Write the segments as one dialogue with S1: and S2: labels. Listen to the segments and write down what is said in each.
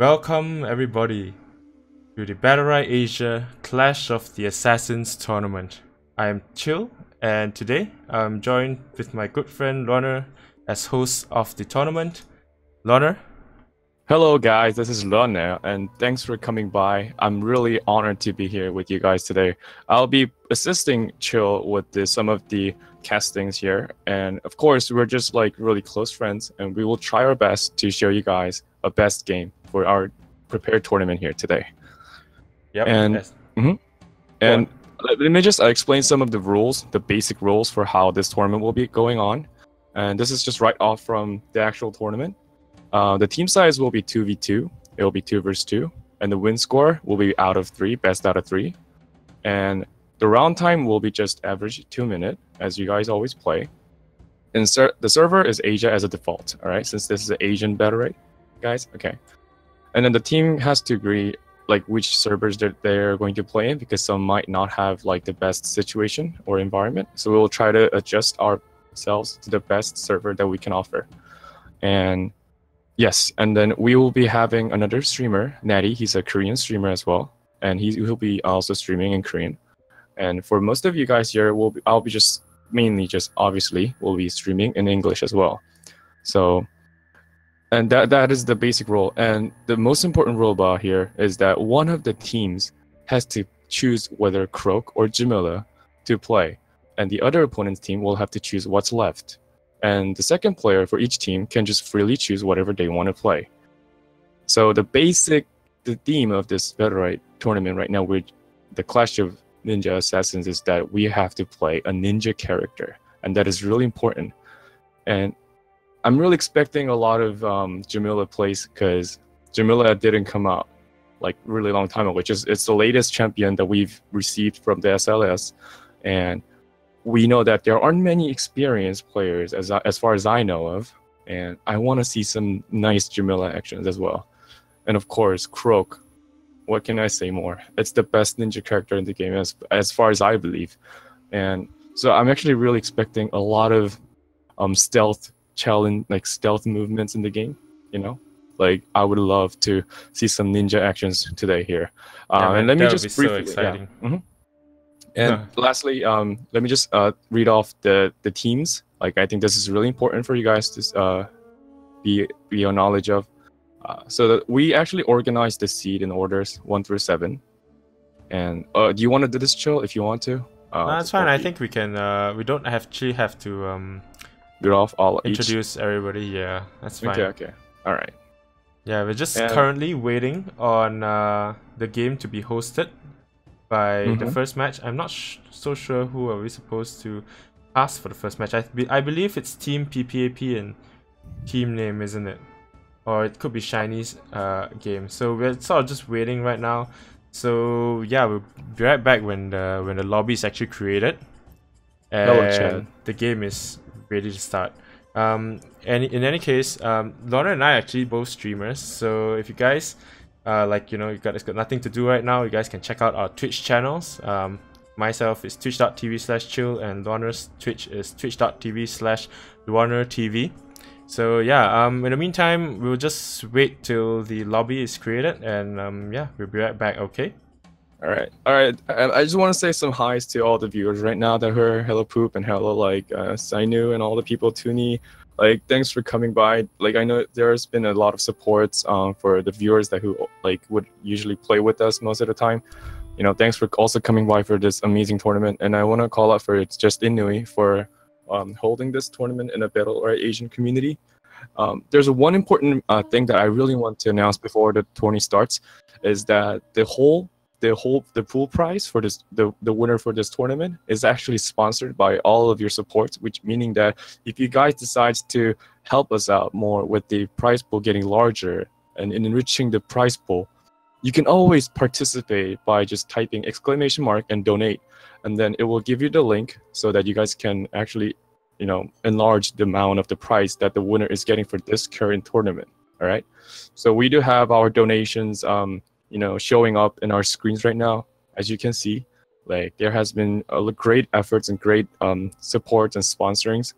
S1: Welcome everybody to the Battlerite Asia Clash of the Assassins tournament. I am Chyill, and today I'm joined with my good friend Loner as host of the tournament. Loner?
S2: Hello guys, this is Lona, and thanks for coming by. I'm really honored to be here with you guys today. I'll be assisting Chyill with some of the castings here, and of course we're just like really close friends, and we will try our best to show you guys a best game for our prepared tournament here today.
S1: Yep.
S2: And
S1: Yes.
S2: and let me just explain some of the rules, the basic rules for how this tournament will be going on. And this is just right off from the actual tournament. The team size will be 2v2. It will be 2 versus 2. And the win score will be out of 3, best out of 3. And the round time will be just average 2 minutes, as you guys always play. And the server is Asia as a default, all right? Since this is an Asian Battlerite, guys, okay. And then the team has to agree like which servers they're going to play in, because some might not have like the best situation or environment. So we will try to adjust ourselves to the best server that we can offer. And yes, and then we will be having another streamer, Natty. He's a Korean streamer as well, and he'll be also streaming in Korean. And for most of you guys here, I'll be just mainly obviously will be streaming in English as well. So, and that is the basic rule. And the most important rule about here is that one of the teams has to choose whether Croak or Jamila to play, and the other opponent's team will have to choose what's left. And the second player for each team can just freely choose whatever they want to play. So the theme of this Battlerite tournament right now with the Clash of Ninja Assassins is that we have to play a ninja character, and that is really important. And I'm really expecting a lot of Jamila plays, because Jamila didn't come out like really long time ago, it's the latest champion that we've received from the SLS, and we know that there aren't many experienced players as far as I know of, and I want to see some nice Jamila actions as well. And of course, Croak. What can I say more? It's the best ninja character in the game as far as I believe. And so I'm actually really expecting a lot of stealth challenge, like stealth movements in the game, you know? Like I would love to see some ninja actions today here. And let me just briefly,
S1: so exciting.
S2: Yeah. And lastly, let me just read off the teams. Like I think this is really important for you guys to be on knowledge of. So that we actually organized the seed in orders 1 through 7. And do you want to do this, Chyill? If you want to,
S1: That's fine. I think we can. We don't actually have to
S2: read off all
S1: introduce everybody. Yeah, that's fine.
S2: Okay. All right.
S1: Yeah, we're just currently waiting on the game to be hosted by the first match. I'm not so sure who are we supposed to ask for the first match. I believe it's Team PPAP and team name, isn't it? Or it could be Shiny's game. So we're sort of just waiting right now. So yeah, we'll be right back when the lobby is actually created and the game is ready to start. And in any case, Lorna and I are actually both streamers. So if you guys you guys got nothing to do right now, you guys can check out our Twitch channels. Myself is twitch.tv/Chyill, and Lorna's Twitch is twitch.tv/LornaTV. So yeah, in the meantime, we'll just wait till the lobby is created, and yeah, we'll be right back. Okay.
S2: All right. And I just want to say some hi's to all the viewers right now that heard Hello Poop and hello Sainu and all the people Tuni. Like, thanks for coming by. Like, I know there's been a lot of supports for the viewers who would usually play with us most of the time. You know, thanks for also coming by for this amazing tournament. And I want to call out for It's Just Inui for holding this tournament in a Battlerite Asian community. There's one important thing that I really want to announce before the tourney starts, is that the pool prize for the winner for this tournament is actually sponsored by all of your support, which meaning that if you guys decide to help us out more with the prize pool getting larger and in enriching the prize pool, you can always participate by just typing ! and donate, and then it will give you the link so that you guys can actually, you know, enlarge the amount of the prize that the winner is getting for this current tournament. All right, so we do have our donations showing up in our screens right now. As you can see, like, there has been great efforts and great support and sponsorings.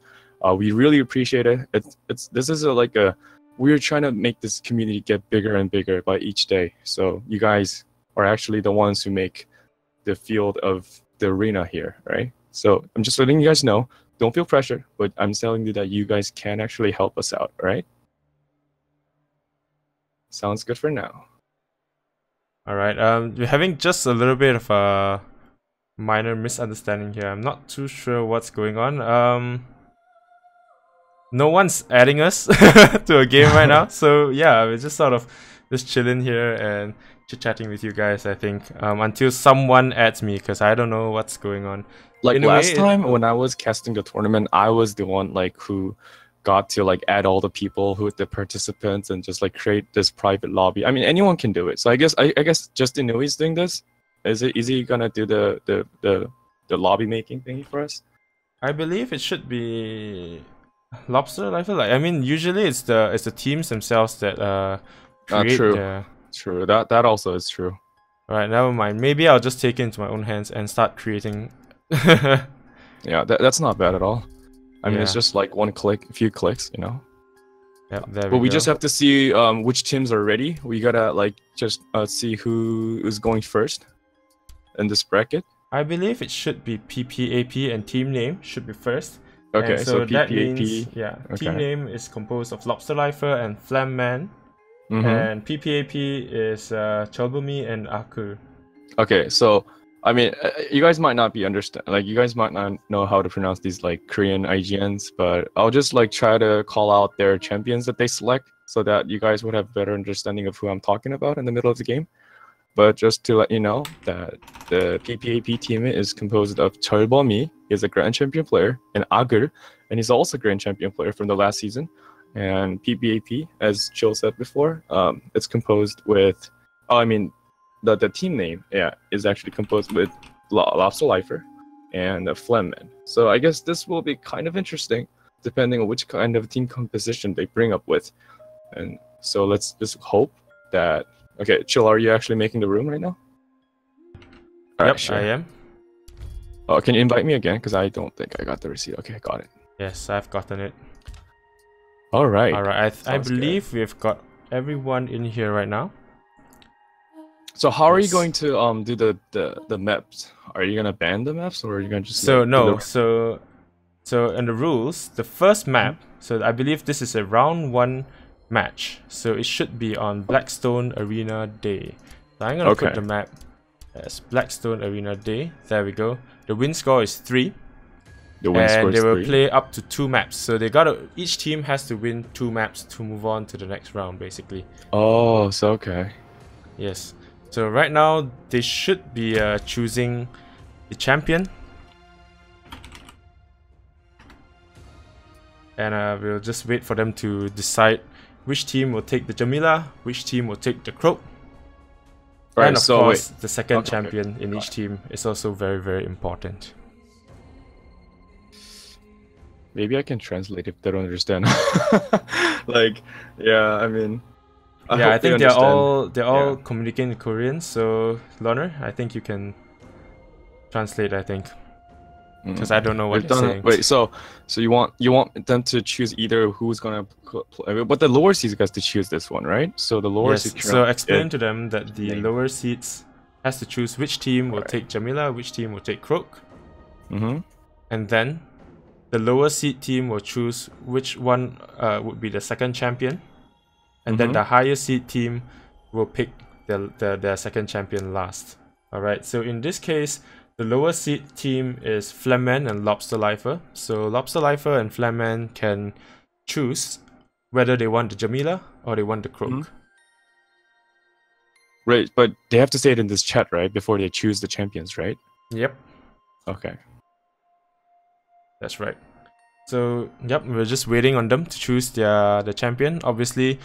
S2: We really appreciate it. This is a we're trying to make this community get bigger and bigger by each day. So you guys are actually the ones who make the field of the arena here, right? So I'm just letting you guys know. Don't feel pressure, but I'm telling you that you guys can actually help us out, all right? Sounds good for now.
S1: All right. We're having just a little bit of a minor misunderstanding here. I'm not too sure what's going on. No one's adding us to a game right now, so yeah, we're just sort of just chilling here and chit-chatting with you guys, I think, until someone adds me, because I don't know what's going on.
S2: Like last time when I was casting the tournament, I was the one like who got to like add all the people who the participants and just like create this private lobby. I mean, anyone can do it. So I guess Justin Nui doing this. Is he gonna do the lobby making thingy for us?
S1: I believe it should be Lobster. I feel like, I mean, usually it's the teams themselves that create.
S2: True. That also is true.
S1: Alright, never mind. Maybe I'll just take it into my own hands and start creating.
S2: Yeah, that's not bad at all. I mean, it's just like one click, a few clicks, you know.
S1: Yeah, there
S2: but
S1: we
S2: we
S1: go.
S2: just have to see which teams are ready. We gotta like just see who is going first in this bracket.
S1: I believe it should be PPAP and team name should be first.
S2: Okay,
S1: and
S2: so
S1: that
S2: PPAP.
S1: means, yeah,
S2: Okay.
S1: team name is composed of Lobster Lifer and Flamman, and PPAP is Chalbumi and Aku.
S2: Okay, so I mean, you guys might not be you guys might not know how to pronounce these like Korean IGNs, but I'll just like try to call out their champions that they select so that you guys would have better understanding of who I'm talking about in the middle of the game. But just to let you know that the PPAP team is composed of Chyill, he's a Grand Champion player, and Agur, and he's also a Grand Champion player from the last season. And PPAP, as Chyill said before, it's composed with, the team name, is actually composed with Lobster Lifer and Flemman. So I guess this will be kind of interesting, depending on which kind of team composition they bring up with. And so let's just hope that. Okay, Chyill, are you actually making the room right now?
S1: Yep, sure. I am.
S2: Oh, can you invite me again? Because I don't think I got the receipt. Okay, got it.
S1: Yes, I've gotten it.
S2: All right.
S1: All right. I believe we've got everyone in here right now.
S2: So how are you going to do the maps? Are you gonna ban the maps, or are you gonna just?
S1: So no. So in the rules, the first map. So I believe this is a round 1 match, so it should be on Blackstone Arena Day. So I'm gonna put the map as Blackstone Arena Day. There we go. The win score is 3. And they will play up to 2 maps. So each team has to win 2 maps to move on to the next round, basically.
S2: Oh, so okay.
S1: Yes. So right now they should be choosing the champion. And we'll just wait for them to decide which team will take the Jamila, which team will take the Croak.
S2: Right,
S1: and of course, the second champion in each team is also very, very important.
S2: Maybe I can translate if they don't understand. Like, yeah, I mean,
S1: I think they're all communicating in Korean. So, Loner, I think you can translate. I think. Because I don't know what you're saying.
S2: Wait, so you want them to choose either who's gonna play, but the lower seeds guys to choose this one, right? So the lower seeds.
S1: So explain to them that the lower seeds has to choose which team will take Jamila, which team will take Croak, and then the lower seed team will choose which one would be the second champion, and then the higher seed team will pick their second champion last. All right. So in this case, the lower seed team is Flemman and Lobster Lifer. So Lobster Lifer and Flemman can choose whether they want the Jamila or they want the Croak.
S2: Right, but they have to say it in this chat, right? Before they choose the champions, right?
S1: Yep.
S2: Okay.
S1: That's right. So, yep, we're just waiting on them to choose the champion. Obviously,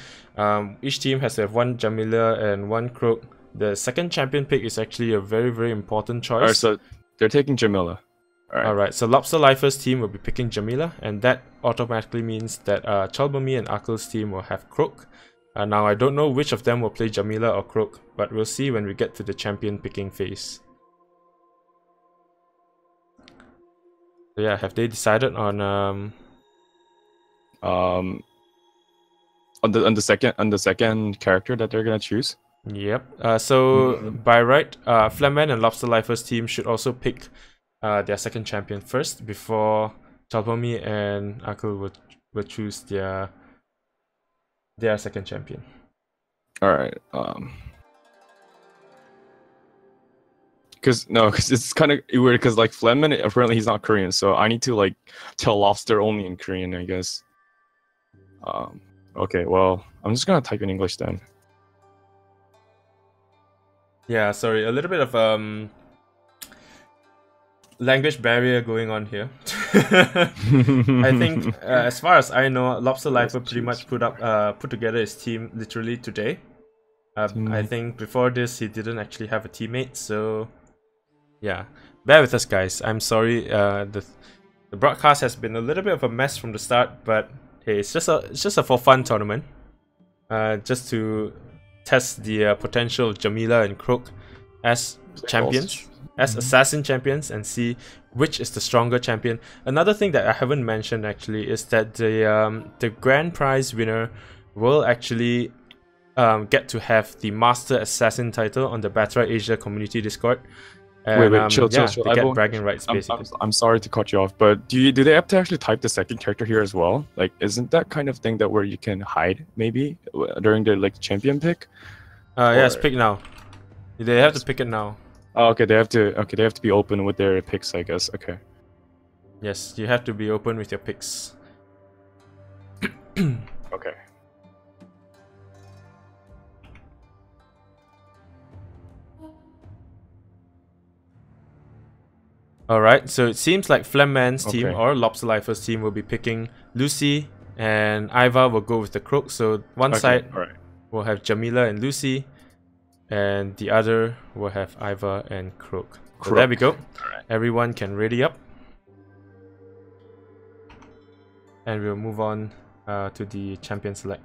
S1: each team has to have 1 Jamila and 1 Croak. The second champion pick is actually a very, very important choice.
S2: Alright, so they're taking Jamila.
S1: Alright, so Lobster Lifer's team will be picking Jamila, and that automatically means that Chalbumi and Akel's team will have Croak. Now, I don't know which of them will play Jamila or Croak, but we'll see when we get to the champion picking phase. So yeah, have they decided on
S2: on the second character that they're gonna choose.
S1: Yep. So by right, Flamman and Lobster Lifers team should also pick their second champion first before Chalpomi and Akul will choose their second champion.
S2: All right. Because it's kind of weird because like Flemman apparently he's not Korean, so I need to like tell Lobster only in Korean, I guess. Okay, well I'm just gonna type in English then.
S1: Yeah, sorry, a little bit of language barrier going on here. I think as far as I know, Lobster Lifer pretty much put together his team literally today. I think before this he didn't actually have a teammate, so yeah, bear with us guys. I'm sorry, the broadcast has been a little bit of a mess from the start, but hey, it's just a for fun tournament, just to test the potential of Jamila and Croak as champions, as assassin champions, and see which is the stronger champion. Another thing that I haven't mentioned actually is that the grand prize winner will actually get to have the Master Assassin title on the Battlerite Asia Community Discord. And,
S2: wait, chill.
S1: They get bragging rights basically.
S2: I'm sorry to cut you off, but do they have to actually type the second character here as well? Like, isn't that kind of thing that where you can hide maybe during the like champion pick?
S1: Yeah, it's pick now. They have to pick it now.
S2: Oh, okay, they have to be open with their picks, I guess. Okay.
S1: Yes, you have to be open with your picks.
S2: Okay.
S1: Alright, so it seems like Flemman's team or Lobster Lifer's team will be picking Lucy, and Iva will go with the Croak. So one side will have Jamila and Lucy, and the other will have Iva and Croak. So there we go. Everyone can ready up. And we'll move on to the champion select.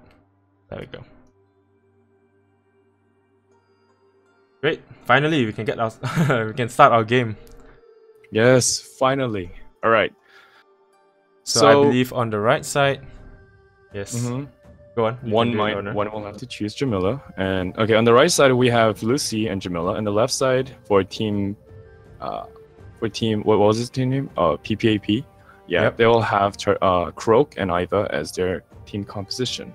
S1: There we go. Great. Finally, we can get our we can start our game.
S2: Yes, finally. All right.
S1: So I believe on the right side. Yes. Go on.
S2: One will have to choose Jamila, and okay, on the right side we have Lucy and Jamila, and the left side for team, what was his team name? PPAP. Yeah, yep. They will have Croak and Iva as their team composition.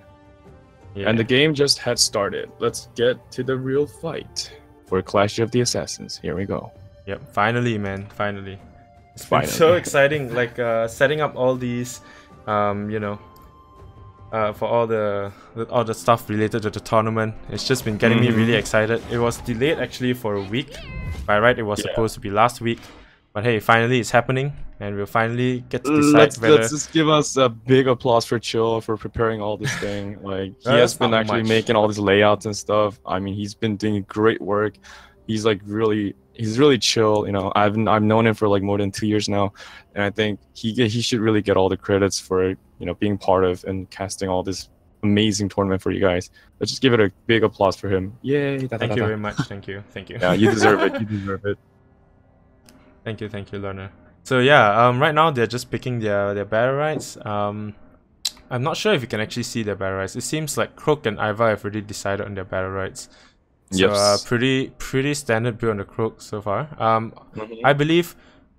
S2: Yeah. And the game just had started. Let's get to the real fight for Clash of the Assassins. Here we go.
S1: Yep, finally, man, finally. It's been so exciting, like setting up all these, you know, for all the stuff related to the tournament. It's just been getting me really excited. It was delayed actually for a week. By right, it was supposed to be last week, but hey, finally it's happening, and we'll finally get to decide whether...
S2: Let's just give us a big applause for Chyill for preparing all this thing. Like he has been actually making all these layouts and stuff. I mean, he's been doing great work. He's like he's really chill, you know. I've known him for like more than 2 years now, and I think he should really get all the credits for, you know, being part of and casting all this amazing tournament for you guys. Let's just give it a big applause for him. Yay!
S1: Thank you very much. Thank you.
S2: Yeah, you deserve it. You deserve it.
S1: Thank you, Lerner. So yeah, right now they're just picking their Battlerites. I'm not sure if you can actually see their Battlerites. It seems like Croak and Iva have already decided on their Battlerites. So pretty standard build on the Croak so far. I believe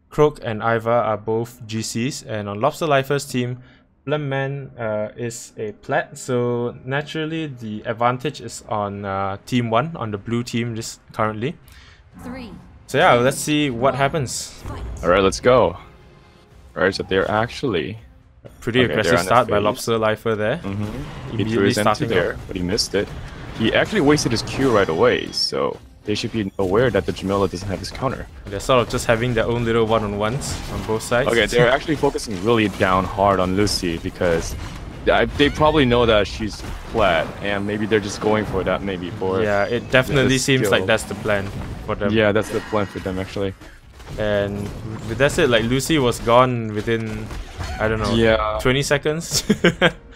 S1: Croak and Iva are both GCs, and on Lobster Lifer's team, Flemman is a plat, so naturally the advantage is on team 1, on the blue team just currently. So yeah, let's see what happens.
S2: Alright, let's go. Alright, so they're actually...
S1: Pretty aggressive start by Lobster Lifer there.
S2: He threw his into there, but he missed it. He actually wasted his Q right away, so they should be aware that the Jamila doesn't have his counter.
S1: They're sort of just having their own little one-on-ones on both sides.
S2: Okay, they're actually focusing really down hard on Lucy because they probably know that she's flat, and maybe they're just going for that maybe for...
S1: Yeah, it definitely seems like that's the plan for them.
S2: Yeah, that's the plan for them actually.
S1: And that's it, like Lucy was gone within, I don't know, 20 seconds.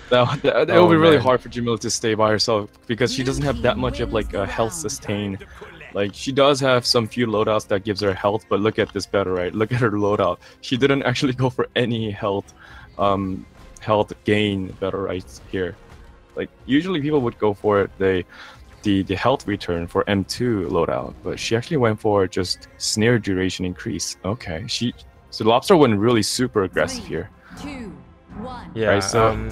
S2: It will be really hard for Jamila to stay by herself because she doesn't have that much of like a health sustain. Like she does have some few loadouts that gives her health, but look at this Battlerite. Look at her loadout. She didn't actually go for any health gain Battlerites here. Like usually people would go for the health return for M2 loadout, but she actually went for just snare duration increase. Okay, so Lobster went really super aggressive here.
S3: 3, 2, 1.
S1: Yeah.
S2: Right, so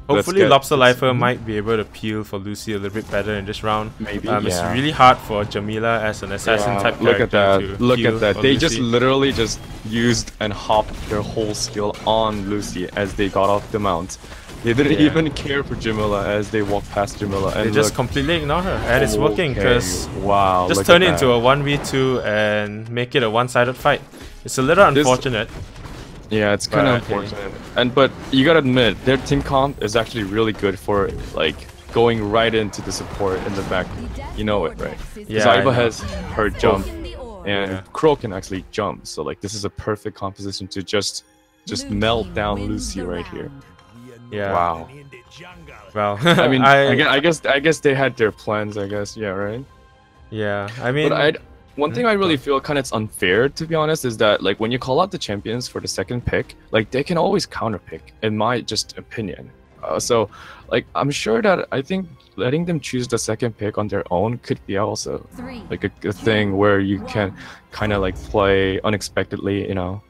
S1: hopefully Lobster Lifer might be able to peel for Lucy a little bit better in this round.
S2: Maybe.
S1: It's really hard for Jamila as an assassin type
S2: Look
S1: character.
S2: at that. Look at that. They
S1: Lucy.
S2: just literally just used and hopped their whole skill on Lucy as they got off the mount. They didn't even care for Jamila as they walked past Jamila. And
S1: they just completely ignore her, and it's working because just turn it into a 1v2 and make it a one-sided fight. It's a little unfortunate.
S2: Yeah, it's kind of unfortunate. But you gotta admit, their team comp is actually really good for like going right into the support in the back. You know it, right?
S1: Yeah.
S2: Zaiba has her jump, and Crow can actually jump. So like this is a perfect composition to just melt down Lucy right here.
S1: Yeah.
S2: Wow.
S1: Well,
S2: I mean, I guess they had their plans. I guess, yeah, right.
S1: Yeah, I mean,
S2: but one thing I really feel kind of unfair, to be honest, is that like when you call out the champions for the second pick, like they can always counter pick, in my just opinion. So, like I'm sure that I think letting them choose the second pick on their own could be also like a thing where you can kind of like play unexpectedly, you know.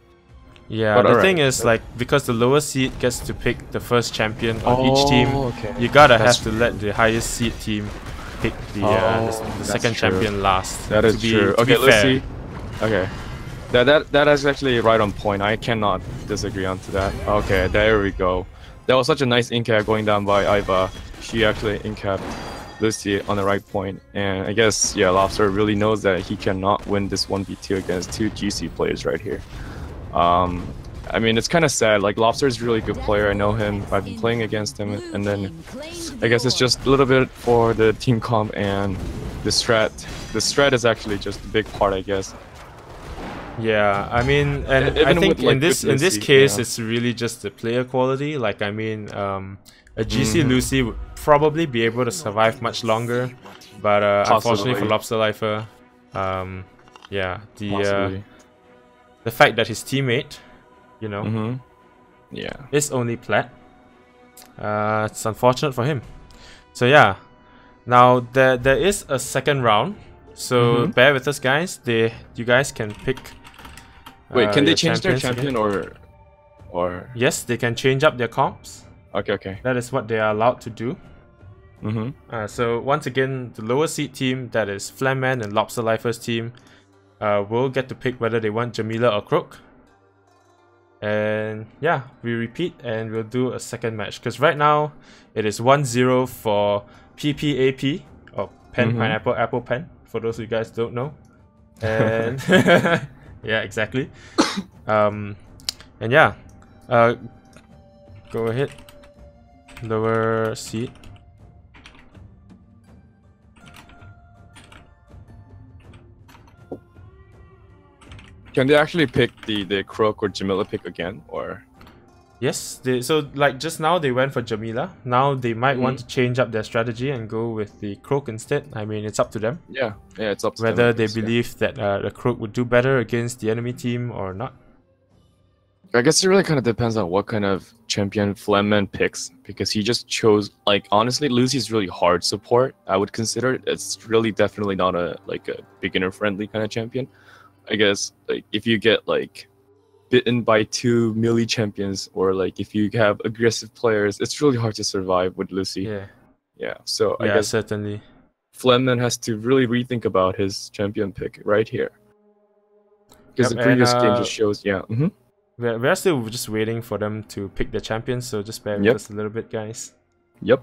S1: Yeah, but the thing is, like, because the lower seed gets to pick the first champion on each team, you gotta have to let the highest seed team pick the second champion last.
S2: That is true. Okay, let's see. Okay, that is actually right on point. I cannot disagree onto that. Okay, there we go. That was such a nice incap going down by Aiba. She actually incapped Lucy on the right point, and I guess Lobster really knows that he cannot win this 1v2 against two GC players right here. I mean, it's kind of sad. Like, Lobster is a really good player. I know him. I've been playing against him. And then I guess it's just a little bit for the team comp and the strat. The strat is actually just a big part, I guess.
S1: Yeah, I mean, and I think in this case, it's really just the player quality. Like, I mean, a GC Lucy would probably be able to survive much longer. But unfortunately for Lobster Lifer, yeah, the fact that his teammate, you know, is only plat, it's unfortunate for him. So yeah, now there is a second round. So bear with us, guys. You guys can pick.
S2: Wait, can they change their champion again? or?
S1: Yes, they can change up their comps.
S2: Okay.
S1: That is what they are allowed to do. So once again, the lower seed team, that is Flamman and Lobster Lifer's team, will get to pick whether they want Jamila or Crook. And yeah, we repeat and we'll do a second match. Because right now, it is 1-0 for PPAP, or Pen, Pineapple, Apple Pen, for those of you guys don't know. And yeah, exactly. And yeah, go ahead. Lower seat.
S2: Can they actually pick the Croak or Jamila pick again, or?
S1: Yes, so like just now they went for Jamila. Now they might want to change up their strategy and go with the Croak instead. I mean, it's up to them.
S2: Yeah, it's up to
S1: whether
S2: them,
S1: they believe that the Croak would do better against the enemy team or not.
S2: I guess it really kind of depends on what kind of champion Flemman picks, because he just chose, like, honestly, Lucy's really hard support. I would consider it's really definitely not a beginner friendly kind of champion. I guess like if you get like bitten by two melee champions, or like if you have aggressive players, it's really hard to survive with Lucy. Yeah. So I guess
S1: certainly
S2: Flemman has to really rethink about his champion pick right here, because the previous game just shows.
S1: We're still just waiting for them to pick the champions, so just bear with us a little bit, guys.
S2: Yep.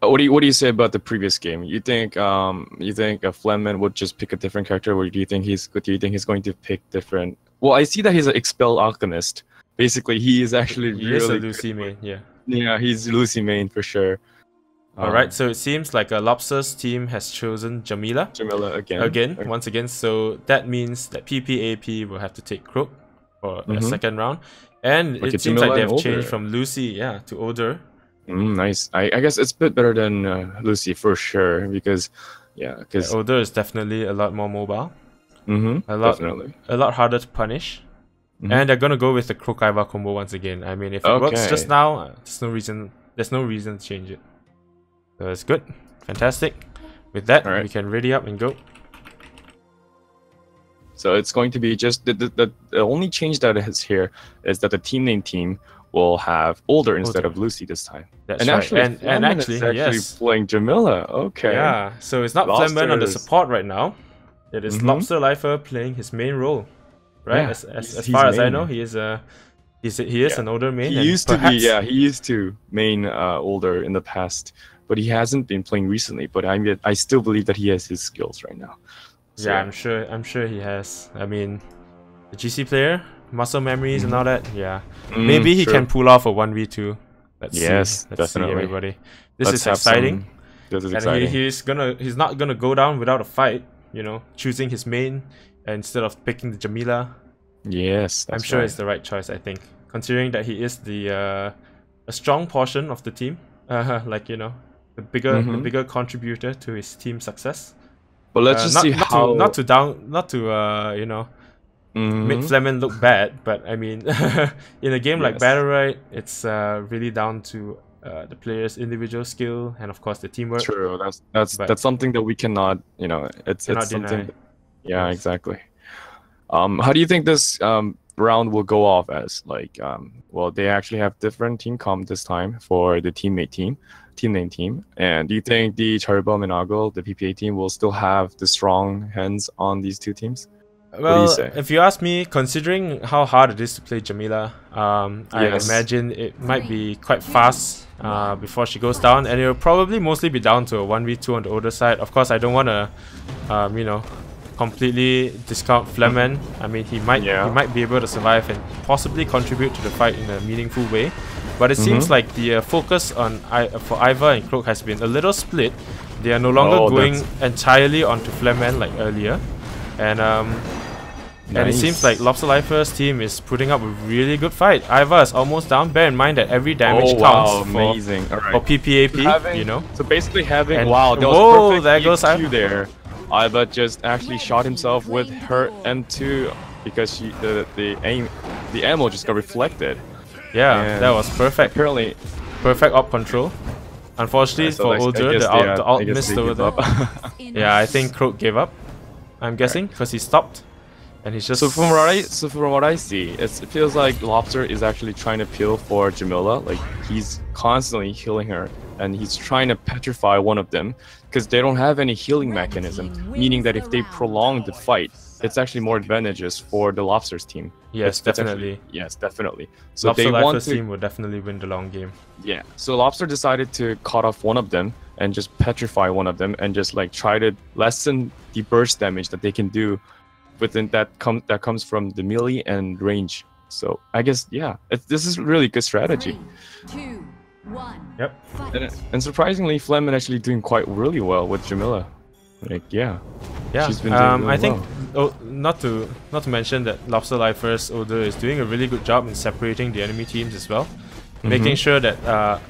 S2: What do you say about the previous game? You think a Flemman would just pick a different character, or do you think he's going to pick different? Well, I see that he's an Expel Alchemist. Basically, he is actually
S1: he is a Lucy main. Yeah,
S2: he's Lucy main for sure.
S1: Alright, so it seems like a Lobster's team has chosen Jamila. Once again. So that means that PPAP will have to take Croak for a second round, and like it seems like they've changed from Lucy, to Oder.
S2: Nice. I guess it's a bit better than Lucy for sure, because
S1: Oder is definitely a lot more mobile. A lot harder to punish. And they're gonna go with the Croak Iva combo once again. I mean, if it works just now, there's no reason There's no reason to change it. So it's good. Fantastic. With that, we can ready up and go.
S2: So it's going to be just the only change that is here is that the team name team will have Older instead of Lucy this time.
S1: That's
S2: and
S1: right.
S2: Actually,
S1: and actually,
S2: yes, playing Jamila. Okay.
S1: Yeah. So it's not Flemmen on the support right now. It is Lobster Lifer playing his main role, right?
S2: Yeah,
S1: as far as I know, he is an Older main.
S2: He used to be. Yeah, he used to main Older in the past, but he hasn't been playing recently. But I still believe that he has his skills right now. So,
S1: yeah, I'm sure he has. I mean, the GC player, muscle memories and all that. Yeah, maybe he can pull off a 1v2. Let's see. Let's
S2: definitely.
S1: see, everybody. This is exciting.
S2: This is
S1: exciting.
S2: And
S1: he's not gonna go down without a fight. You know, choosing his main instead of picking the Jamila.
S2: Yes,
S1: I'm sure it's the right choice. I think, considering that he is a strong portion of the team. Like, you know, the bigger contributor to his team success.
S2: But let's just see how
S1: not to you know, make Flemmen look bad, but I mean, in a game like Battlerite, it's really down to the player's individual skill and of course the teamwork.
S2: True, that's something that we cannot, you know, it's something.
S1: Deny.
S2: Yeah, exactly. How do you think this round will go off as? Like, well, they actually have different team comp this time for the team name team. And do you think the Chyill and Agil, the PPA team, will still have the strong hands on these two teams?
S1: Well, if you ask me, considering how hard it is to play Jamila, I imagine it might be quite fast before she goes down, and it will probably mostly be down to a 1v2 on the older side. Of course, I don't want to, you know, completely discount Flemmen. I mean, he might be able to survive and possibly contribute to the fight in a meaningful way. But it seems like the focus on for Ivar and Croak has been a little split. They are no longer going entirely onto Flemmen like earlier, and and it seems like Lobster Lifer's team is putting up a really good fight. Ivar is almost down. Bear in mind that every damage counts for PPAP. You know.
S2: So basically having that
S1: whoa,
S2: was
S1: there goes
S2: Ivar there. Ivar just actually shot himself with her M2 because the ammo just got reflected.
S1: Yeah, and that was perfect.
S2: Apparently,
S1: perfect op control. Unfortunately for Older, the alt missed over there. Yeah, I think Croak gave up. I'm guessing because he stopped, and he's just.
S2: So from what I see, it feels like Lobster is actually trying to peel for Jamila. Like he's constantly healing her, and he's trying to petrify one of them because they don't have any healing mechanism. Meaning that if they prolong the fight, it's actually more advantageous for the Lobster's team.
S1: Yes, definitely.
S2: Yes, definitely. So
S1: Lobster Lifer's team will definitely win the long game.
S2: Yeah. So Lobster decided to cut off one of them and just petrify one of them and just like try to lessen the burst damage that they can do within that comes from the melee and range. So I guess this is really good strategy.
S3: 3, 2, 1.
S1: Yep.
S2: And surprisingly, Flemmen actually doing quite really well with Jamila. Like
S1: yeah.
S2: She's been doing really
S1: I think not to mention that Lobster Lifer's Older is doing a really good job in separating the enemy teams as well, making sure that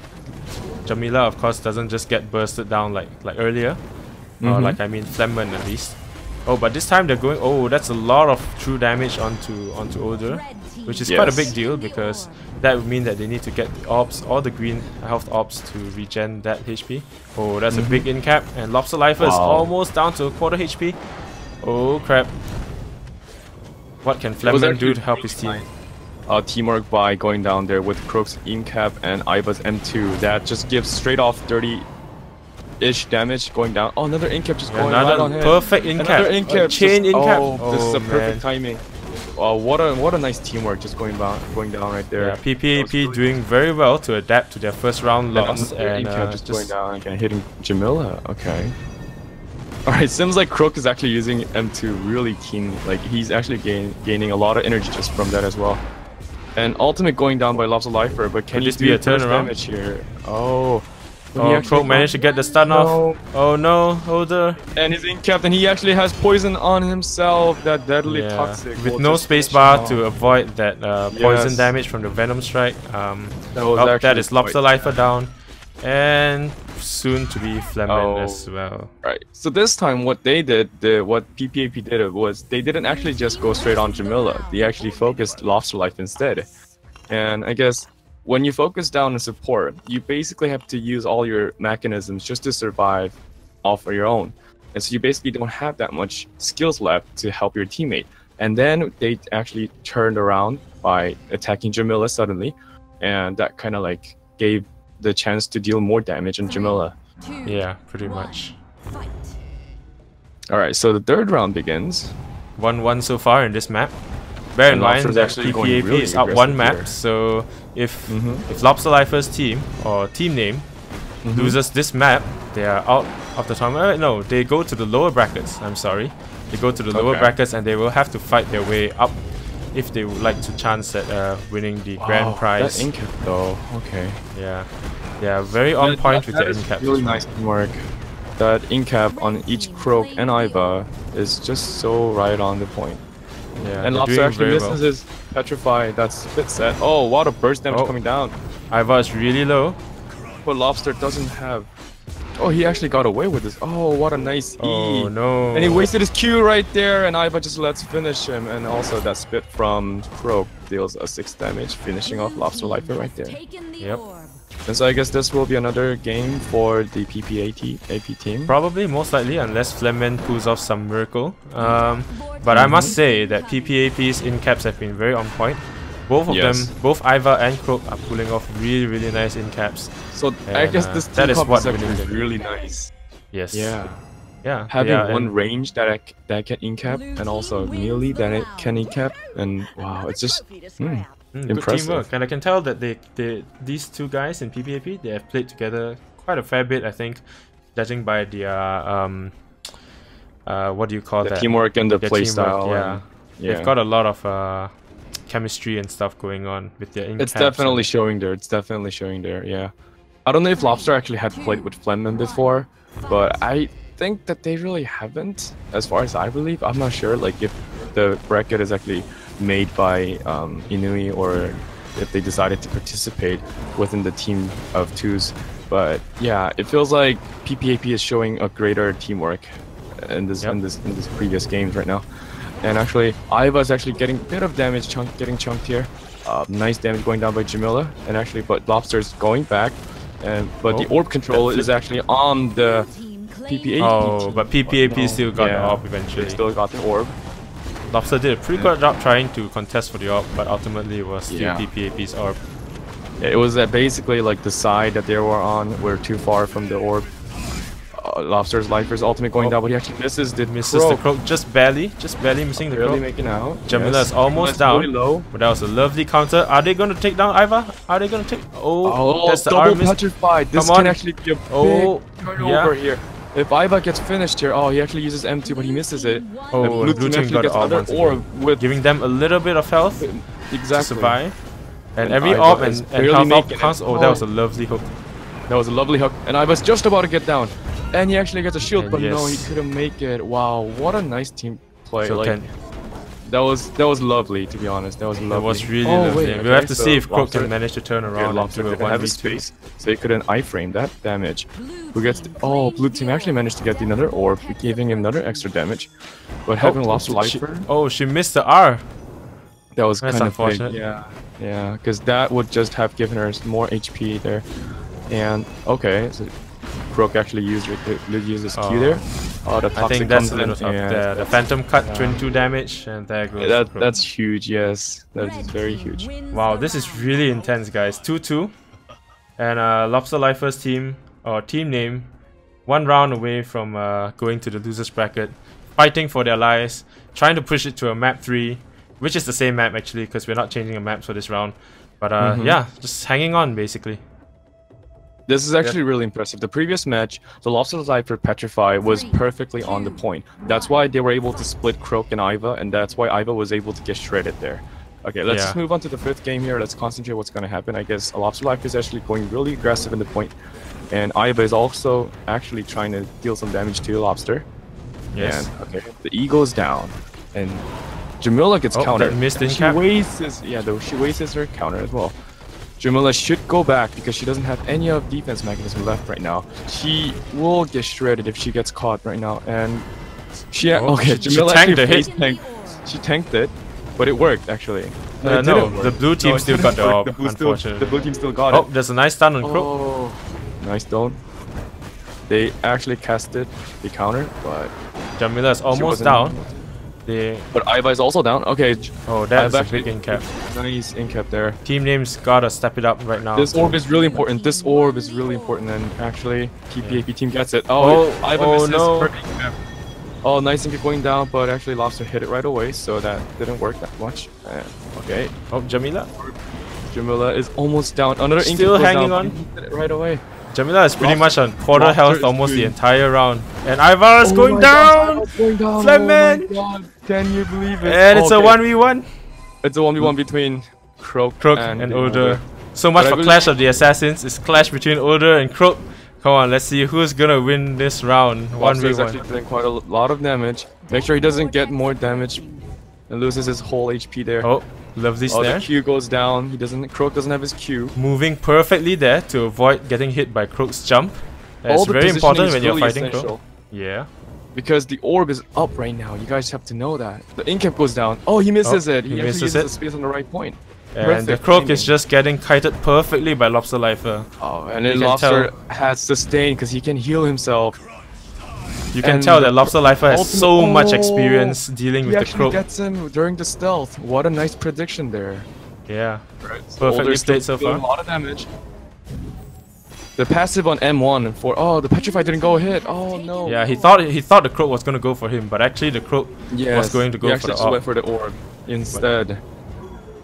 S1: Jamila of course doesn't just get bursted down like earlier, or like I mean Flemmen at least. Oh, but this time they're going. Oh, that's a lot of true damage onto Older, which is quite a big deal because that would mean that they need to get the orbs or the green health orbs to regen that HP. Oh, that's a big in cap, and Lobster Lifer is almost down to a quarter HP. Oh crap! What can Flemmen do to help his team?
S2: Teamwork by going down there with Croak's in cap and Ivar's M2. That just gives straight off 30-ish damage going down. Oh, another in cap just going right on him.
S1: Perfect in cap.
S2: Another in cap.
S1: Chain in cap.
S2: Oh, this is a perfect timing. Oh, what a nice teamwork just going down right there.
S1: Yeah, PPAP doing very well to adapt to their first round loss and
S2: just going down and hitting Jamila. Okay. Alright, seems like Croak is actually using M2 really keen. Like he's actually gaining a lot of energy just from that as well. And ultimate going down by Lobster Lifer, but can this be a turnaround damage here? Oh.
S1: Croak managed to get the stun off. Oh no, Older.
S2: And he's in cap, and he actually has poison on himself, that deadly toxic.
S1: With no spacebar to avoid that poison damage from the Venom Strike. That is Lobster Lifer down. And soon to be Flemmen as well.
S2: Right. So this time what they did, what PPAP did was they didn't actually just go straight on Jamila. They actually focused Lobster Life instead. And I guess when you focus down on support, you basically have to use all your mechanisms just to survive off of your own. And so you basically don't have that much skills left to help your teammate. And then they actually turned around by attacking Jamila suddenly, and that kind of like gave the chance to deal more damage on Jamila.
S1: Yeah, pretty much.
S2: Alright, so the third round begins.
S1: 1-1 so far in this map. Bear in mind that PPAP
S2: really
S1: is up one map,
S2: here.
S1: so if Lobster Lifer's team or team name loses this map, they are out of the tournament. No, they go to the lower brackets. I'm sorry, they go to the lower brackets and they will have to fight their way up if they would like to chance at winning the grand prize.
S2: That in-cap though, okay.
S1: Yeah, they are very on point with their in-cap.
S2: Really nice teamwork. That in-cap on each Croak and Iva is just so right on the point.
S1: Yeah,
S2: and Lobster actually misses his Petrify. That's a bit sad. Oh, what a burst damage coming down.
S1: Iva is really low.
S2: But Lobster doesn't have... Oh, he actually got away with this. Oh, what a nice E.
S1: Oh, no.
S2: And he wasted his Q right there, and Iva just lets finish him. And also that spit from Croak deals a 6 damage, finishing off Lobster Lifer right there.
S1: Yep.
S2: And so I guess this will be another game for the PPAP team.
S1: Probably, most likely, unless Flemmen pulls off some miracle. But I must say that PPAP's in-caps have been very on point. Both of them, both Iva and Croak, are pulling off really, really nice in-caps.
S2: So I guess this team is really nice.
S1: Yes.
S2: Yeah.
S1: Yeah.
S2: Having one range that can in-cap, and also melee that it can in-cap, and wow, it's just
S1: good teamwork. And I can tell that these two guys in PPAP, they have played together quite a fair bit, I think, judging by the what do you call that?
S2: Teamwork and the playstyle.
S1: Yeah. They've got a lot of chemistry and stuff going on with their in-caps.
S2: It's definitely showing there. It's definitely showing there. Yeah. I don't know if Lobster actually had played with Flemmen before, but I think that they really haven't, as far as I believe. I'm not sure, like if the bracket is actually made by Inui or if they decided to participate within the team of twos. But yeah, it feels like PPAP is showing a greater teamwork in this previous games right now. And actually, Iva is actually getting a bit of damage, getting chunked here. Nice damage going down by Jamila, and actually, but Lobster's going back, but the orb control is actually on the PPAP.
S1: Oh, but PPAP still got the orb eventually.
S2: They still got the orb.
S1: Lobster did a pretty good job trying to contest for the orb, but ultimately it was still PPAP's orb.
S2: Yeah, it was basically like the side that they were on were too far from the orb. Lobster's Lifer's ultimate going down, but he actually misses the
S1: Croak, just barely missing the Croak.
S2: Making out.
S1: Jamila is almost down, but that was a lovely counter. Are they going to take down Iva? Are they going to take? Oh, that's the
S2: double petrified. This can actually be a big turnover here. If Iva gets finished here, he actually uses M2, but he misses it.
S1: Oh, Blue Team got another orb with giving them a little bit of health to survive. And every orb and health counts. Oh, that was a lovely hook.
S2: That was a lovely hook, and Iva's just about to get down. And he actually gets a shield, but no, he couldn't make it. Wow, what a nice team play!
S1: So
S2: like, that was lovely, to be honest. That was lovely.
S1: It was really lovely. We'll have to see if Croak can manage to turn around.
S2: Lobster didn't have a space, so he couldn't iframe that damage. Who gets? Blue team actually managed to get another orb, giving him another extra damage. But having Lobster Lifer,
S1: she missed the R.
S2: That was kind of
S1: unfortunate.
S2: Yeah, because that would just have given her more HP there. And okay, so Croak actually used his Q there. Oh, the toxic
S1: I think that's a little tough there. The Phantom cut 22 damage, and there goes
S2: that's huge, yes. That is very huge.
S1: Wow, this is really intense, guys. 2-2. And Lobster Lifer's team, or team name, 1 round away from going to the losers bracket. Fighting for their lives, trying to push it to a map 3, which is the same map actually, because we're not changing the maps for this round. But yeah, just hanging on basically.
S2: This is actually really impressive. The previous match, the Lobster Lifer Petrify was perfectly on the point. That's why they were able to split Croak and Iva, and that's why Iva was able to get shredded there. Okay, let's just move on to the 5th game here. Let's concentrate what's going to happen. I guess Lobster Lifer is actually going really aggressive in the point, and Iva is also actually trying to deal some damage to Lobster.
S1: Yes.
S2: And, okay, the E goes down, and Jamila gets countered. She wastes her counter as well. Jamila should go back because she doesn't have any of defense mechanism left right now. She will get shredded if she gets caught right now, and Jamila actually face tanked. She tanked it, but it worked actually.
S1: No, the blue team still got the orb,
S2: the
S1: unfortunately.
S2: blue team still got it.
S1: Oh, there's a nice stun on Croak.
S2: Oh, nice don't. They actually casted the counter, but
S1: Jamila is almost down.
S2: But Iva is also down. Okay.
S1: Oh, that's a big incap.
S2: Nice incap there.
S1: Team names gotta step it up right now.
S2: This orb is really important. This orb is really important, and actually, PPAP team gets it. Oh, Iva misses.
S1: No.
S2: Oh, nice incap going down, but actually Lobster hit it right away, so that didn't work that much. Okay.
S1: Oh, Jamila.
S2: Jamila is almost down. Another incap
S1: still
S2: goes
S1: hanging
S2: down,
S1: on.
S2: He hit it right away.
S1: Jamila is pretty much on quarter
S2: Lobster
S1: health
S2: is
S1: almost the
S2: doing-
S1: entire round. And Ivar is going down! Fleming!
S2: Oh my god, can you believe it?
S1: And it's a
S2: Okay.
S1: 1v1.
S2: It's a 1v1 between Croak
S1: And Older. So much for Clash of the Assassins. It's clash between Older and Croak. Come on, let's see who's gonna win this round.
S2: Lobster is
S1: 1v1.
S2: actually doing quite a lot of damage. Make sure he doesn't get more damage and loses his whole HP there.
S1: Oh, lovely
S2: Oh,
S1: snare.
S2: the Q goes down. Croak doesn't have his Q.
S1: Moving perfectly there to avoid getting hit by Croak's jump. That's
S2: All the
S1: very
S2: positioning
S1: important
S2: is
S1: when you're
S2: really
S1: fighting
S2: essential.
S1: Croak. Yeah.
S2: Because the orb is up right now. You guys have to know that. The incap goes down. Oh, he misses it.
S1: he
S2: He actually
S1: misses
S2: uses
S1: it.
S2: the space on the right point.
S1: And the
S2: Perfect
S1: Croak
S2: timing.
S1: is just getting kited perfectly by Lobster Lifer.
S2: Oh, and then
S1: You can
S2: Lobster has sustain because he can heal himself.
S1: You can
S2: And
S1: tell
S2: the
S1: that Lobster Lifer has
S2: ultimate-
S1: so much
S2: Oh,
S1: experience dealing
S2: He
S1: with the
S2: actually
S1: Croak.
S2: gets him during the stealth. What a nice prediction there.
S1: Yeah.
S2: Right.
S1: Perfectly played so far.
S2: A lot of damage. The passive on M1 for the Petrify didn't go hit. Oh no.
S1: Yeah, he thought the Croak was gonna go for him, but actually the Croak
S2: Yes,
S1: was going to
S2: he
S1: go for
S2: actually
S1: the
S2: just
S1: orb.
S2: went for the orb instead.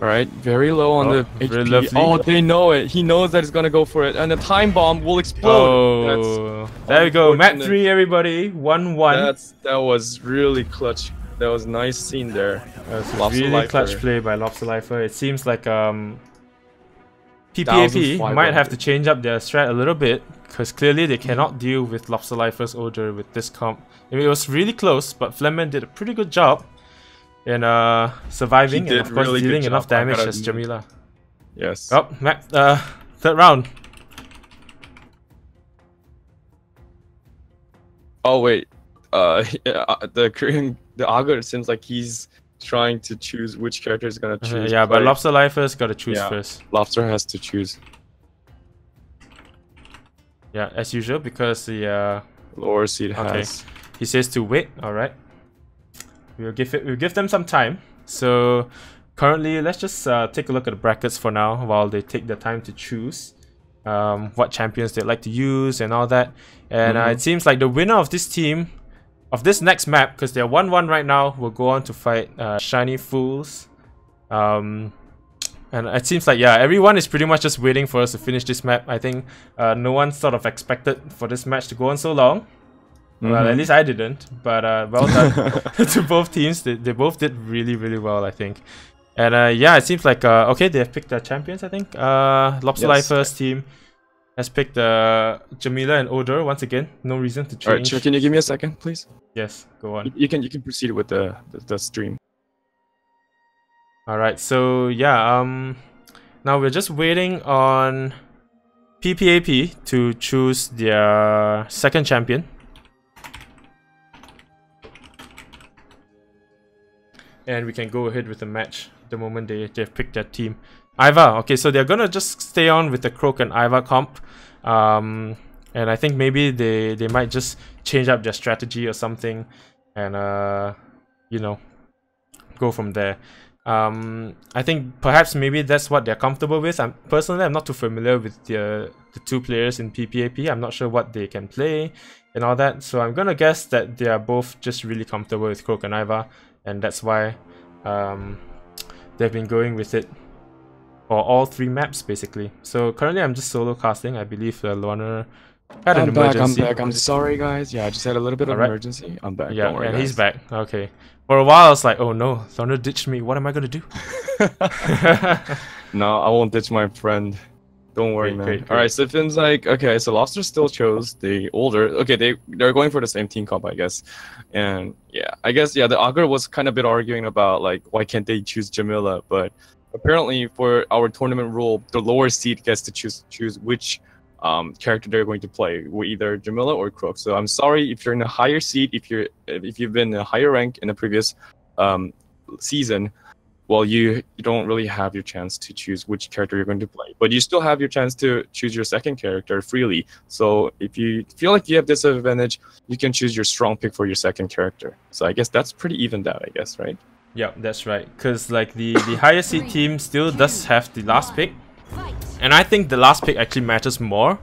S2: Alright, very low on the
S1: very
S2: HP.
S1: lovely.
S2: Oh, they know it. He knows that he's gonna go for it, and the time bomb will explode.
S1: Oh, there we go. Map
S2: unfortunate.
S1: 3, everybody. 1-1.
S2: That was really clutch. That was a nice scene there.
S1: That's a
S2: Lobster
S1: really
S2: Lifer.
S1: clutch play by Lobster Lifer. It seems like PPAP
S2: 1,500.
S1: might have to change up their strat a little bit, because clearly they cannot deal with Lobster Lifer's Older with this comp. I mean, it was really close, but Fleming did a pretty good job in surviving
S2: He
S1: and
S2: did
S1: of course
S2: really good
S1: dealing enough
S2: job, I
S1: damage
S2: gotta
S1: as
S2: admit.
S1: Jamila.
S2: Yes.
S1: Oh, third round.
S2: Oh wait. The Augur seems like he's trying to choose which character is gonna choose.
S1: Yeah, but
S2: play.
S1: Lobster Lifer's gotta choose
S2: Yeah.
S1: first.
S2: Lobster has to choose.
S1: Yeah, as usual, because the
S2: Lower seed
S1: Okay.
S2: has.
S1: he says to wait. All right, we'll give them some time. So currently, let's just take a look at the brackets for now while they take their time to choose what champions they'd like to use and all that. And it seems like the winner of this team, of this next map, because they're 1-1 right now, will go on to fight Shiny Fools. And it seems like, yeah, everyone is pretty much just waiting for us to finish this map. I think no one sort of expected for this match to go on so long. Well, at least I didn't. But well done to both teams. They both did really, really well, I think. And yeah, it seems like, okay, they have picked their champions, I think. Lobster Lifer's team has picked Jamila and Odor once again. No reason to
S2: Alright,
S1: change.
S2: can you give me a second, please?
S1: Yes, go on.
S2: You can proceed with the stream.
S1: Alright, so yeah, now we're just waiting on PPAP to choose their second champion. And we can go ahead with the match the moment they've picked their team. Iva, okay, so they're gonna just stay on with the Croak and Iva comp. And I think maybe they might just change up their strategy or something and you know, go from there. I think perhaps maybe that's what they're comfortable with. I'm not too familiar with the two players in PPAP. I'm not sure what they can play and all that. So I'm gonna guess that they are both just really comfortable with Croak and Iva, and that's why they've been going with it for all three maps basically. So currently I'm just solo casting. I believe Luana had an emergency.
S2: I'm back. I'm sorry, guys. Yeah, I just had a little bit of emergency. I'm back.
S1: Yeah,
S2: Don't worry,
S1: and
S2: guys.
S1: he's back. Okay. For a while I was like, oh no, Thunder ditched me. What am I gonna do?
S2: No, I won't ditch my friend. Don't worry, man.
S1: Great.
S2: Alright, so it seems like, okay, so Lobster still chose the older. Okay, they're going for the same team comp, I guess. And yeah, I guess, yeah, the Augur was kind of a bit arguing about, like, why can't they choose Jamila? But apparently, for our tournament rule, the lower seed gets to choose which character they're going to play, with either Jamila or Croak. So I'm sorry if you're in a higher seed, if you've been in a higher rank in the previous season. well, you don't really have your chance to choose which character you're going to play, but you still have your chance to choose your second character freely. So if you feel like you have disadvantage, you can choose your strong pick for your second character. So I guess that's pretty evened out, I guess, right?
S1: Yeah, that's right. Because like the higher seed team still does have the last pick, and I think the last pick actually matters more.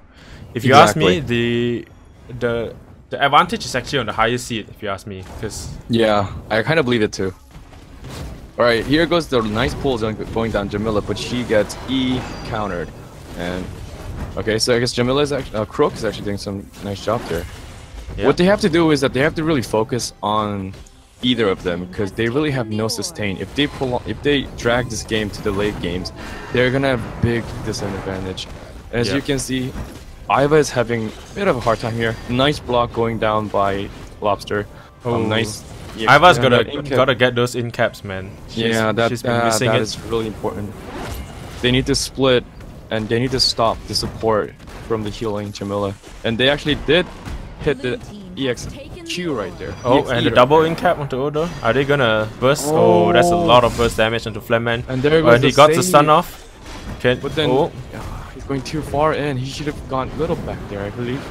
S1: If you ask me, the advantage is actually on the higher seed. If you ask me, because
S2: yeah, I kind of believe it too. All right, here goes the nice pulls going down Jamila, but she gets E countered, and okay, so I guess Jamila's actually Croak is actually doing some nice job there. Yeah. What they have to do is that they have to really focus on either of them, because they really have no sustain. If they drag this game to the late games, they're gonna have big disadvantage. As you can see, Iva is having a bit of a hard time here. Nice block going down by Lobster. Nice.
S1: Yeah, Iva's gotta get those in caps, man.
S2: She's been missing it. Is really important. They need to split, and they need to stop the support from the healing Chyill, and they actually did hit the EXQ right there.
S1: Oh, and the double in cap onto Odo. Are they gonna burst? Oh, that's a lot of burst damage onto Flamman.
S2: And there goes
S1: he got the stun off.
S2: But then he's going too far in. He should have gone a little back there, I believe.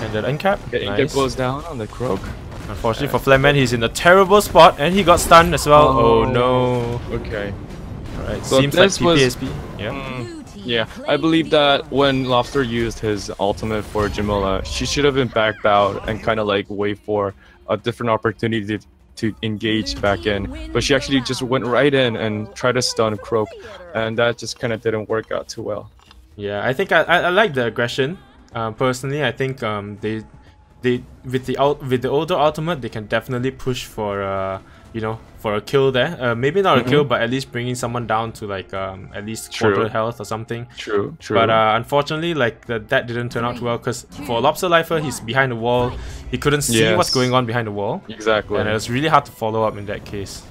S1: And the incap.
S2: The incap goes down on the Croak.
S1: Unfortunately for Flamman, he's in a terrible spot, and he got stunned as well. Oh no.
S2: Okay.
S1: Alright, so seems like TPSP.
S2: Yeah, I believe that when Lobster used his ultimate for Jamila, she should have been backed out and kind of like wait for a different opportunity to engage back in. But she actually just went right in and tried to stun Croak, and that just kind of didn't work out too well.
S1: Yeah, I think I like the aggression. Personally, I think they with the older ultimate, they can definitely push for for a kill there. Maybe not a kill, but at least bringing someone down to like at least quarter health or something.
S2: True.
S1: But unfortunately, like that didn't turn out well, because for Lobster Lifer, he's behind the wall. He couldn't see what's going on behind the wall.
S2: Exactly.
S1: And it was really hard to follow up in that case.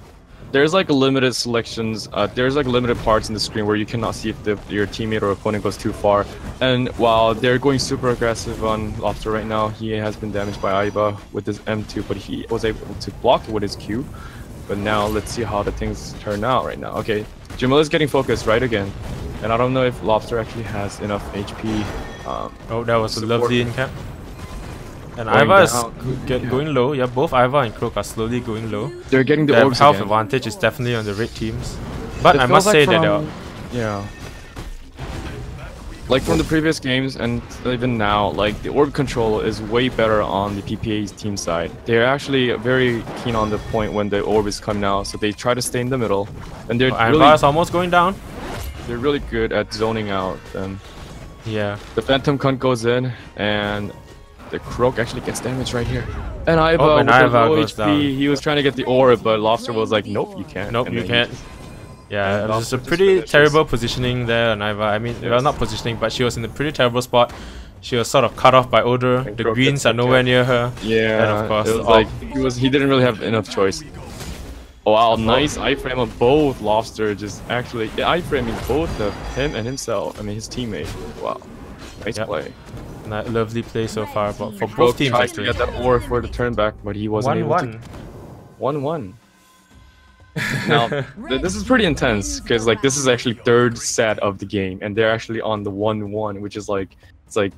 S2: There's like limited selections, there's like limited parts in the screen where you cannot see if your teammate or opponent goes too far. And while they're going super aggressive on Lobster right now, he has been damaged by Iva with his M2, but he was able to block it with his Q. But now let's see how the things turn out right now. Okay, Jamila's getting focused right again. And I don't know if Lobster actually has enough HP.
S1: Oh, that was a lovely in cap. And Iva is going low. Yeah, both Iva and Croak are slowly going low.
S2: They're getting the orbs
S1: health
S2: again.
S1: advantage is definitely on the red teams. But I must say that
S2: they're... Like from the previous games and even now, like the orb control is way better on the PPA's team side. They're actually very keen on the point when the orb is coming out, so they try to stay in the middle. And they're
S1: Iva is almost going down.
S2: They're really good at zoning out them.
S1: Yeah.
S2: The Phantom Cunt goes in, and the Croak actually gets damage right here. And Iva, with low HP, down. He was trying to get the orb, but Lobster was like, nope, you can't.
S1: Nope, you can't. Yeah, it was just a pretty terrible positioning there on Iva. I mean, well, not positioning, but she was in a pretty terrible spot. She was sort of cut off by Odor. The greens are nowhere near her.
S2: Yeah, and of course, it was like he didn't really have enough choice. Oh, wow, nice iframe of both Lobster. Just actually iframing both of him and himself. I mean, his teammate. Wow, nice play.
S1: Lovely play so far, but for both teams.
S2: Tried to get that orb for the turn back, but he wasn't able to. 1-1. Now, this is pretty intense, because like this is actually third set of the game, and they're actually on the 1-1, which is like it's like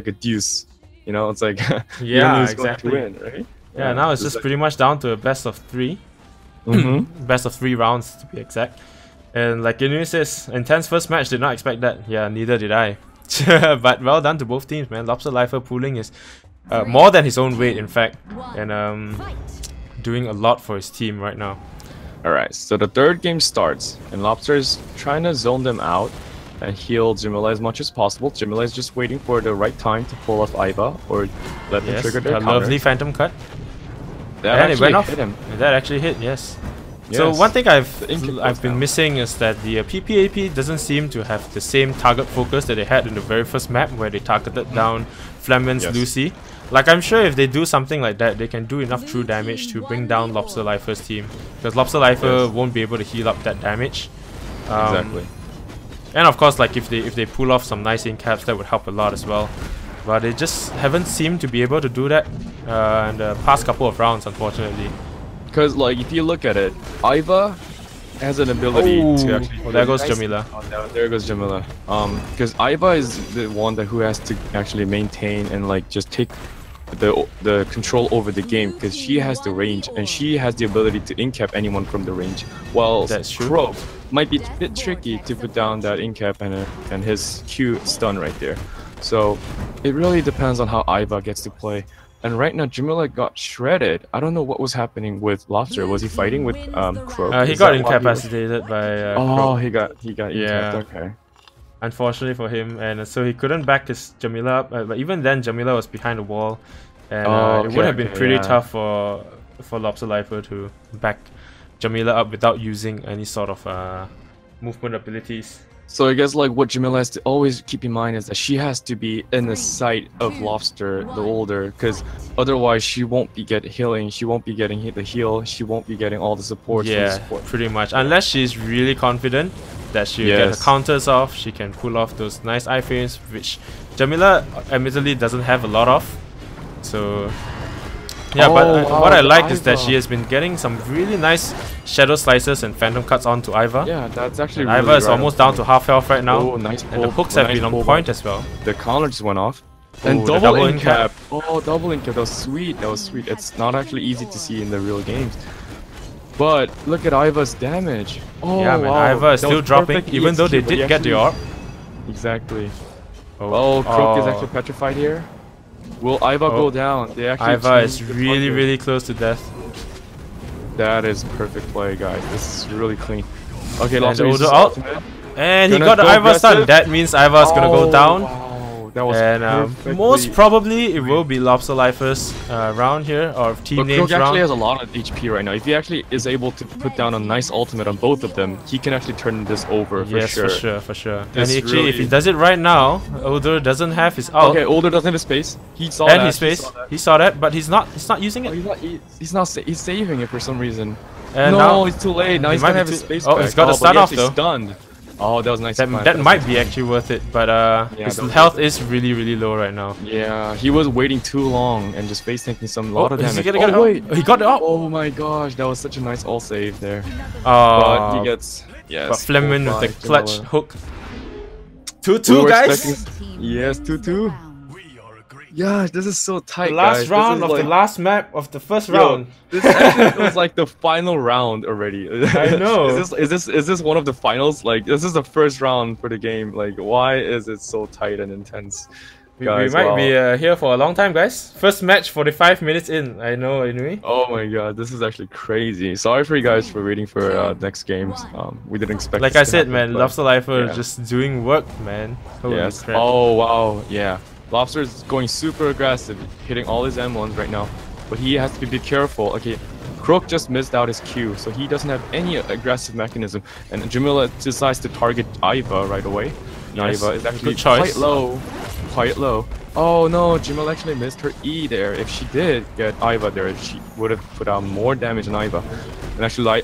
S2: a deuce, you know? It's like
S1: exactly.
S2: To win, right?
S1: Yeah, now it's just pretty much down to a best of 3. Best of 3 rounds to be exact. And like Inu says, intense first match. Did not expect that. Yeah, neither did I. But well done to both teams, man. Lobster Lifer pulling is more than his own weight, in fact, and doing a lot for his team right now.
S2: Alright, so the third game starts, and Lobster is trying to zone them out and heal Jamila as much as possible. Jamila is just waiting for the right time to pull off Iva or let them trigger their counter.
S1: Lovely phantom cut.
S2: That
S1: and it went off.
S2: Hit him.
S1: That actually hit, yes. So one thing I've been missing is that the PPAP doesn't seem to have the same target focus that they had in the very first map, where they targeted down Flamman's Lucy. Like, I'm sure if they do something like that, they can do enough true damage to bring down Lobster Lifer's team, because Lobster Lifer won't be able to heal up that damage.
S2: Exactly.
S1: And of course, like if they pull off some nice in caps, that would help a lot as well. But they just haven't seemed to be able to do that in the past couple of rounds, unfortunately.
S2: Because like if you look at it, Iva has an ability to actually.
S1: Oh, there goes Jamila.
S2: Oh, there goes Jamila. Because Aiba is the one who has to actually maintain and like just take the control over the game, because she has the range and she has the ability to incap anyone from the range. While Croak might be a bit tricky to put down that incap and his Q stun right there. So it really depends on how Aiba gets to play. And right now, Jamila got shredded. I don't know what was happening with Lobster. Was he fighting with Croak?
S1: He got incapacitated by Croak.
S2: he got incapped. Okay.
S1: Unfortunately for him, and so he couldn't back his Jamila up. But even then, Jamila was behind the wall, and it would have been pretty tough for Lobster Lifer to back Jamila up without using any sort of movement abilities.
S2: So I guess like what Jamila has to always keep in mind is that she has to be in the sight of Lobster, the older, because otherwise she won't be healing, she won't be getting the heal, she won't be getting all the support.
S1: Yeah, pretty much. Unless she's really confident that she'll get her counters off, she can pull off those nice iframes, which Jamila admittedly doesn't have a lot of. So yeah, but what I like is that she has been getting some really nice shadow slices and phantom cuts onto Aiva.
S2: Yeah, that's actually
S1: and
S2: really
S1: Aiva is almost down to half health right now.
S2: Oh, nice
S1: and the hooks have been on point as well.
S2: The counter just went off. And double incap. Oh, double incap. That was sweet. That was sweet. It's not actually easy to see in the real games. But look at Aiva's damage. Oh,
S1: yeah, man. Aiva is still dropping, even though they did get the orb.
S2: Exactly. Oh, Croak is actually petrified here. Will Aiva go down? They actually
S1: Aiva is really close to death.
S2: That is perfect play, guys. This is really clean. Okay, let's
S1: ult. And he got the Aiva stun. That means Aiva is gonna go down.
S2: Wow. That was
S1: and most probably it will be Lobster Lifer's round here, or team names round.
S2: Croak actually has a lot of HP right now. If he actually is able to put down a nice ultimate on both of them, he can actually turn this over for sure.
S1: Yes, for sure. And actually, if he does it right now, Older doesn't have his ult.
S2: Okay, Older doesn't have his space. He saw
S1: that. His space. He saw that, but he's not using it.
S2: He's saving it for some reason.
S1: And
S2: no, it's too late. Now he's gonna have his space back.
S1: He's got a stun off though.
S2: Stunned. Oh, that was nice.
S1: That might be actually worth it, but his health is really low right now.
S2: Yeah, he was waiting too long and just face tanking a lot of damage.
S1: He got it up.
S2: Oh my gosh, that was such a nice all save there.
S1: But
S2: he gets
S1: but Fleming with the clutch hook. 2-2, guys.
S2: Yes, 2-2. Yeah, this is so tight.
S1: The last round of the last map of the first round.
S2: This actually feels like the final round already.
S1: I know.
S2: Is this one of the finals? Like, this is the first round for the game. Like, why is it so tight and intense?
S1: We might be here for a long time, guys. First match, 45 minutes in. I know, anyway.
S2: Oh my god, this is actually crazy. Sorry for you guys for waiting for next games. We didn't expect.
S1: Like I said, man, Lobster Lifer just doing work, man. Holy crap.
S2: Oh wow, yeah. Lobster is going super aggressive, hitting all his M1s right now, but he has to be careful. Okay, Croak just missed out his Q, so he doesn't have any aggressive mechanism, and Jamila decides to target Aiva right away. Aiva is actually quite low. Oh no, Jamila actually missed her E there. If she did get Aiva there, she would have put out more damage on Aiva. And actually,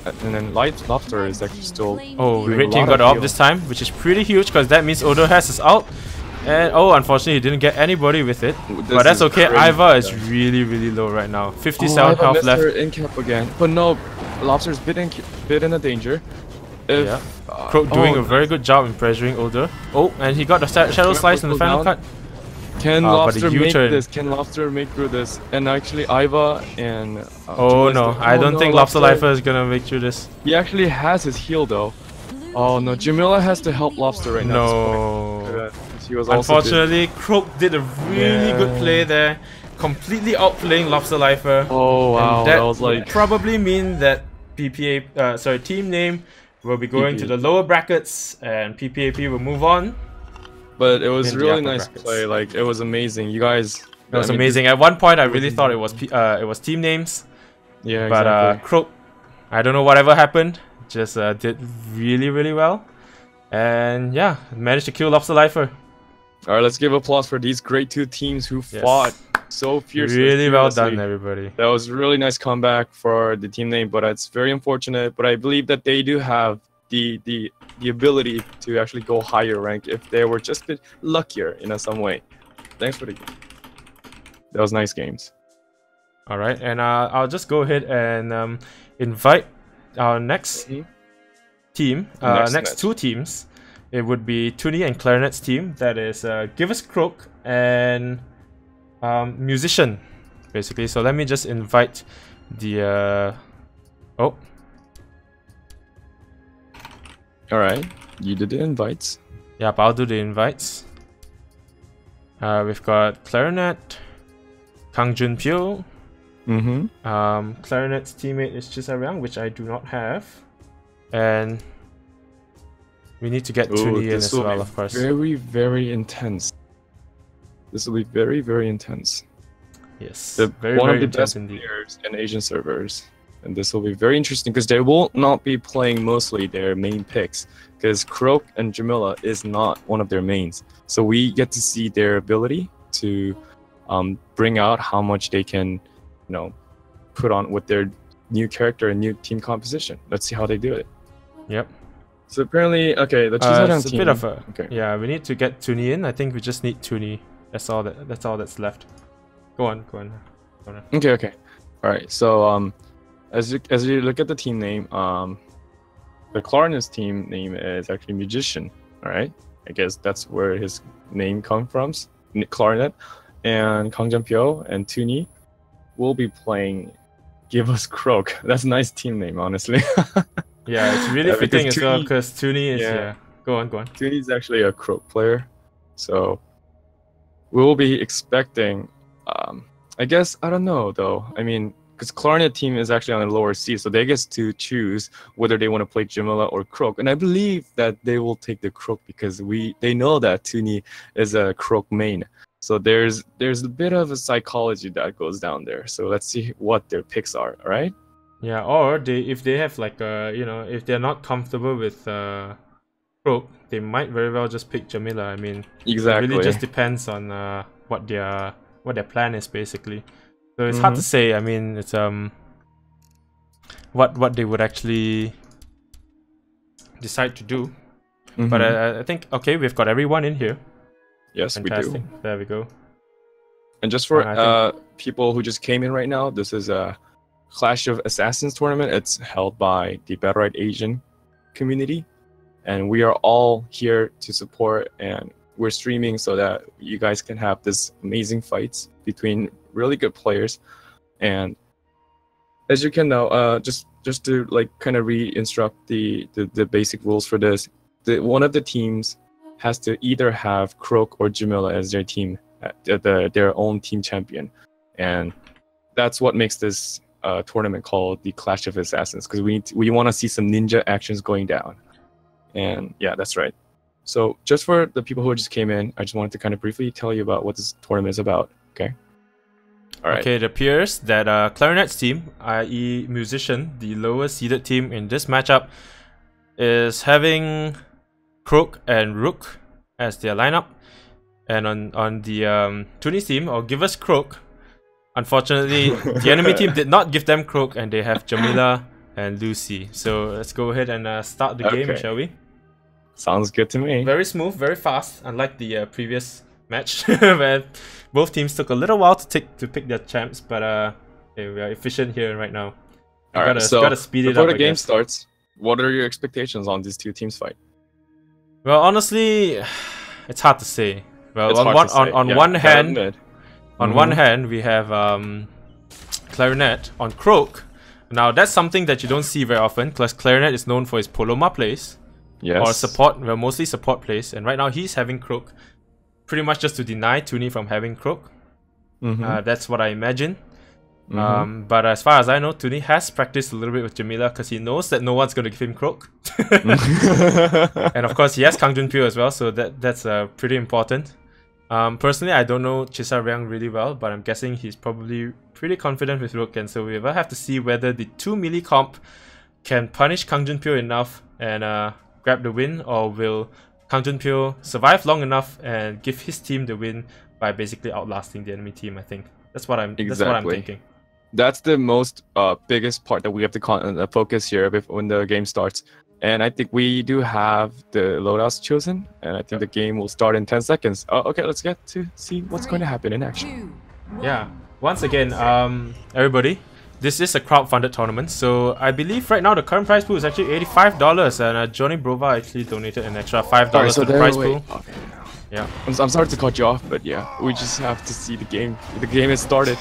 S2: Lobster is actually still.
S1: Oh, Red Team got off this time, which is pretty huge because that means Odo has his ult. And unfortunately, he didn't get anybody with it. But that's okay. Aiva is really low right now. 57 health left.
S2: Her incap again. But no, Lobster's bit in a danger.
S1: Croak doing a very good job in pressuring Older. Oh, and he got the shadow slice and the final cut.
S2: Can Lobster make this? Can Lobster make through this? And actually, Aiva and
S1: no, I don't think Lobster Lifer is gonna make through this.
S2: He actually has his heal though. Oh no, Jamila has to help Lobster right now.
S1: No. Unfortunately, Croak did a really good play there, completely outplaying Lobster Lifer.
S2: Oh wow,
S1: and that
S2: was like
S1: probably mean that team name will be going to the lower brackets, and PPAP will move on.
S2: But it was really nice play. Like, it was amazing. You guys.
S1: It was amazing. At one point, I really thought it was team names.
S2: Yeah,
S1: exactly. But Croak, I don't know whatever happened, just did really well, and yeah, managed to kill Lobster Lifer.
S2: All right, let's give applause for these great two teams who fought so fiercely.
S1: Really well done, everybody.
S2: That was a really nice comeback for the team name, but it's very unfortunate. But I believe that they do have the ability to actually go higher rank if they were just a bit luckier in some way. Thanks for the game. That was nice games.
S1: All right, and I'll just go ahead and invite our next team, next two teams, it would be Tuni and Clarinet's team. That is Give Us Croak and Musician, basically. So let me just invite the oh.
S2: Alright, you did the invites.
S1: Yep, I'll do the invites. We've got Clarinet, Kang Junpyo. Clarinet's teammate is Chyill, which I do not have. And we need to get Tuni in as well, of course.
S2: Very, very intense. This will be very, very intense.
S1: Yes,
S2: one of the best players in Asian servers. And this will be very interesting because they will not be playing mostly their main picks, because Croak and Jamila is not one of their mains. So we get to see their ability to bring out how much they can, you know, put on with their new character and new team composition. Let's see how they do it.
S1: Yep.
S2: So apparently, okay, the Chyill team.
S1: A bit of a yeah. We need to get Tuni in. I think we just need Tuni. That's all that's left. Go on.
S2: Okay. All right. So as you look at the team name, the Clarinet's team name is actually Musician. All right. I guess that's where his name comes from. Clarinet, and Kang Junpyo and Tuni will be playing Give Us Croak. That's a nice team name, honestly.
S1: Yeah, it's really fitting as well because Tuni is Go on.
S2: Tuni is actually a Croak player, so we will be expecting. I guess I don't know though. I mean, because Clarinet team is actually on the lower seed, so they get to choose whether they want to play Jamila or Croak, and I believe that they will take the Croak because they know that Tuni is a Croak main. So there's a bit of a psychology that goes down there. So let's see what their picks are. All right.
S1: Yeah, or if they have like if they're not comfortable with Croak, they might very well just pick Jamila. I mean,
S2: exactly.
S1: It really just depends on what their plan is basically. So it's hard to say. I mean, it's what they would actually decide to do. But I think we've got everyone in here.
S2: Yes,
S1: fantastic.
S2: We do.
S1: There we go.
S2: And just for people who just came in right now, this is a Clash of Assassins tournament. It's held by the Battlerite Asian community, and we are all here to support, and we're streaming so that you guys can have this amazing fights between really good players. And as you can know, just to like kind of re-instruct the basic rules for this, one of the teams has to either have Croak or Jamila as their team, their own team champion, and that's what makes this tournament called the Clash of Assassins, because we want to see some ninja actions going down. And yeah, that's right. So just for the people who just came in, I just wanted to kind of briefly tell you about what this tournament is about. Okay. All right.
S1: Okay, it appears that Clarinet's team, i.e. Musician, the lowest seeded team in this matchup, is having Croak and Rook as their lineup, and on the Tuni's team, or Give Us Croak, unfortunately the enemy team did not give them Croak, and they have Jamila and Lucy. So let's go ahead and start the game, shall we?
S2: Sounds good to me.
S1: Very smooth, very fast, unlike the previous match where both teams took a little while to pick their champs, but we are efficient here right now. Gotta speed it up.
S2: Before the game starts, what are your expectations on these two teams fight?
S1: Well, honestly, it's hard to say. Well, on one hand, we have Clarinet on Croak. Now that's something that you don't see very often, because Clarinet is known for his Poloma plays, or support, well, mostly support plays. And right now he's having Croak, pretty much just to deny Tuni from having Croak. That's what I imagine. But as far as I know, Tuni has practiced a little bit with Jamila because he knows that no one's going to give him Croak. And of course, he has Kang Junpyo as well, so that's pretty important. Personally, I don't know Chyill really well, but I'm guessing he's probably pretty confident with Rook, and so we will have to see whether the 2 melee comp can punish Kang Junpyo enough and grab the win, or will Kang Junpyo survive long enough and give his team the win by basically outlasting the enemy team. I think that's what I'm thinking.
S2: That's the most biggest part that we have to focus here when the game starts. And I think we do have the loadouts chosen, and I think the game will start in 10 seconds. Okay, let's get to see what's going to happen in action.
S1: Yeah, once again, everybody, this is a crowd-funded tournament, so I believe right now the current prize pool is actually $85, and Johnny Brova actually donated an extra $5 to the prize pool.
S2: Okay.
S1: Yeah.
S2: I'm sorry to cut you off, but yeah, we just have to see the game. The game has started.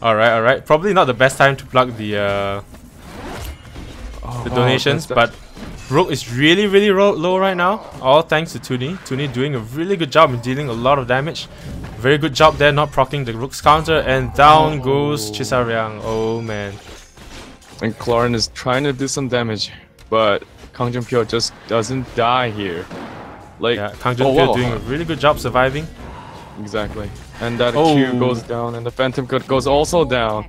S1: Alright. Probably not the best time to plug the donations, but Rook is really low right now, all thanks to Tuni. Tuni doing a really good job in dealing a lot of damage. Very good job there, not proccing the Rook's counter, and down goes Chyill. Oh man.
S2: And Clarn is trying to do some damage, but Kang Jun-pyo just doesn't die here. Like,
S1: yeah, Kang Jun-pyo doing a really good job surviving.
S2: Exactly. And that Q goes down, and the Phantom Cut goes also down.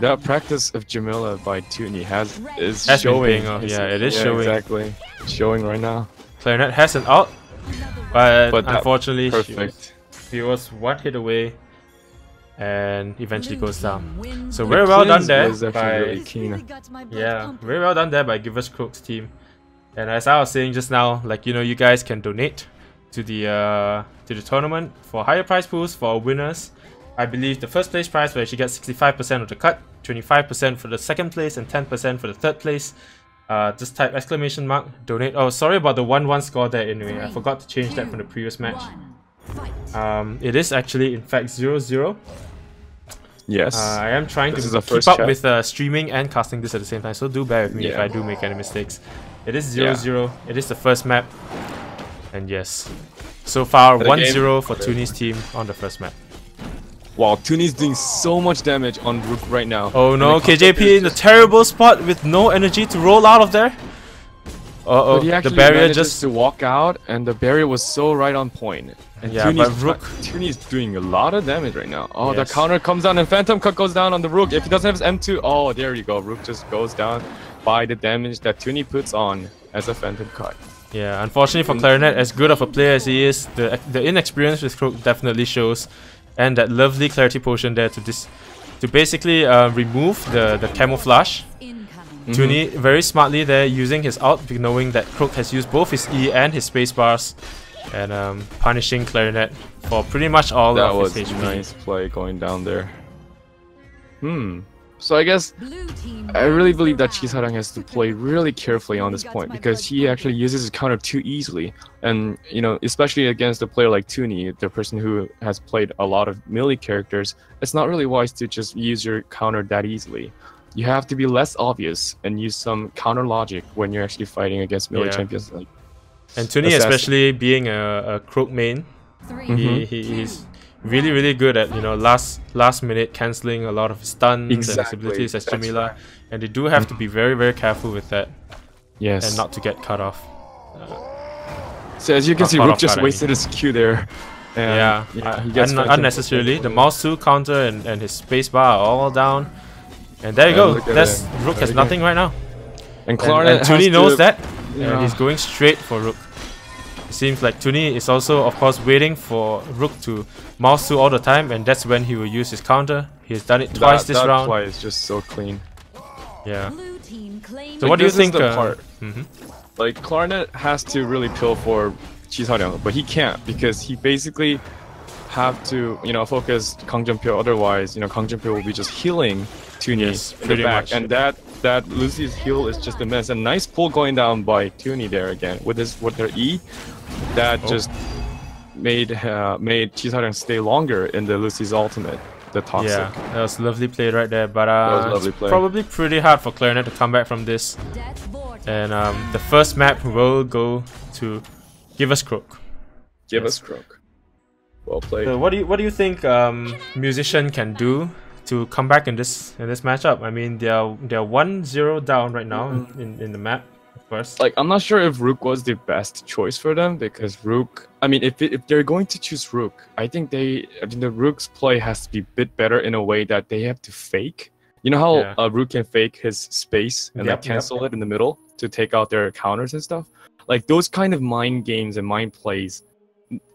S2: That practice of Jamila by Tuni is showing.
S1: Yeah, it is showing.
S2: Exactly. Showing right now.
S1: Clarinet has an ult, but unfortunately she was one hit away and eventually goes down. So very well done there by very well done there by Givers Crook's team. And as I was saying just now, like, you know, you guys can donate to the tournament for higher prize pools for our winners. I believe the first place prize will actually get 65% of the cut, 25% for the second place, and 10% for the third place. Just type ! Donate. Oh, sorry about the 1-1 score there anyway. I forgot to change that from the previous match. It is actually in fact 0-0.
S2: Yes.
S1: I am trying to keep up with streaming and casting this at the same time, so do bear with me if I do make any mistakes. It is 0-0. It is the first map. And yes, so far 1-0 for Tuni's team on the first map.
S2: Wow, Tuni's doing so much damage on Rook right now.
S1: Oh no, KJP in a terrible spot with no energy to roll out of there.
S2: But he actually the barrier just to walk out, and the barrier was so right on point. And
S1: yeah, but Rook
S2: Tuni's doing a lot of damage right now. Oh, the counter comes down and Phantom Cut goes down on the Rook. If he doesn't have his M2, oh, there you go. Rook just goes down by the damage that Tuni puts on as a Phantom Cut.
S1: Yeah, unfortunately for Clarinet, as good of a player as he is, the inexperience with Crook definitely shows. And that lovely clarity potion there to basically remove the camouflage. Tuni very smartly there using his ult, knowing that Crook has used both his E and his space bars, and punishing Clarinet for pretty much all of his HP.
S2: That was nice play going down there. So I guess I really believe that Chyill has to play really carefully on this point, because he actually uses his counter too easily. And, you know, especially against a player like Tuni, the person who has played a lot of melee characters, it's not really wise to just use your counter that easily. You have to be less obvious and use some counter logic when you're actually fighting against melee champions. Like,
S1: and Tuni, especially being a Crook main, he's really good at, you know, last minute cancelling a lot of stuns and his abilities as Jamila, and they do have to be very careful with that.
S2: Yes.
S1: And not to get cut off.
S2: So as you can see, Rook just wasted his Q there. And he gets
S1: unnecessarily. The mouse 2 counter and his spacebar are all down. And there you go. Rook has nothing right now.
S2: And
S1: Tuni knows that, and he's going straight for Rook. It seems like Tuni is also, of course, waiting for Rook to mouse 2 all the time, and that's when he will use his counter. He has done it twice this round.
S2: That play is just so clean.
S1: Yeah. So what do you think?
S2: Like, Clarinet has to really pill for Chyill, but he can't, because he basically have to, you know, focus Kang Jun-pyo. Otherwise, you know, Kang Jun-pyo will be just healing Tuni in the back, and that Lucy's heal is just a mess. A nice pull going down by Tuni there again with her E. That just made Chyill stay longer in the Lucy's ultimate, the toxic.
S1: Yeah, that was lovely play right there. But it's probably pretty hard for Clarinet to come back from this. And the first map will go to Give Us Crook.
S2: Give Us Crook. Well played.
S1: So what do you think Musician can do to come back in this matchup? I mean, they're 1-0 down right now in the map. First,
S2: like, I'm not sure if Rook was the best choice for them, because Rook, I mean, if they're going to choose Rook, I think the Rook's play has to be a bit better in a way that they have to fake. You know how Rook can fake his space and like cancel it in the middle to take out their counters and stuff? Like, those kind of mind games and mind plays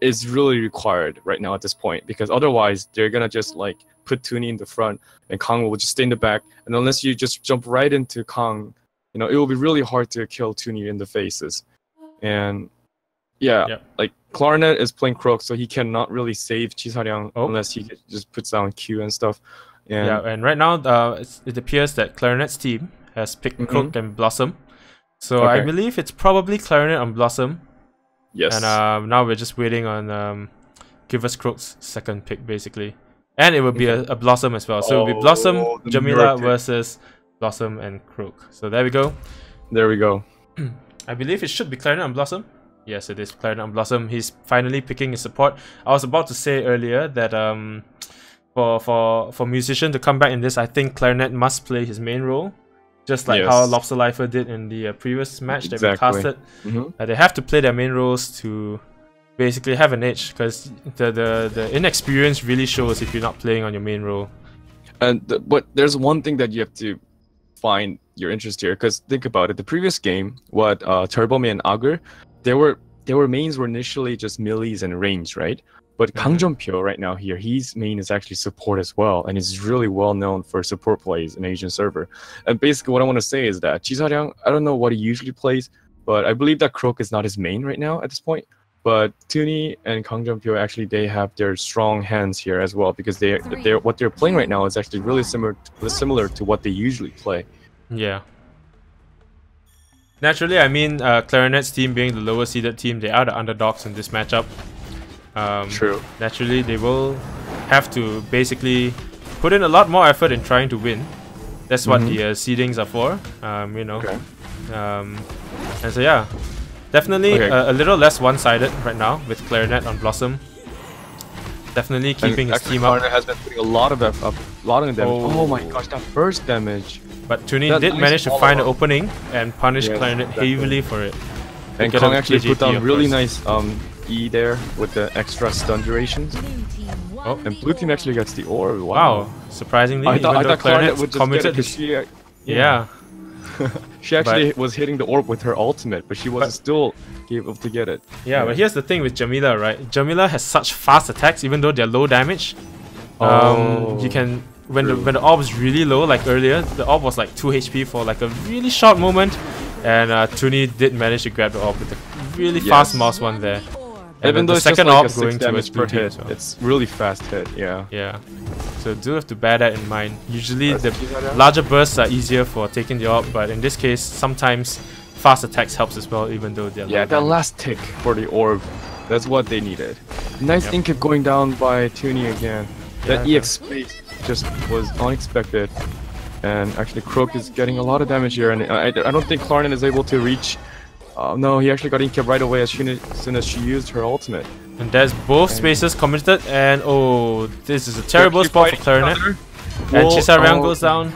S2: is really required right now at this point, because otherwise they're gonna just like put Tuni in the front and Kang will just stay in the back, and unless you just jump right into Kang, you know, it will be really hard to kill Tuni in the faces. And like, Clarinet is playing Crook, so he cannot really save Chyill unless he just puts down Q and stuff.
S1: Yeah, and right now it appears that Clarinet's team has picked Crook and Blossom. So I believe it's probably Clarinet on Blossom.
S2: Yes.
S1: And now we're just waiting on Give Us Crook's second pick, basically. And it will be a Blossom as well. So it will be Blossom, Jamila versus Blossom and Crook. So there we go.
S2: There we go.
S1: I believe it should be Clarinet on Blossom. Yes, it is Clarinet on Blossom. He's finally picking his support. I was about to say earlier that for Musician to come back in this, I think Clarinet must play his main role. Just like how Lobster Lifer did in the previous match that we casted. They have to play their main roles to basically have an edge, because the inexperience really shows if you're not playing on your main role.
S2: But there's one thing that you have to find your interest here, because think about it. The previous game, what Turboman and Agur, their mains were initially just melees and range, right? But Kang Jun-pyo right now here, his main is actually support as well, and is really well known for support plays in Asian server. And basically what I want to say is that Chisaryang, I don't know what he usually plays, but I believe that Crook is not his main right now at this point. But Tuni and Kang Jun-pyo, actually they have their strong hands here as well, because what they're playing right now is actually really similar to what they usually play.
S1: Yeah. Naturally, I mean, Clarinet's team being the lower seeded team, they are the underdogs in this matchup.
S2: True. Naturally,
S1: they will have to basically put in a lot more effort in trying to win. That's what the seedings are for, you know. And so yeah, definitely a little less one-sided right now with Clarinet on Blossom. Definitely keeping his team up.
S2: Clarinet has been putting a lot of damage. Oh my gosh, that first damage!
S1: But Tuni did manage to find an opening and punish Clarinet heavily for it.
S2: And Kong actually put down really nice E there with the extra stun durations.
S1: Oh,
S2: and blue team actually gets the orb.
S1: Wow, surprisingly,
S2: I thought Clarinet would just get it. She actually was hitting the orb with her ultimate, but she was still able to get it.
S1: Yeah, but here's the thing with Jamila, right? Jamila has such fast attacks, even though they're low damage. You can when the orb is really low, like earlier, the orb was like 2 HP for like a really short moment, and Tuni did manage to grab the orb with a really fast mouse one there.
S2: Even though
S1: the
S2: it's
S1: second
S2: just like
S1: orb going to its blue team,
S2: hit, it's really fast hit.
S1: Yeah. So do have to bear that in mind. Usually the larger bursts are easier for taking the orb, but in this case, sometimes fast attacks helps as well, even though they're low
S2: that last tick for the orb, that's what they needed. Nice incap going down by Tuni again. That EX space just was unexpected, and actually Crook is getting a lot of damage here, and I don't think Clarinet is able to reach. No, he actually got incap right away as soon as she used her ultimate.
S1: And there's both spaces committed, and this is a terrible spot for Clarinet. And Chisaryang goes down.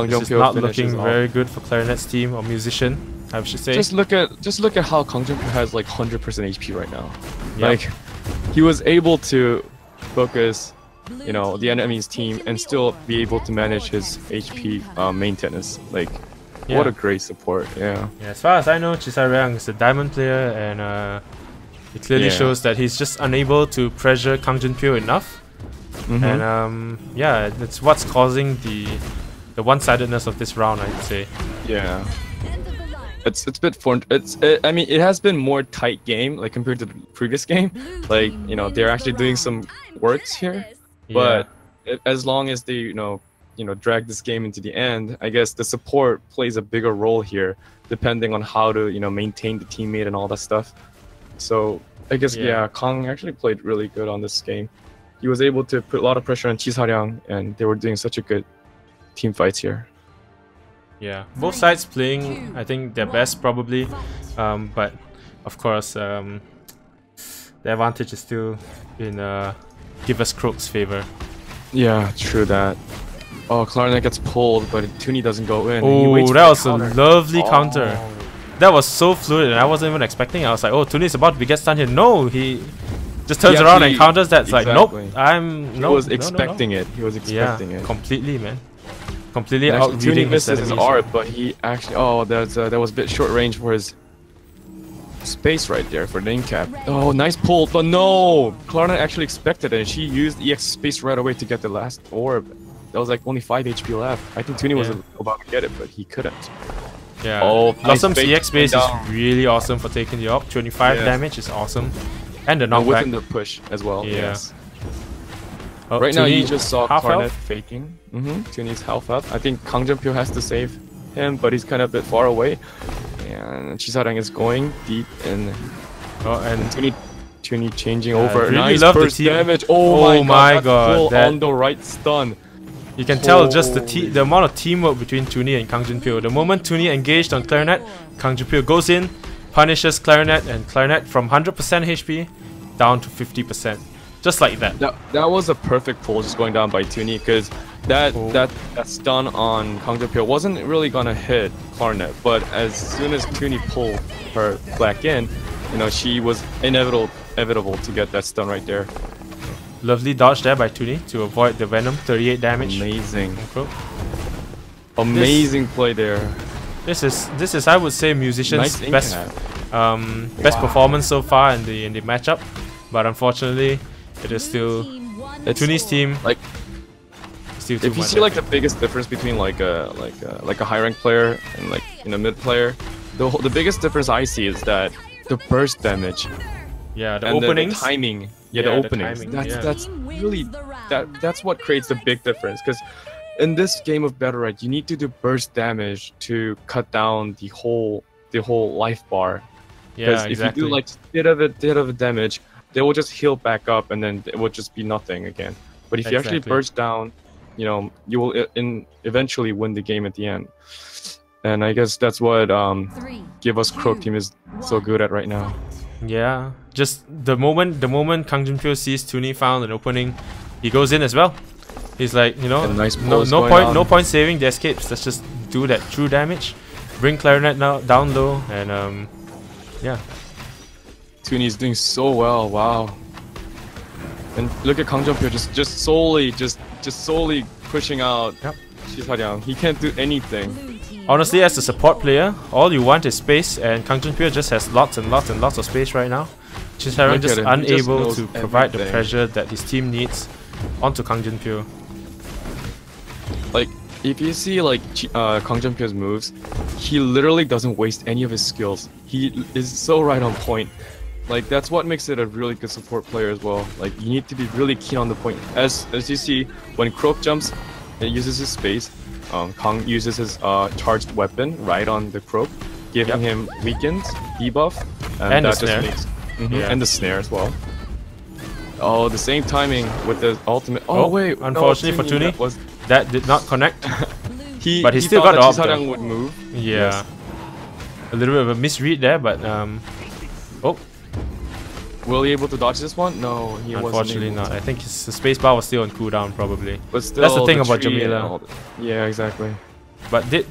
S1: This is not looking very good for Clarinet's team or Musician, I should say.
S2: Just look at how Kang Jun-pyo has like 100% HP right now. Like he was able to focus, you know, the enemy's team and still be able to manage his HP maintenance. Like, what a great support. Yeah,
S1: as far as I know, Chisaryang is a diamond player, and it clearly shows that he's just unable to pressure Kang Jun-pyo enough. And that's what's causing the one-sidedness of this round, I'd say.
S2: Yeah. It's a bit fun. I mean, it has been more tight game like compared to the previous game. Like, you know, they're actually doing some works here, but as long as they you know drag this game into the end, I guess the support plays a bigger role here, depending on how to maintain the teammate and all that stuff. So I guess Kang actually played really good on this game. He was able to put a lot of pressure on Chisaryang, and they were doing such a good team fights here.
S1: Yeah, both sides playing, I think, their best probably, but of course the advantage is still in Give Us Crook's favor.
S2: Yeah, true that. Oh, Clarinet gets pulled, but Tuni doesn't go in.
S1: Oh, that was a lovely counter. That was so fluid, and I wasn't even expecting it. I was like, oh, Tuni's about to get stunned here. No, he just turns around and counters that. It's like, nope,
S2: he was expecting it. He was expecting it.
S1: Completely, man. Completely out-reading his
S2: misses his art, but he actually... that was a bit short range for his space right there for the incap. Oh, nice pull, but no! Clarinet actually expected it, and she used EX space right away to get the last orb. That was like only 5 HP left. I think Tuni was about to get it, but he couldn't.
S1: Yeah. Oh, Blossom's EX space is really awesome for taking the orb. 25 damage is awesome. And the knockback.
S2: Within the push as well.
S1: Yes. Oh,
S2: right now,
S1: Tuni
S2: you just saw
S1: half
S2: Klarnet
S1: health?
S2: faking. Tuni's half up. I think Kang Jun-pyo has to save him, but he's kind of a bit far away. And Chisarang is going deep in.
S1: Oh, and
S2: Tuni changing over.
S1: really
S2: Nice
S1: love the
S2: burst
S1: team.
S2: damage.
S1: Oh my god,
S2: Full
S1: that-
S2: on the right stun.
S1: you can tell just the amount of teamwork between Tuni and Kang Jun-pyo. The moment Tuni engaged on Clarinet, Kang Jun-pyo goes in, punishes Clarinet, and Clarinet from 100% HP down to 50%. Just like that.
S2: That was a perfect pull, just going down by Tuni, because that stun on Kang Jun-pyo wasn't really gonna hit Klarnet, but as soon as Tuni pulled her back in, you know, she was inevitable to get that stun right there.
S1: Lovely dodge there by Tuni to avoid the Venom, 38 damage.
S2: Amazing.
S1: Croak.
S2: Amazing play there.
S1: This is I would say Musician's
S2: Nice
S1: best best performance so far in the matchup, but unfortunately it is still Tuni's team.
S2: Like,
S1: still too
S2: if you
S1: much,
S2: see like the biggest difference between like a high rank player and like a mid player, the biggest difference I see is that the burst damage.
S1: Yeah, the
S2: and
S1: openings.
S2: the timing. Yeah,
S1: Yeah,
S2: the
S1: the
S2: openings.
S1: timing,
S2: That's really that's what creates the big difference. Because in this game of Battlerite, you need to do burst damage to cut down the whole life bar.
S1: Yeah,
S2: Because
S1: exactly.
S2: if you do like bit of a damage, they will just heal back up, and then it will just be nothing again. But if you actually
S1: Exactly.
S2: burst down, you know, you will eventually win the game at the end. And I guess that's what Give Us Croak team is so good at right now.
S1: Yeah, just the moment Kang Jun-pyo sees Tuni found an opening, he goes in as well. He's like, you know,
S2: A nice
S1: no
S2: pulse going
S1: point,
S2: on.
S1: no point saving the escapes. Let's just do that true damage, bring Clarinet now down low, and yeah.
S2: Tuni's doing so well. Wow. And look at Kang Jun-pyo just solely pushing out
S1: Yep.
S2: Chisarang. He can't do anything.
S1: Honestly, as a support player, all you want is space, and Kang Jun-pyo just has lots and lots and lots of space right now. Chisarang
S2: Look
S1: just
S2: at him, he just
S1: unable
S2: knows
S1: to provide the
S2: everything.
S1: pressure that his team needs onto Kang Jun-pyo.
S2: Like, if you see like Kang Jun-pyo's moves, he literally doesn't waste any of his skills. He is so right on point. Like, that's what makes it a really good support player as well. Like, you need to be really keen on the point. As you see, when Croak jumps, it uses his space. Kang uses his charged weapon right on the Croak, giving him weakened, debuff,
S1: And
S2: that
S1: the snare.
S2: makes
S1: Yeah.
S2: and the snare as well. Oh, the same timing with the ultimate. Oh, wait, no,
S1: unfortunately for Tuni,
S2: that was
S1: that did not connect.
S2: he.
S1: But he still
S2: thought
S1: got
S2: that
S1: the up, though.
S2: Chisarang would move.
S1: Yeah,
S2: Yes.
S1: a little bit of a misread there, but oh,
S2: Will he able to dodge this one? No, he wasn't.
S1: unfortunately
S2: able
S1: not.
S2: to.
S1: I think his spacebar was still on cooldown probably.
S2: But still,
S1: That's the thing about
S2: tree and
S1: Jamila.
S2: all yeah, exactly.
S1: But the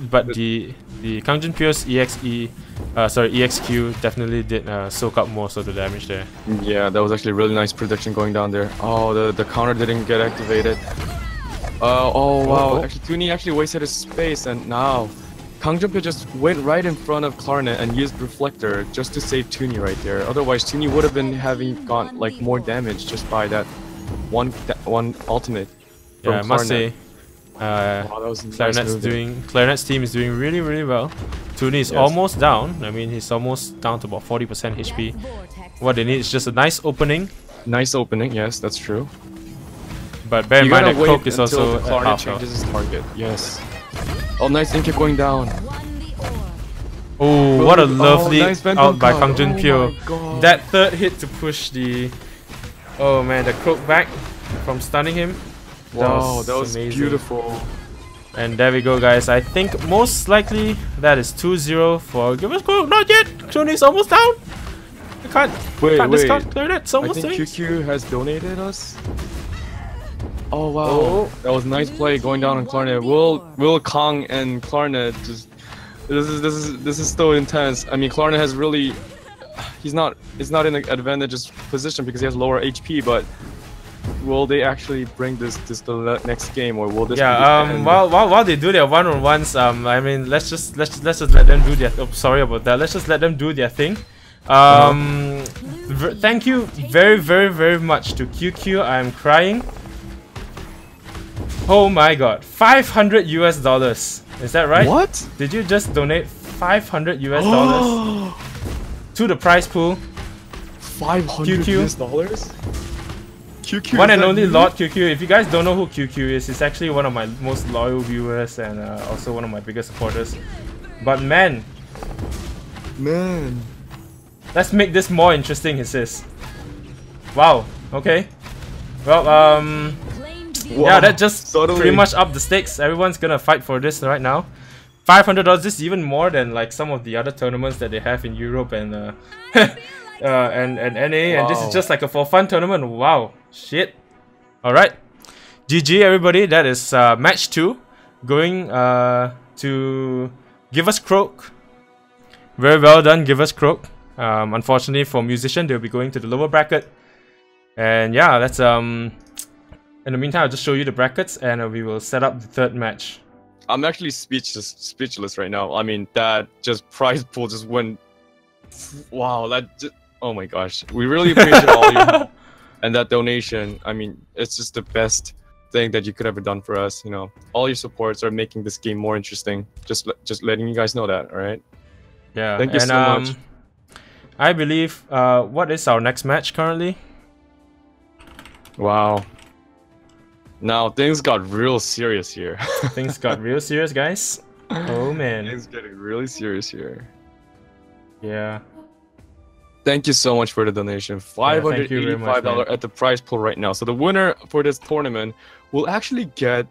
S1: Kang Jun-pyo's EXQ definitely did soak up most of the damage there.
S2: Yeah, that was actually a really nice prediction going down there. Oh, the counter didn't get activated. Oh wow!
S1: Oh.
S2: Actually, Tuni actually wasted his space, and now Kang Jun-pyo just went right in front of Klarnet and used Reflector just to save Tuni right there. Otherwise, Tuni would have been having got like more damage just by that one ultimate. From
S1: Yeah, I must
S2: Klarnet.
S1: say,
S2: Wow, that was a nice move there.
S1: Clarinet's team is doing really well. Tuni is
S2: Yes.
S1: almost down. I mean, he's almost down to about 40% HP. What they need is just a nice opening.
S2: Nice opening, yes, that's true.
S1: But bear in
S2: You
S1: mind
S2: gotta
S1: that
S2: wait
S1: Croak is
S2: until
S1: also
S2: the
S1: at
S2: Klarnet
S1: half
S2: changes
S1: health.
S2: his target. Yes. Oh, nice Inca going down.
S1: Oh, what a
S2: Oh,
S1: lovely
S2: nice Phantom
S1: out by
S2: cut.
S1: Kang Jun-pyo.
S2: Oh my God.
S1: That third hit to push the... Oh man, the Croak back from stunning him.
S2: Wow, that was
S1: amazing.
S2: beautiful.
S1: And there we go, guys. I think most likely that is 2-0 for Give Us Croak. Not yet! Tuni's almost down! I can't discount Clarinet. It's
S2: I
S1: almost
S2: think
S1: doing.
S2: QQ has donated us. Oh wow,
S1: Oh.
S2: that was a nice play going down on Klarnet. Will Kang and Klarnet just this is so intense. I mean, Klarnet has really he's not in an advantageous position because he has lower HP, but will they actually bring this the next game, or will this be the end?
S1: While they do their one-on-ones, I mean, let's just let them do their. Oh, sorry about that. Let's just let them do their thing. Thank you very much to QQ. I'm crying. Oh my God, $500 US. Is that right?
S2: What?
S1: Did you just donate $500 US to the prize pool?
S2: $500
S1: QQ?
S2: US? QQ.
S1: One and only Lord QQ. If you guys don't know who QQ is, he's actually one of my most loyal viewers and also one of my biggest supporters. But man, let's make this more interesting, he says. Wow, okay. Well, yeah, that just pretty much upped the stakes. Everyone's gonna fight for this right now. $500. This is even more than like some of the other tournaments that they have in Europe and and NA. And this is just like a for fun tournament. Wow, shit. All right, GG everybody. That is match 2 going to Give Us Croak. Very well done, Give Us Croak. Unfortunately for Musician, they'll be going to the lower bracket. And yeah, let's in the meantime, I'll just show you the brackets and we will set up the third match.
S2: I'm actually speechless right now. I mean, that just prize pool just went. Wow, that just, oh my gosh. We really appreciate all your help and that donation. I mean, it's just the best thing that you could ever done for us. You know, all your supports are making this game more interesting. Just letting you guys know that, all right?
S1: Yeah.
S2: Thank you so much.
S1: I believe. What is our next match currently?
S2: Wow. Now things got real serious here.
S1: Things got real serious, guys. Oh man.
S2: Things getting really serious here.
S1: Yeah.
S2: Thank you so much for the donation. $585 at the prize pool right now. So the winner for this tournament will actually get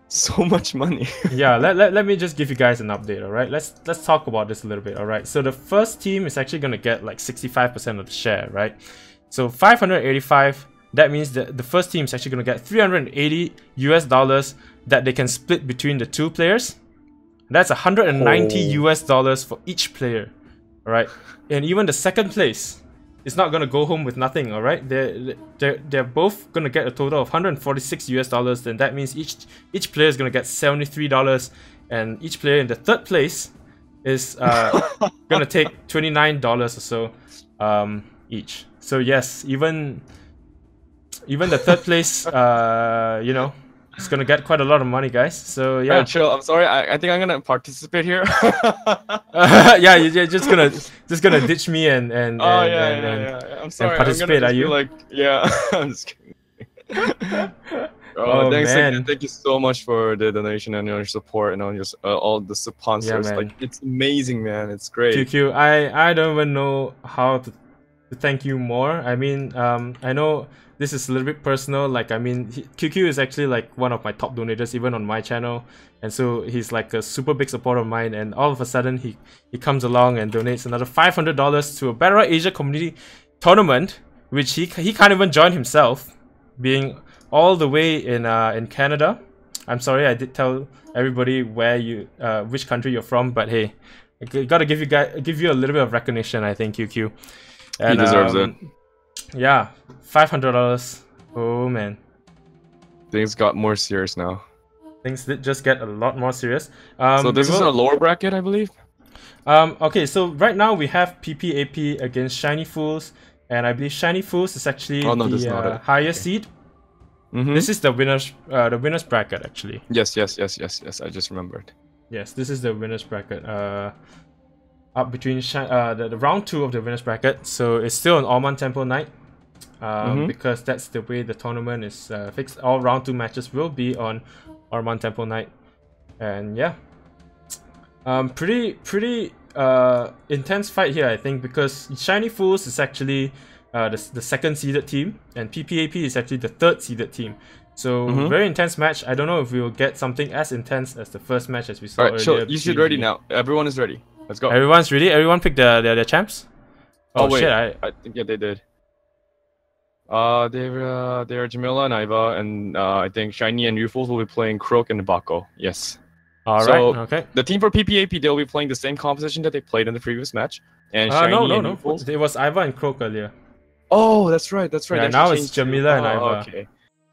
S2: so much money.
S1: Yeah, let me just give you guys an update, alright? Let's talk about this a little bit, alright? So the first team is actually gonna get like 65% of the share, right? So 585. That means that the first team is actually going to get $380 that they can split between the two players. That's $190 for each player, alright? And even the second place is not going to go home with nothing, alright? They're both going to get a total of $146, and that means each player is going to get $73, and each player in the third place is going to take $29 or so each. So yes, even the third place, you know, it's gonna get quite a lot of money, guys. So yeah.
S2: Chyill, I'm sorry. I think I'm gonna participate here.
S1: Yeah, you're just gonna ditch me and
S2: I'm sorry.
S1: and participate. Are you?
S2: Like, yeah. I'm just kidding. Thanks
S1: man.
S2: again. Thank you so much for the donation and your support and on your all the sponsors.
S1: Yeah,
S2: like, it's amazing, man. It's great.
S1: QQ, I don't even know how to thank you more. I mean, I know this is a little bit personal. Like, I mean, QQ is actually like one of my top donators, even on my channel, and so he's like a super big supporter of mine. And all of a sudden, he comes along and donates another $500 to a Battlerite Asia community tournament, which he can't even join himself, being all the way in Canada. I'm sorry, I did tell everybody where you which country you're from, but hey, I gotta give you a little bit of recognition, I think, QQ. And,
S2: he deserves it.
S1: Yeah, $500. Oh man.
S2: Things got more serious now.
S1: Things did just get a lot more serious.
S2: So this is a lower bracket, I believe?
S1: Okay, so right now we have PPAP against Shiny Fools, and I believe Shiny Fools is actually the higher seed. This is the winners bracket, actually.
S2: Yes, I just remembered.
S1: Yes, this is the winners bracket. Up between the round 2 of the winners bracket, so it's still an Orman Temple night, because that's the way the tournament is fixed. All round 2 matches will be on Orman Temple night, and yeah, pretty intense fight here, I think, because Shiny Fools is actually the second seeded team, and PPAP is actually the third seeded team. So very intense match. I don't know if we will get something as intense as the first match as we saw earlier.
S2: So you should ready now. Everyone is ready. Let's go.
S1: Everyone's ready? Everyone picked their champs?
S2: Oh wait,
S1: shit,
S2: I think, yeah, they did. They're Jamila and Iva, and I think Shiny and Ufos will be playing Croak and Bako. Yes.
S1: Alright, okay.
S2: The team for PPAP, they'll be playing the same composition that they played in the previous match. And Shiny and Ufos.
S1: It was Iva and Croak earlier.
S2: Oh, that's right.
S1: Yeah, now it's Jamila and Iva.
S2: Okay.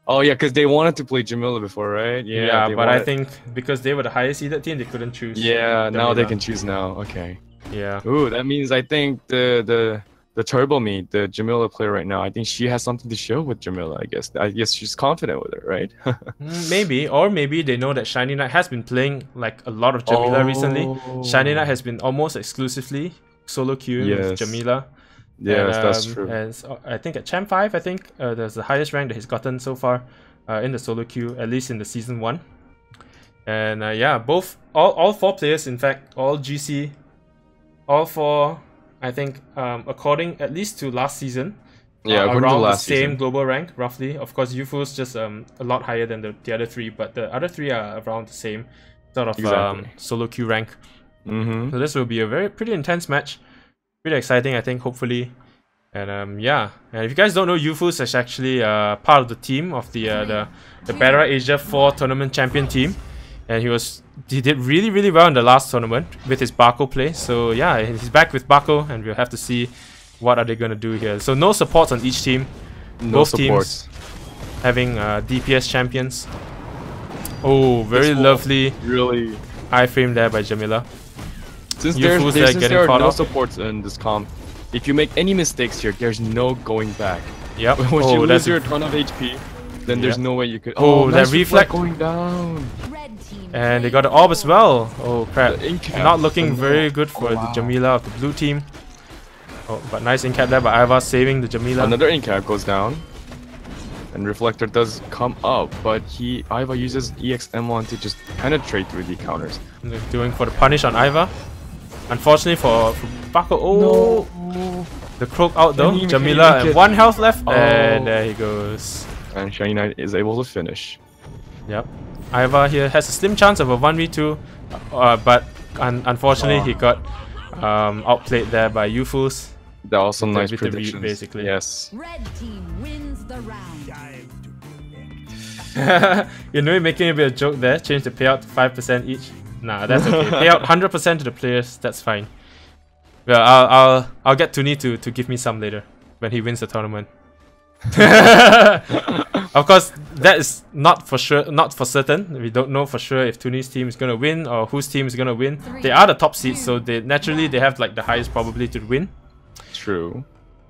S2: Oh yeah, because they wanted to play Jamila before, right?
S1: Yeah, but I think because they were the highest seeded team, they couldn't choose.
S2: Yeah, now they can choose now. Okay.
S1: Yeah.
S2: Ooh, that means I think the Turbo Me, the Jamila player right now, I think she has something to show with Jamila. I guess she's confident with her, right?
S1: Maybe, or maybe they know that Shiny Knight has been playing like a lot of Jamila recently. Shiny Knight has been almost exclusively solo queuing with Jamila.
S2: Yes,
S1: and,
S2: that's true.
S1: And so I think at Champ 5, I think that's the highest rank that he's gotten so far in the solo queue, at least in the season 1. And yeah, all 4 players, in fact, all GC, all 4, I think, according at least to last season, around the same global rank, roughly. Of course, Yufu's just a lot higher than the other 3, but the other 3 are around the same sort of solo queue rank. So this will be a pretty intense match. Pretty exciting, I think, hopefully. And yeah, and if you guys don't know, Yufus is actually part of the team of the Battlerite Asia 4 tournament champion team. And he did really well in the last tournament with his Bako play. So yeah, he's back with Bako, and we'll have to see what are they gonna do here. So no supports on each team. Both teams having DPS champions. Oh, very lovely.
S2: Really
S1: iframe there by Jamila.
S2: Since there are no supports in this comp, if you make any mistakes here, there's no going back.
S1: Yep.
S2: Once you lose your ton of HP, then there's no way you could.
S1: Oh, that reflect
S2: going down.
S1: And they got the orb as well. Oh crap! Not looking very good for the Jamila of the blue team. Oh, but nice incap there by Iva, saving the Jamila.
S2: Another incap goes down, and Reflector does come up, but Iva uses EXM1 to just penetrate through the counters.
S1: They're doing for the punish on Iva. Unfortunately for Bako, no. The croak out though. Jamila and 1 health left, and there he goes.
S2: And Shiny Knight is able to finish.
S1: Yep. Iva here has a slim chance of a 1v2, but unfortunately he got outplayed there by Yufus.
S2: That was some nice predictions.
S1: Basically.
S2: Yes.
S3: Red team wins the round.
S1: You know, you're making a bit of joke there. Change the payout to 5% each. Nah, that's okay. Payout 100% to the players. That's fine. Well, I'll get Tuni to give me some later when he wins the tournament. Of course, that is not for sure, not for certain. We don't know for sure if Tuni's team is gonna win or whose team is gonna win. They are the top seeds, so they have like the highest probability to win.
S2: True.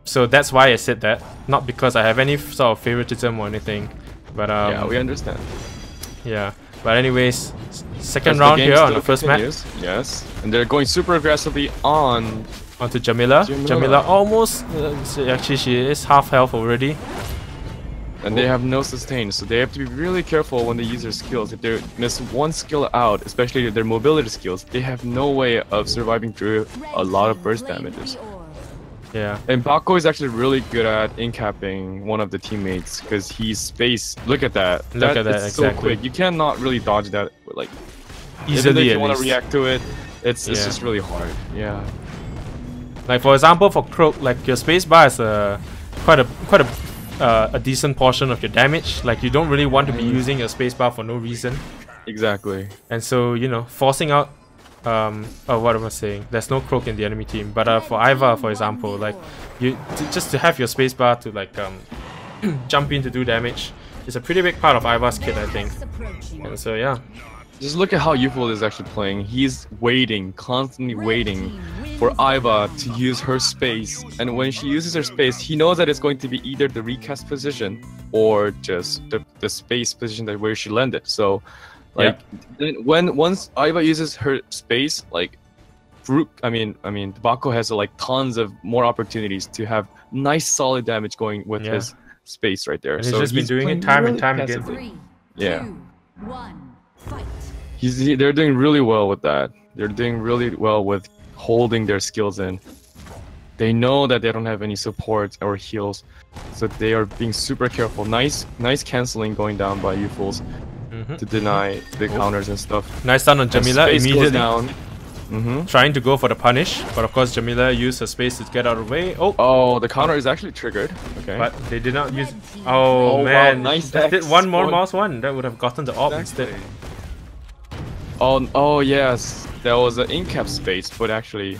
S1: So that's why I said that, not because I have any sort of favoritism or anything. But
S2: yeah, we understand.
S1: Yeah, but anyways, second round here on the first match.
S2: Yes, and they're going super aggressively
S1: onto Jamila. Jamila almost actually she is half health already.
S2: And they have no sustain, so they have to be really careful when they use their skills. If they miss one skill out, especially their mobility skills, they have no way of surviving through a lot of burst damages.
S1: Yeah.
S2: And Bako is actually really good at incapping one of the teammates because he's space. Look at that.
S1: Look at that,
S2: it's so quick. You cannot really dodge that like
S1: easily.
S2: If you want to react to it, it's just really hard. Yeah.
S1: Like for example, for Croak, like your spacebar is quite a decent portion of your damage. Like you don't really want to be using your spacebar for no reason.
S2: Exactly.
S1: And so, you know, forcing out oh, what am I saying? There's no Croak in the enemy team, but for Iva, for example, like you just to have your spacebar to like jump in to do damage is a pretty big part of Iva's kit, I think. And so yeah.
S2: Just look at how Yuful is actually playing. He's waiting, constantly waiting for Iva to use her space. And when she uses her space, he knows that it's going to be either the recast position or just the space position that where she landed. So, like, once Iva uses her space, like, Bako has like tons of more opportunities to have nice solid damage going with his space right there.
S1: And so he's just been doing it time and time again.
S3: 3, 2, 1, fight.
S2: They're doing really well with that. They're doing really well with holding their skills in. They know that they don't have any support or heals, so they are being super careful. Nice canceling going down by Ufuls to deny the counters and stuff.
S1: Nice stun on Jamila immediately.
S2: Down.
S1: Trying to go for the punish, but of course Jamila used her space to get out of the way.
S2: Oh, the counter is actually triggered. Okay.
S1: But they did not use. Oh man,
S2: wow, nice.
S1: Did one more mouse one. That would have gotten the orb instead.
S2: Oh yes, there was an incap space, but actually,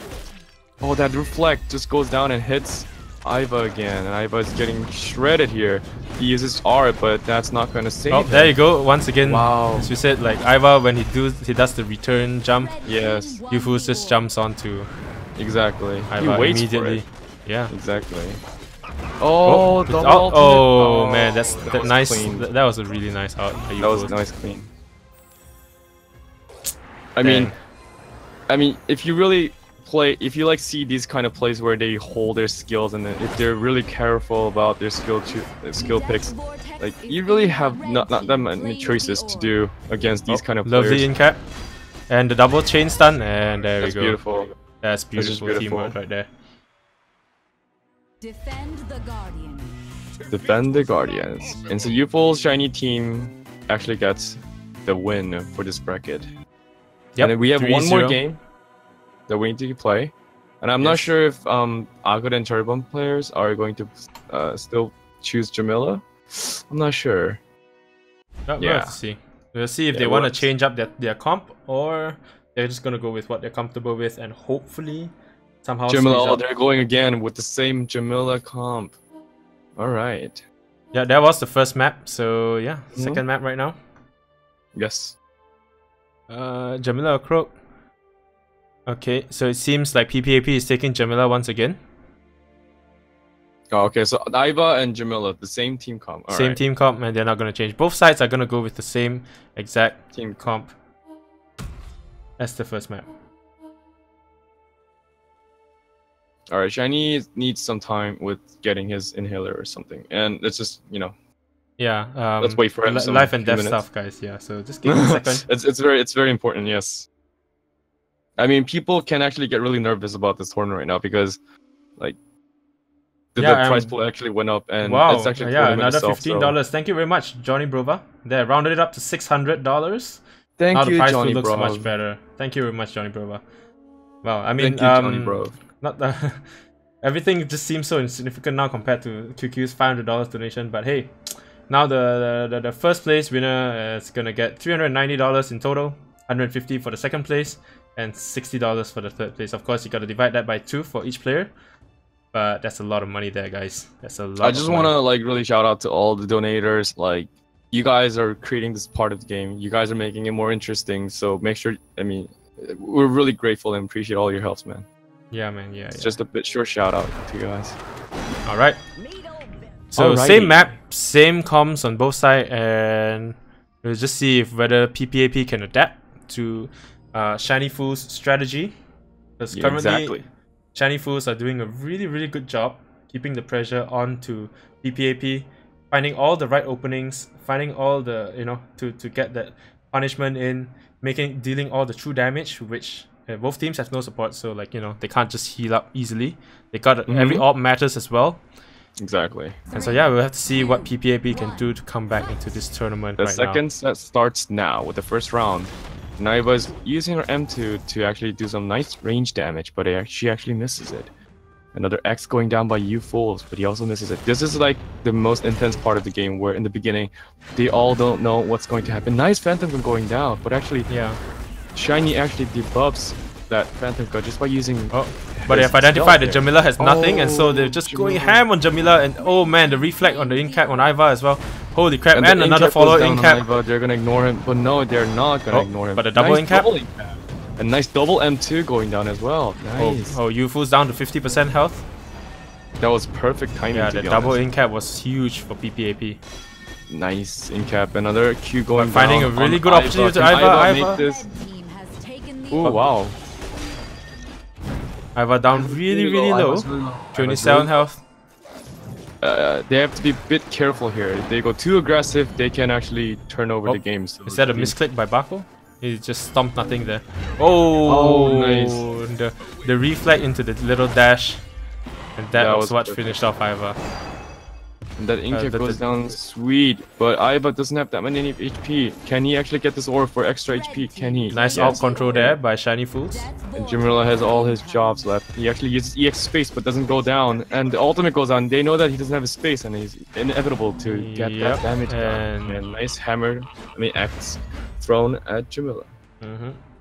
S2: that reflect just goes down and hits Iva again, and Iva is getting shredded here. He uses R, but that's not gonna save him.
S1: There you go. Once again,
S2: wow.
S1: As we said, like Iva, when he does the return jump,
S2: yes,
S1: Yufus just jumps onto
S2: exactly.
S1: Iva
S2: he waits
S1: immediately.
S2: For it.
S1: Yeah,
S2: exactly.
S1: Man, that's nice. That was a really nice out.
S2: That was nice clean. I mean, if you really play, if you like see these kind of plays where they hold their skills, and then if they're really careful about their skill picks, like you really have not that many choices to do against these kind of players.
S1: Lovely in cap, and the double chain stun, and there
S2: That's
S1: we go.
S2: Beautiful.
S1: That's beautiful teamwork right there.
S3: Defend the Guardian.
S2: Defend the Guardians. And so Youthful's shiny team actually gets the win for this bracket.
S1: Yep,
S2: and then we have
S1: 3-0.
S2: one more game that we need to play. And I'm not sure if Agud and Cherubim players are going to still choose Jamila. I'm not sure.
S1: We'll have to see. We'll see if they want to change up their comp, or they're just going to go with what they're comfortable with, and hopefully somehow
S2: Jamila, they're going again with the same Jamila comp. Alright.
S1: Yeah, that was the first map, so yeah, second map right now.
S2: Yes.
S1: Jamila or Croak? Okay, so it seems like PPAP is taking Jamila once again.
S2: Oh, okay, so Iva and Jamila, the same team comp.
S1: Same team comp, and they're not going to change. Both sides are going to go with the same exact
S2: team
S1: comp. That's the first map.
S2: Alright, Shiny needs some time with getting his inhaler or something. And let's just,
S1: yeah,
S2: let's wait for him.
S1: Life and death stuff, guys. Yeah, so just give me a second.
S2: It's very important, yes. I mean, people can actually get really nervous about this tournament right now because, like, the price pool actually went up, and it's actually
S1: another
S2: itself,
S1: $15. So. Thank you very much, Johnny Brova. They rounded it up to $600.
S2: Thank
S1: now
S2: you,
S1: the price
S2: Johnny
S1: pool looks
S2: Brov.
S1: much better. Thank you very much, Johnny Brova. Wow, I mean,
S2: thank you, Johnny Brov.
S1: Not the everything just seems so insignificant now compared to QQ's $500 donation. But hey, now the first place winner is gonna get $390 in total, $150 for the second place, and $60 for the third place. Of course, you gotta divide that by 2 for each player. But that's a lot of money there, guys. That's a lot.
S2: I just want to really shout out to all the donators. Like, you guys are creating this part of the game. You guys are making it more interesting. So make sure. I mean, we're really grateful and appreciate all your helps, man.
S1: Yeah, man. Yeah.
S2: It's just a bit short shout out to you guys.
S1: All right. So same map, same comms on both sides, and we'll just see if whether PPAP can adapt to Shiny Fool's strategy. Because currently, Shiny Fools are doing a really good job keeping the pressure on to PPAP, finding all the right openings, finding all the to get that punishment in, dealing all the true damage, which both teams have no support, so like they can't just heal up easily. They got every AWP matters as well.
S2: Exactly.
S1: And so yeah, we'll have to see what PPAP can do to come back into this tournament.
S2: The second set starts now with the first round. Naiva is using her M2 to actually do some nice range damage, but she actually misses it. Another X going down by Youthfuls, but he also misses it. This is like the most intense part of the game, where in the beginning, they all don't know what's going to happen. Nice Phantom Gun going down, but actually, Shiny actually debuffs that Phantom Gun just by using...
S1: But they have identified that Jamila has nothing, and so they're just going ham on Jamila, and oh man, the reflect on the in-cap on Iva as well. Holy crap, and another follow in-cap.
S2: They're gonna ignore him, but no, they're not gonna ignore him.
S1: But a double in-cap?
S2: A nice double M2 going down as well. Nice.
S1: Oh, Youthful's down to 50% health.
S2: That was perfect timing.
S1: Yeah, the double in-cap was huge for PPAP.
S2: Nice in-cap, another Q going down.
S1: Finding a really good opportunity to Iva.
S2: Oh wow.
S1: Iva down really low. 27 health.
S2: They have to be a bit careful here. If they go too aggressive, they can actually turn over the game. So
S1: is that a misclick by Bako? He just stomped nothing there. Oh,
S2: nice.
S1: The reflect into the little dash. And that was what finished off Iva.
S2: And that Inkip goes down sweet, but Iva doesn't have that many HP. Can he actually get this orb for extra HP? Can he?
S1: Nice AWP control there by Shiny Fools.
S2: And Jamila has all his jobs left. He actually uses EX space but doesn't go down. And the ultimate goes on. They know that he doesn't have a space and he's inevitable to get that damage down. And nice hammer, X thrown at Jamila.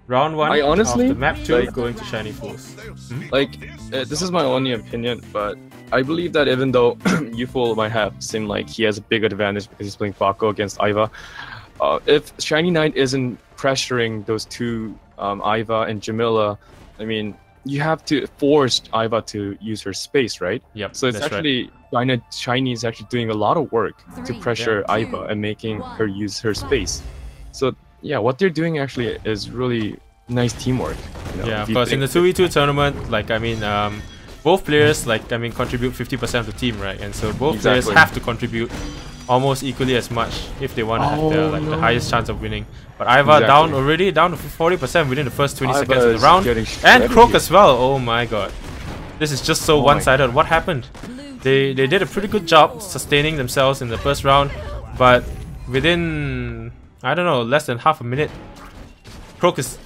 S1: Round 1
S2: honestly,
S1: of the map 2 going to Shiny Fools.
S2: This is my only opinion, but I believe that even though Youthful might have seemed like he has a big advantage because he's playing Bako against Iva, if Shiny Knight isn't pressuring those two, Iva and Jamila, I mean, you have to force Iva to use her space, right?
S1: Yep.
S2: So it's actually Shiny is actually doing a lot of work to pressure Iva and making her use her space. So yeah, what they're doing actually is really nice teamwork.
S1: Yeah, of course. In the 2v2 tournament, like I mean, both players contribute 50% of the team, right? And so both players have to contribute almost equally as much if they want to have the highest chance of winning. But Iva down to 40% within the first 20 seconds of the round, and Croak as well. Oh my god, this is just so one-sided. What happened? They did a pretty good job sustaining themselves in the first round, but within I don't know less than half a minute, Croak is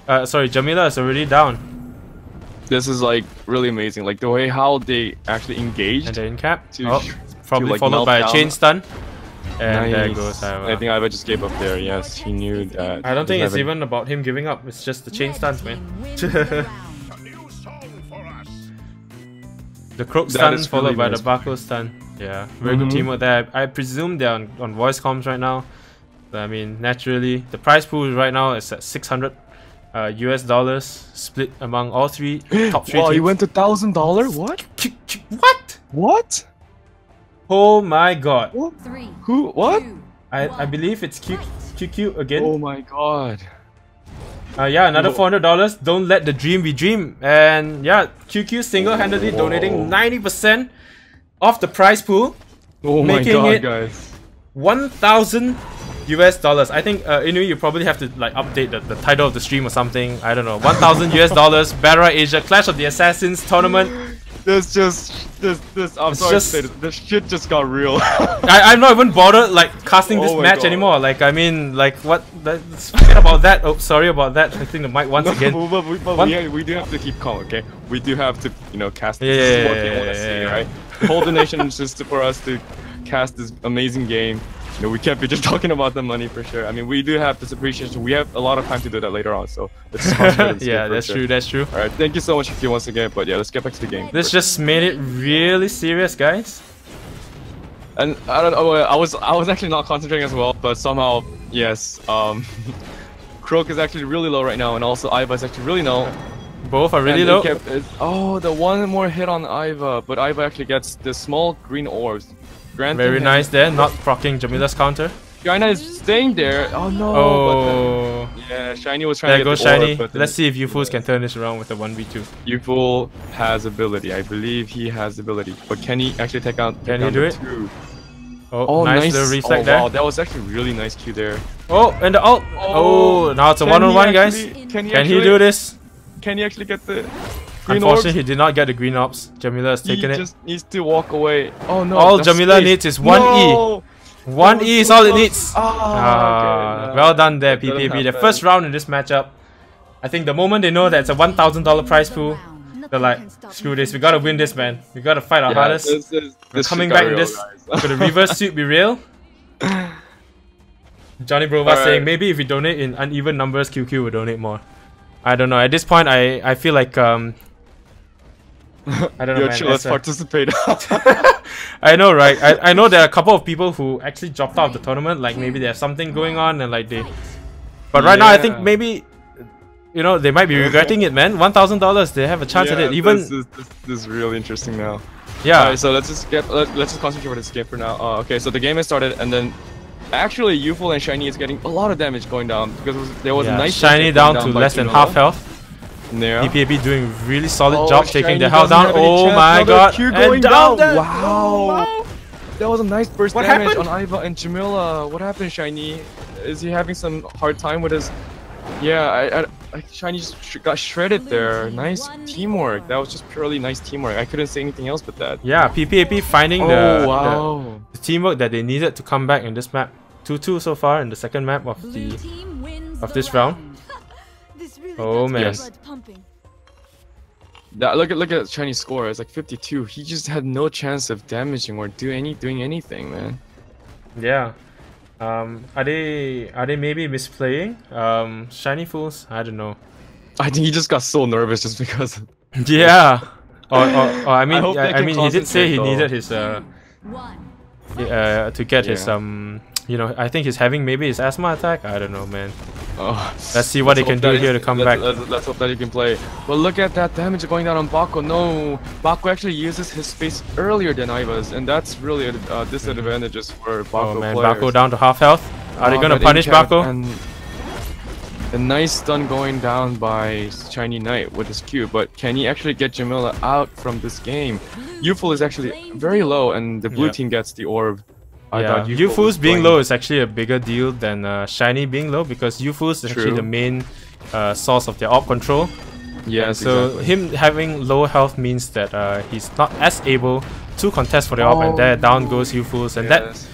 S1: Chyill is already down.
S2: This is like really amazing, like the way how they actually engaged.
S1: And the in cap. Probably followed by a chain stun. And there goes Iva.
S2: I think Iva just gave up there. Yes, he knew that.
S1: I don't think it's even about him giving up. It's just the chain stuns, man. The Croak stun followed by the Bako stun. Yeah, very good teamwork there. I presume they're on voice comms right now. But, I mean, naturally, the prize pool right now is at $600 US split among all top three teams.
S2: Wow, you went to $1,000? What?
S1: What?
S2: What?
S1: Oh my god.
S2: What? Who? What?
S1: I believe it's QQ again.
S2: Oh my god.
S1: Yeah, another $400. Don't let the dream be dream. And yeah, QQ single-handedly donating 90% of the prize pool.
S2: Oh my
S1: making
S2: god,
S1: it
S2: guys.
S1: $1,000 US. I think Inu, you probably have to like update the title of the stream or something. I don't know. $1,000 US. Battlerite Asia Clash of the Assassins tournament.
S2: I'm sorry to say this shit just got real.
S1: I'm not even bothered like casting this match anymore. Like I mean, like what? Forget about that. Oh, sorry about that. I think the mic once again.
S2: We do have to keep calm, okay? We do have to cast. This is what they want to see, right? The whole donation is just for us to cast this amazing game. We can't be just talking about the money for sure. I mean, we do have this appreciation. We have a lot of time to do that later on, so let's
S1: yeah, that's true. That's true.
S2: All right, thank you so much for you once again. But yeah, let's get back to the game.
S1: This just made it really serious, guys.
S2: And I don't know. I was actually not concentrating as well, but somehow yes. Croak is actually really low right now, and also Iva is actually really low.
S1: Both are really low.
S2: The one more hit on Iva, but Iva actually gets the small green orbs.
S1: Very nice there, not proccing Jamila's counter.
S2: Shiny is staying there. Oh no!
S1: Oh.
S2: Yeah, Shiny was trying to get
S1: the
S2: Shiny.
S1: Orb, let's see if Ufools can turn this around with a 1v2.
S2: Ufool has ability. I believe he has ability. But can he actually take out?
S1: Can he do it?
S2: Oh,
S1: nice little reflect there.
S2: Wow, that was actually really nice Q there.
S1: Oh, and the ult. Oh, now it's a one-on-one, guys.
S2: Can
S1: he do this?
S2: Can he actually get the green
S1: Unfortunately,
S2: orbs?
S1: he did not get the green orbs. Jamila has taken it.
S2: He just needs to walk away. Oh no!
S1: All Jamila needs is 1E. 1E is all it needs. Well done there, PPAP. The first round in this matchup. I think the moment they know that it's a $1,000 prize pool, they're like, screw this, we gotta win this, man. We gotta fight our hardest. We're coming back in this. Could the reverse suit be real? Johnny Brova saying maybe if we donate in uneven numbers, QQ will donate more. I don't know. At this point, I feel like I don't know, man.
S2: Let's participate.
S1: I know, right? I know there are a couple of people who actually dropped out of the tournament. Like maybe there's something going on, and like they. But right now, I think maybe, you know, they might be regretting it, man. $1,000, they have a chance at it. Even
S2: this is really interesting now.
S1: Yeah.
S2: Alright, so let's just concentrate on this game for now. Okay, so the game has started, and then actually Ufools and Shiny is getting a lot of damage going down because there was a nice
S1: Shiny down to less than half health.
S2: Yeah.
S1: PPAP doing really solid job taking the health down. Oh my god.
S2: And
S1: down.
S2: Wow. That was a nice burst damage on Iva and Jamila. What happened, Shiny? Is he having some hard time with his... Yeah, Shiny just got shredded there. Nice teamwork. That was just purely nice teamwork. I couldn't say anything else but that.
S1: Yeah, PPAP finding the teamwork that they needed to come back in this map. 2-2 so far in the second map of this round. Oh man.
S2: Yes. Look at Chinese score. It's like 52. He just had no chance of damaging or doing anything, man.
S1: Yeah. Are they maybe misplaying? Shiny Fools? I don't know.
S2: I think he just got so nervous just because.
S1: Yeah. or I mean he did say he needed his to get his you know, I think he's having maybe his asthma attack. I don't know, man.
S2: Oh,
S1: let's see what he can do here to come back.
S2: Let's hope that he can play. But look at that damage going down on Bako. No, Bako actually uses his space earlier than Iva's, and that's really a disadvantage for Bako
S1: man,
S2: players.
S1: Bako down to half health. Are they gonna punish Bako?
S2: A nice stun going down by Shiny Knight with his Q, but can he actually get Jamila out from this game? Youthful is actually very low, and the blue team gets the orb.
S1: Yeah, Youthful's being low is actually a bigger deal than Shiny being low, because Youthful is actually the main source of their orb control.
S2: Yes,
S1: so
S2: exactly.
S1: him having low health means that he's not as able to contest for the orb, and there down goes Youthful's, and that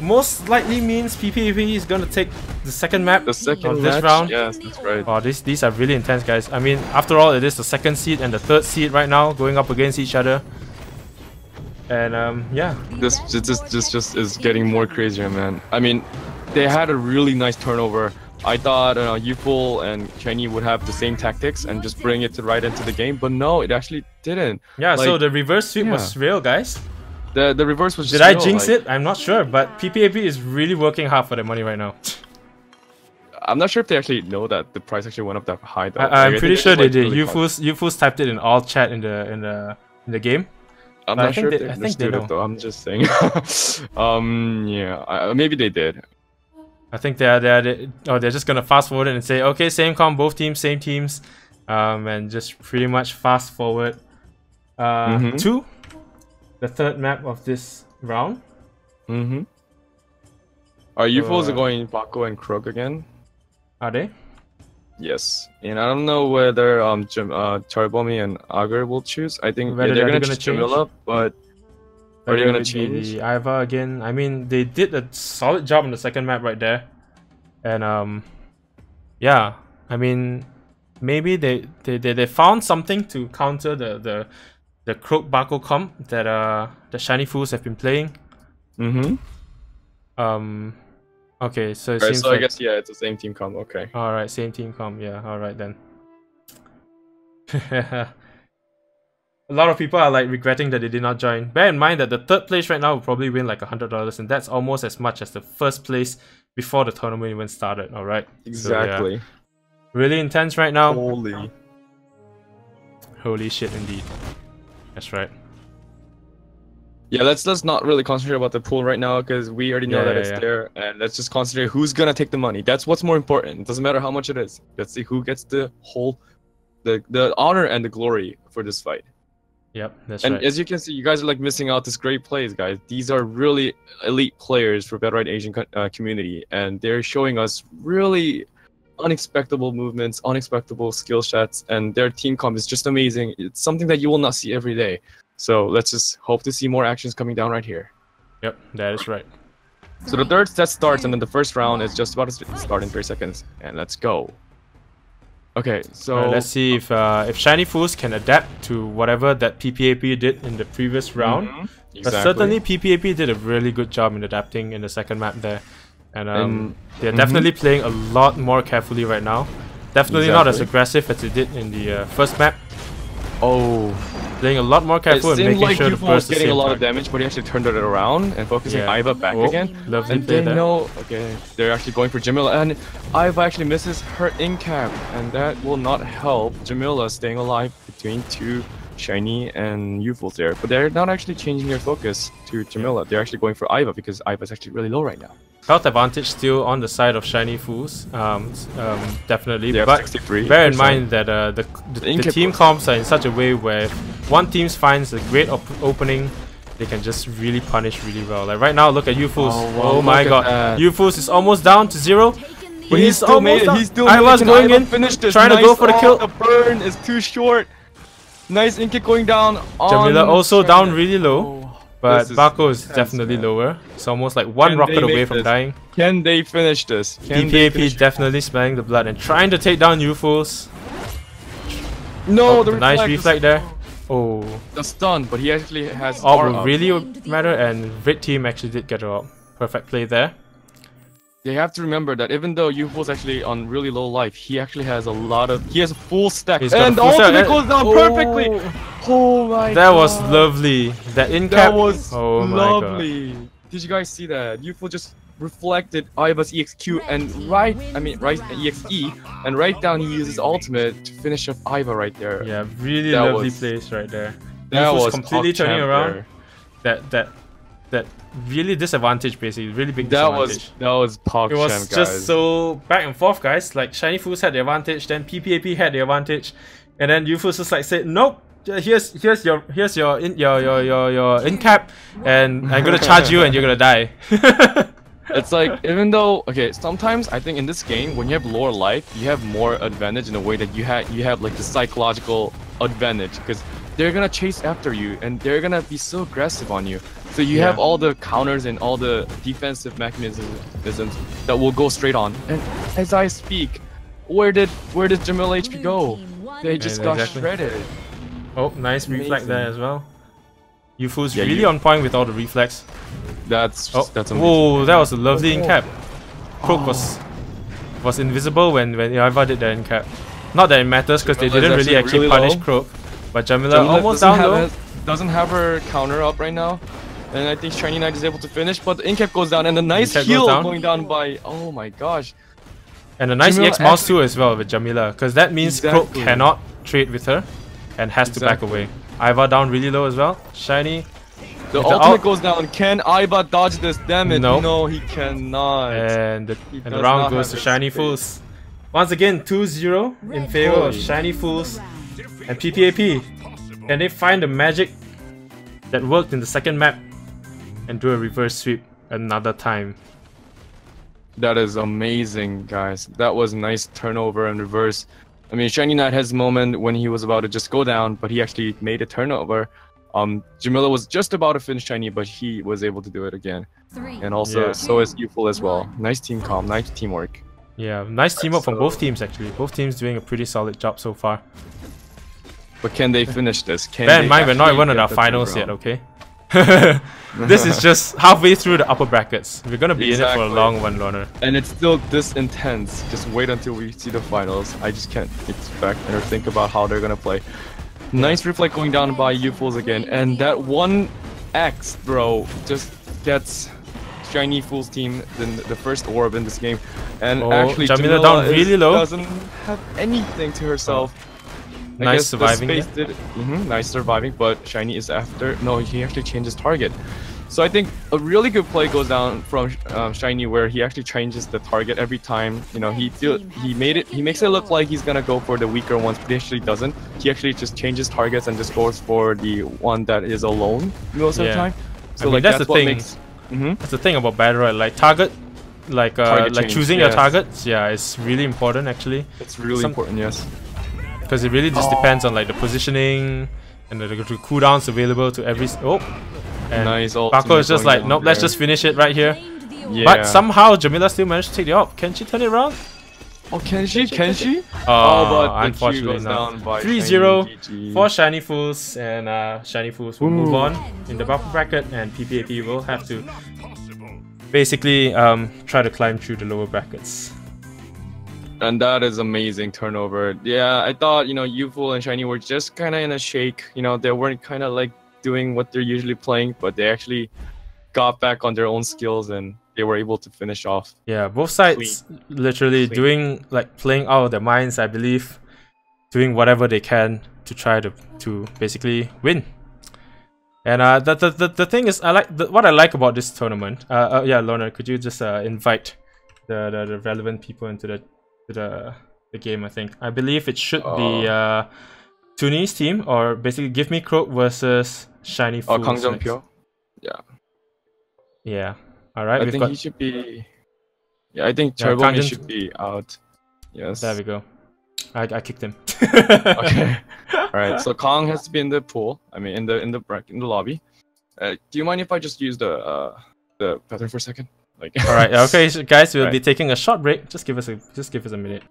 S1: most likely means PPAP is gonna take the second map
S2: of
S1: this round.
S2: Yes, that's right.
S1: Oh, these are really intense, guys. I mean, after all, it is the second seed and the third seed right now going up against each other. And yeah,
S2: this just is getting more crazier, man. I mean, they had a really nice turnover. I thought Youthful and Kenny would have the same tactics and just bring it right into the game, but no, it actually didn't.
S1: Yeah, like, so the reverse sweep was real, guys.
S2: The reverse was just
S1: Did I
S2: real,
S1: jinx it? I'm not sure, but PPAP is really working hard for their money right now.
S2: I'm not sure if they actually know that the price actually went up that high though.
S1: I'm pretty sure they did. Youthful's typed it in all chat in the game.
S2: I'm not sure if they understood it though. I'm just saying. Yeah, maybe they did.
S1: I think they're just gonna fast forward it and say, okay, same comp, both teams, same teams, and just pretty much fast forward to the third map of this round.
S2: Are Youthfuls going Baco and Krug again?
S1: Are they?
S2: Yes, and I don't know whether Charbomi and Agar will choose. I think they're gonna choose Jamila, but are they gonna change
S1: Iva again? I mean, they did a solid job on the second map right there, and yeah, I mean, maybe they found something to counter the Croak Baco comp that the Shiny Fools have been playing. Okay, so it seems
S2: like, I guess it's the same team comp. Okay.
S1: All right, same team comp. Yeah. All right then. A lot of people are like regretting that they did not join. Bear in mind that the third place right now will probably win like $100, and that's almost as much as the first place before the tournament even started. All right.
S2: Exactly.
S1: So, yeah. Really intense right now. Holy shit, indeed. That's right.
S2: Yeah, let's not really concentrate about the pool right now, because we already know that it's there, and let's just concentrate who's gonna take the money. That's what's more important. It doesn't matter how much it is. Let's see who gets the honor and the glory for this fight.
S1: Yep, that's
S2: right.
S1: And
S2: as you can see, you guys are like missing out this great plays, guys. These are really elite players for Battlerite Asian community, and they're showing us really unexpected movements, unexpected skill shots, and their team comp is just amazing. It's something that you will not see every day. So let's just hope to see more actions coming down right here.
S1: Yep, that is right.
S2: So the third set starts, and then the first round is just about to start in 3 seconds. And let's go. Okay, so
S1: let's see if Shiny Fools can adapt to whatever that PPAP did in the previous round.
S2: Exactly.
S1: But certainly PPAP did a really good job in adapting in the second map there. And they're definitely playing a lot more carefully right now. Definitely not as aggressive as they did in the first map. Playing a lot more careful and making sure the burst
S2: was getting a lot of damage, but he actually turned it around and focusing Iva back again.
S1: Lovely
S2: and
S1: play
S2: they
S1: there.
S2: know, they're actually going for Jamila, and Iva actually misses her in-cap, and that will not help Jamila staying alive between two Shiny and Youthfuls there. But they're not actually changing their focus to Jamila. They're actually going for Iva because Iva is actually really low right now.
S1: Health advantage still on the side of Shiny Fools, definitely.
S2: They
S1: but
S2: 63%.
S1: Bear in mind that the team comps are in such a way where if one team finds a great opening, they can just really punish really well. Like right now, look at Youthfuls. Oh my god, Youthfuls is almost down to 0.
S2: But he's still made it. He's still
S1: Iva's going in, trying to go for the kill.
S2: The burn is too short. Nice in kick going down.
S1: Jamila also down really low. But Baco is definitely lower. It's almost like one rocket away from dying.
S2: Can they finish this?
S1: PPAP definitely smelling the blood and trying to take down Youthfuls.
S2: No, the
S1: nice reflect there. Oh.
S2: The stun, but he actually has
S1: orb will really matter, and Red team actually did get a perfect play there.
S2: They have to remember that even though Youthful's actually on really low life, he actually has a lot of... He has a full stack. And the ultimate goes down perfectly! Oh my god.
S1: That was lovely. That in-cap.
S2: That was
S1: lovely.
S2: Did you guys see that? Youthful just reflected Iva's EXQ and EXE, and right down he uses ultimate to finish off Iva right there.
S1: Yeah, really lovely place right there.
S2: That was
S1: completely turning around. That that really disadvantage, basically, really big disadvantage.
S2: That was PogChamp,
S1: It was
S2: guys.
S1: just so back and forth, guys. Like Shiny Fools had the advantage, then PPAP had the advantage, and then Youfuls just like said, nope. Here's your in cap, and I'm gonna charge you, and you're gonna die.
S2: It's like, even though, okay, sometimes I think in this game, when you have lower life, you have more advantage in a way that you have like the psychological advantage, because they're gonna chase after you and they're gonna be so aggressive on you. So you have all the counters and all the defensive mechanisms that will go straight on. And as I speak, where did Jamil HP go? They just got shredded.
S1: Oh, nice reflex there as well. Youfu's really on point with all the reflex.
S2: That's amazing.
S1: Whoa, that was a lovely in-cap. Croak was invisible when Iva did the in-cap. Not that it matters because they didn't really punish Croak. But Jamila almost down low.
S2: Doesn't have her counter up right now. And I think Shiny Knight is able to finish, but the in-cap goes down and a nice heal going down by, oh my gosh.
S1: And a nice EX mouse too as well with Jamila, because that means Croak cannot trade with her and has to back away. Iva down really low as well. Shiny.
S2: The ultimate goes down. Can Iva dodge this? Damn it. No, he cannot.
S1: And the round goes to Shiny Fools. Once again, 2-0 in favor of Shiny Fools and PPAP. Can they find the magic that worked in the second map and do a reverse sweep another time?
S2: That is amazing, guys. That was a nice turnover and reverse. I mean, Shiny Knight has a moment when he was about to just go down, but he actually made a turnover. Jamila was just about to finish Shiny, but he was able to do it again. And also, so is Youful as well. Nice team comp, nice teamwork.
S1: Yeah, nice teamwork from both teams actually. Both teams doing a pretty solid job so far.
S2: But can they finish this?
S1: Bear in mind, we're not even in our finals yet, okay? This is just halfway through the upper brackets. We're gonna be in it for a long one, Lorna.
S2: And it's still this intense. Just wait until we see the finals. I just can't expect or think about how they're gonna play. Nice reflect going down by Youfuls again, and that 1x, bro, just gets Shiny Fool's team the first orb in this game. And actually,
S1: Jamila down really low.
S2: Doesn't have anything to herself.
S1: Nice surviving.
S2: Nice surviving, but Shiny is after. No, he actually changes target. So I think a really good play goes down from Shiny, where he actually changes the target every time. You know, he makes it look like he's gonna go for the weaker ones, but he actually doesn't. He actually just changes targets and just goes for the one that is alone most of the time. So
S1: I mean, that's the thing. That's the thing about Battlerite, like target choosing your targets. Yeah, it's really important actually.
S2: It's really important, yes.
S1: Because it really just depends on like the positioning and the cooldowns available to every. And
S2: nice.
S1: Paco is just like, nope, let's just finish it right here. Yeah. But somehow Jamila still managed to take the op. Can she turn it around?
S2: Oh, can she? Can she?
S1: But unfortunately not. 3-0 for Shiny Fools, and Shiny Fools will move on in the buffer bracket, and PPAP will have to basically try to climb through the lower brackets.
S2: And that is amazing turnover. Yeah, I thought, you know, Youfull and Shiny were just kind of in a shake. You know, they weren't kind of like doing what they're usually playing, but they actually got back on their own skills and they were able to finish off.
S1: Yeah, both sides literally doing, like, playing out of their minds, I believe, doing whatever they can to try to basically win. And the thing is, what I like about this tournament. Yeah, Lorna, could you just invite the relevant people into the game? I believe it should be Tuni's team, or basically Give Me Croak versus Shiny Fools.
S2: Kang Jung-pyo.
S1: Yeah. Alright,
S2: I think he should be. Yeah, I think Chyill should be out. Yes.
S1: There we go. I kicked him.
S2: Okay. Alright, so Kang has to be in the pool. I mean, in the lobby. Do you mind if I just use the pattern for a second? Like.
S1: Alright. Okay, so guys, we'll be taking a short break. Just give us a minute.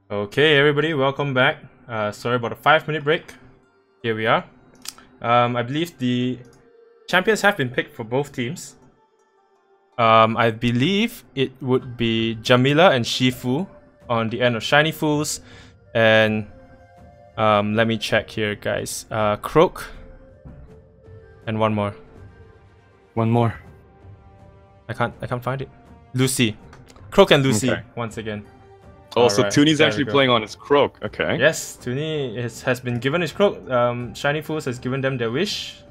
S1: Okay, everybody, welcome back. Sorry about a 5-minute break. Here we are. I believe the champions have been picked for both teams. I believe it would be Jamila and Shifu on the end of Shiny Fools, and let me check here, guys. Croak and one more. I can't find it. Lucy, Croak and Lucy once again.
S2: Oh, so Tuni's actually playing on his Croak. Okay.
S1: Yes, Tuni has been given his Croak. Shiny Fools has given them their wish.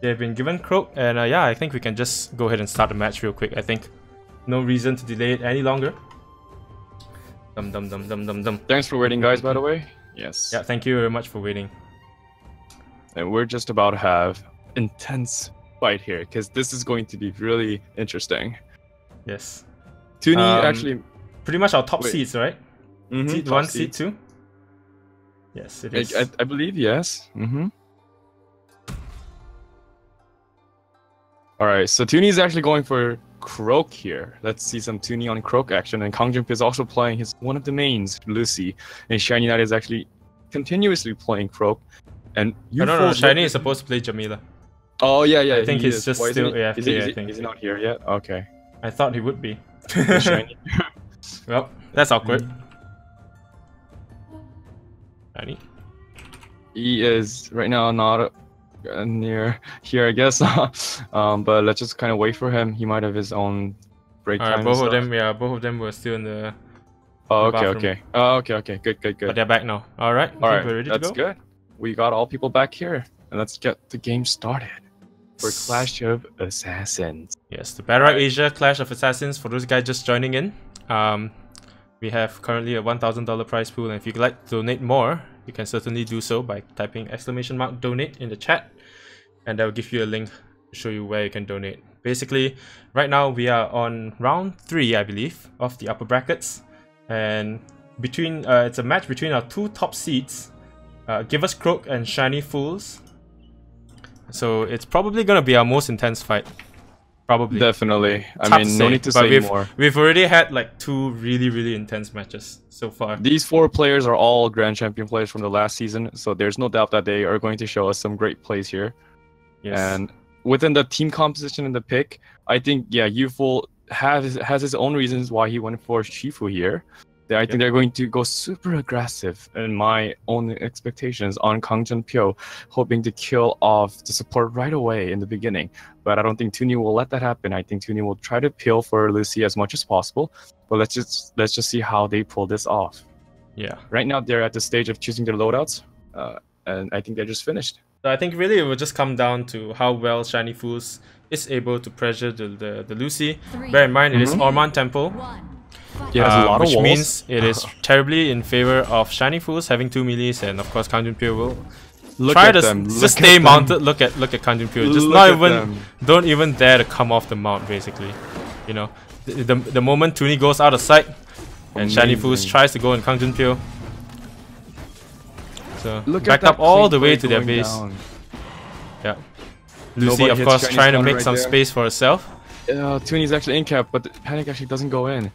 S1: They've been given Croak, and yeah, I think we can just go ahead and start the match real quick. I think no reason to delay it any longer. Dum dum dum dum dum dum.
S2: Thanks for waiting, guys, by the way. Yes.
S1: Yeah, thank you very much for waiting.
S2: And we're just about to have intense fight here, because this is going to be really interesting.
S1: Yes.
S2: Toonie actually...
S1: Pretty much our top seeds, right? Seed
S2: top
S1: 1,
S2: seeds.
S1: Seed 2? Yes, it is.
S2: I believe, yes. Alright, so Toonie is actually going for Croak here. Let's see some Toonie on Croak action. And Kang Junpyo is also playing one of the mains, Lucy. And Shiny Knight is actually continuously playing Croak. And
S1: no, Shiny is supposed to play Jamila.
S2: Oh, yeah.
S1: I think he's just still AFK, I think.
S2: Is he not here yet? Okay.
S1: I thought he would be.
S2: Shiny.
S1: Well, that's awkward. Shiny.
S2: He is right now not near here, I guess. But let's just kind of wait for him. He might have his own break time.
S1: Both of them were still in the.
S2: Oh,
S1: the
S2: okay. Okay. Good.
S1: But they're back now. All right.
S2: We're
S1: ready
S2: that's
S1: to go.
S2: Good. We got all people back here, and let's get the game started for Clash of Assassins.
S1: Yes, the Battlerite Asia Clash of Assassins. For those guys just joining in, we have currently a $1,000 prize pool, and if you'd like to donate more, you can certainly do so by typing !donate in the chat, and that will give you a link to show you where you can donate. Basically, right now we are on round 3, I believe, of the upper brackets, and between it's a match between our two top seeds, Give Us Croak and Shiny Fools. So it's probably gonna be our most intense fight. Probably.
S2: Definitely. I mean, no need to say more.
S1: We've already had like 2 really intense matches so far.
S2: These 4 players are all Grand Champion players from the last season, so there's no doubt that they are going to show us some great plays here.
S1: Yes.
S2: And within the team composition and the pick, I think, yeah, Yuful has his own reasons why he went for Shifu here. I think they're going to go super aggressive in my own expectations on Kang Junpyo, hoping to kill off the support right away in the beginning. But I don't think Toonie will let that happen. I think Toonie will try to peel for Lucy as much as possible. But let's just see how they pull this off.
S1: Yeah.
S2: Right now they're at the stage of choosing their loadouts, and I think they're just finished.
S1: So I think really it will just come down to how well Shiny Fools is able to pressure the Lucy. Bear in mind it is Orman Temple.
S2: Yeah,
S1: which means it is terribly in favor of Shiny Fools having 2 melees, and of course Kang Junpyo will try to just stay mounted. Look at Kang Junpyo. Just don't even dare to come off the mount. Basically, you know, the moment Toonie goes out of sight, and Shiny Fools tries to go in Kang Junpyo. So backed up all the way to their base. Yeah, Lucy of course trying to make some space for herself.
S2: Toonie's actually in cap, but the panic actually doesn't go in.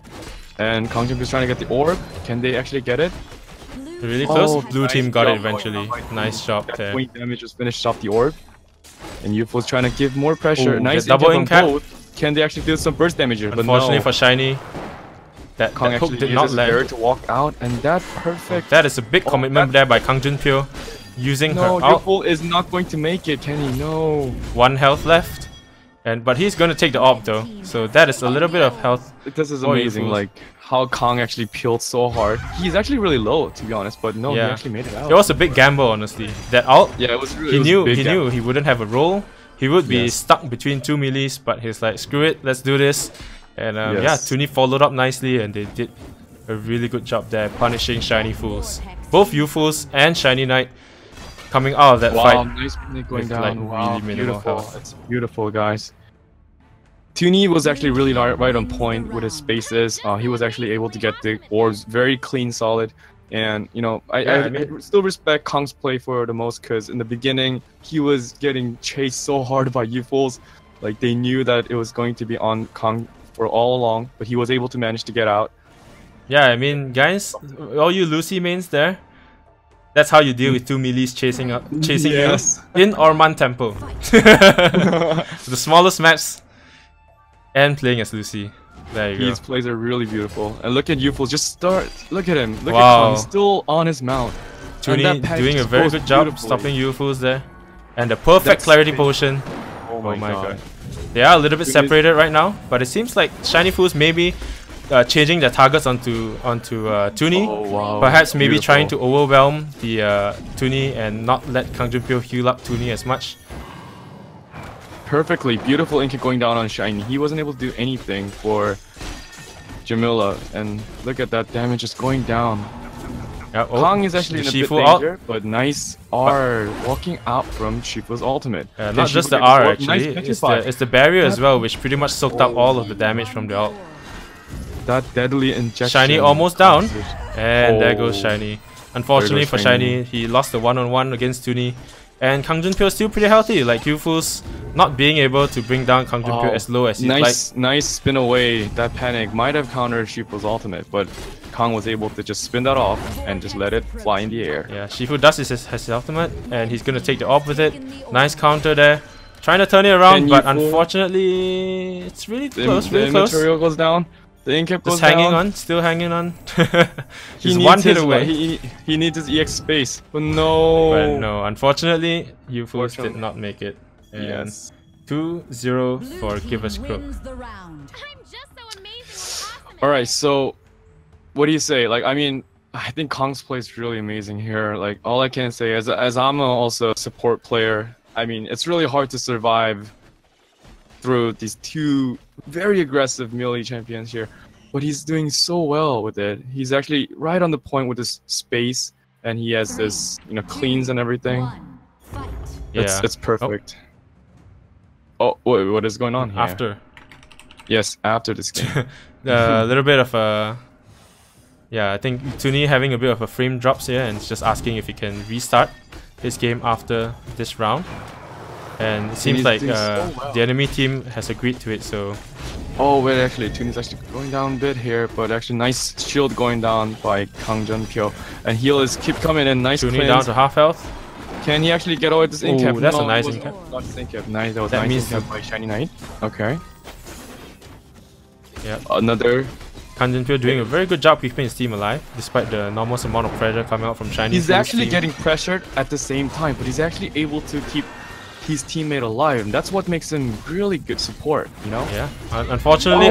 S2: And Kang Junpyo is trying to get the orb. Can they actually get it?
S1: Really close. Blue team got it eventually. Nice job there.
S2: 20 damage just finished off the orb. And Yuful's trying to give more pressure. Nice
S1: double in cap.
S2: Can they actually do some burst damage here?
S1: Unfortunately for Shiny, that hook did not land.
S2: To walk out, and that perfect.
S1: That is a big commitment there by Kang Junpyo, using her out.
S2: Yuful is not going to make it, can he? No.
S1: 1 health left. But he's going to take the orb though, so that is a little bit of health.
S2: This is amazing, like how Kang actually peeled so hard. He's actually really low, to be honest, but no, he actually made it out.
S1: It was a big gamble, honestly. That ult,
S2: it was really.
S1: He knew he wouldn't have a roll. He would be stuck between 2 melees, but he's like, screw it, let's do this. And yeah, Toonie followed up nicely, and they did a really good job there, punishing Shiny Fools. Both Yuful's and Shiny Knight coming out of that fight.
S2: Nice going down.
S1: Like
S2: Wow,
S1: really minimal
S2: beautiful.
S1: health.
S2: It's beautiful, guys. Toonie was actually really right on point with his spaces. He was actually able to get the orbs very clean, solid. And, you know, I still respect Kang's play for the most, because in the beginning, he was getting chased so hard by Yuful's. Like, they knew that it was going to be on Kang for all along, but he was able to manage to get out.
S1: Yeah, I mean, guys, all you Lucy mains there, that's how you deal with 2 melees chasing you in Orman Temple. The smallest match. And playing as Lucy. There you go.
S2: These plays are really beautiful. And look at Yuful, just start. Look at him. Look at Kang, he's still on his mount.
S1: Toonie doing a very good job stopping Yuful's there. And the perfect clarity potion.
S2: Oh my god.
S1: They are a little bit separated right now, but it seems like Shiny Fools maybe changing their targets onto Toonie.
S2: Oh, wow.
S1: Perhaps maybe trying to overwhelm the Toonie and not let Kang Junpyo heal up Toonie as much.
S2: perfectly. Beautiful ink going down on Shiny. He wasn't able to do anything for Jamila, and look at that damage just going down.
S1: Yeah,
S2: Kong is actually in a bit danger, but nice R walking out from Shifu's ultimate.
S1: Not just the R actually, it's the barrier as well, which pretty much soaked up all of the damage from the ult.
S2: That deadly injection.
S1: Shiny almost down, and there goes Shiny. Unfortunately for Shiny, he lost the one-on-one against Tuni. And Kang Junpyo is still pretty healthy, like Yufu's not being able to bring down Kang Junpyo as low as he'd like.
S2: Nice spin away. That panic might have countered Shifu's ultimate, but Kang was able to just spin that off and just let it fly in the air.
S1: Yeah, Shifu does has his ultimate, and he's gonna take the orb with it. Nice counter there. Trying to turn it around, but unfortunately, it's really close, really close.
S2: The material goes down. The incap goes
S1: down. Still hanging on. He's one hit away.
S2: He needs his EX space, but no.
S1: But no, unfortunately, Yufu did not make it. And
S2: yes.
S1: 2-0 for Give Us Crook.
S2: Alright, so what do you say? Like, I mean, I think Kong's play is really amazing here. Like, all I can say is, as I'm also a support player, I mean, it's really hard to survive through these two very aggressive melee champions here, but he's doing so well with it. He's actually right on the point with his space, and he has this, you know, cleans and everything.
S1: Yeah,
S2: it's perfect. Oh, wait, what is going on here?
S1: After.
S2: Yes, after this game.
S1: A little bit of a... Yeah, I think Tuni having a bit of a frame drops here and just asking if he can restart his game after this round. And it seems like the enemy team has agreed to it, so...
S2: Oh wait, actually, Tuni's actually going down a bit here, but actually nice shield going down by Kang Junpyo. And heal is keep coming in, nice
S1: Tuni down to half health.
S2: Can he actually get away with this incap?
S1: That's a nice incap.
S2: Not this incap, nice, that was nice incap by Shiny Knight. Okay.
S1: Yeah.
S2: Another...
S1: Kang Junpyo doing a very good job keeping his team alive, despite the enormous amount of pressure coming out from Shiny.
S2: He's actually getting pressured at the same time, but he's actually able to keep his teammate alive, and that's what makes him really good support, you know?
S1: Yeah. Unfortunately,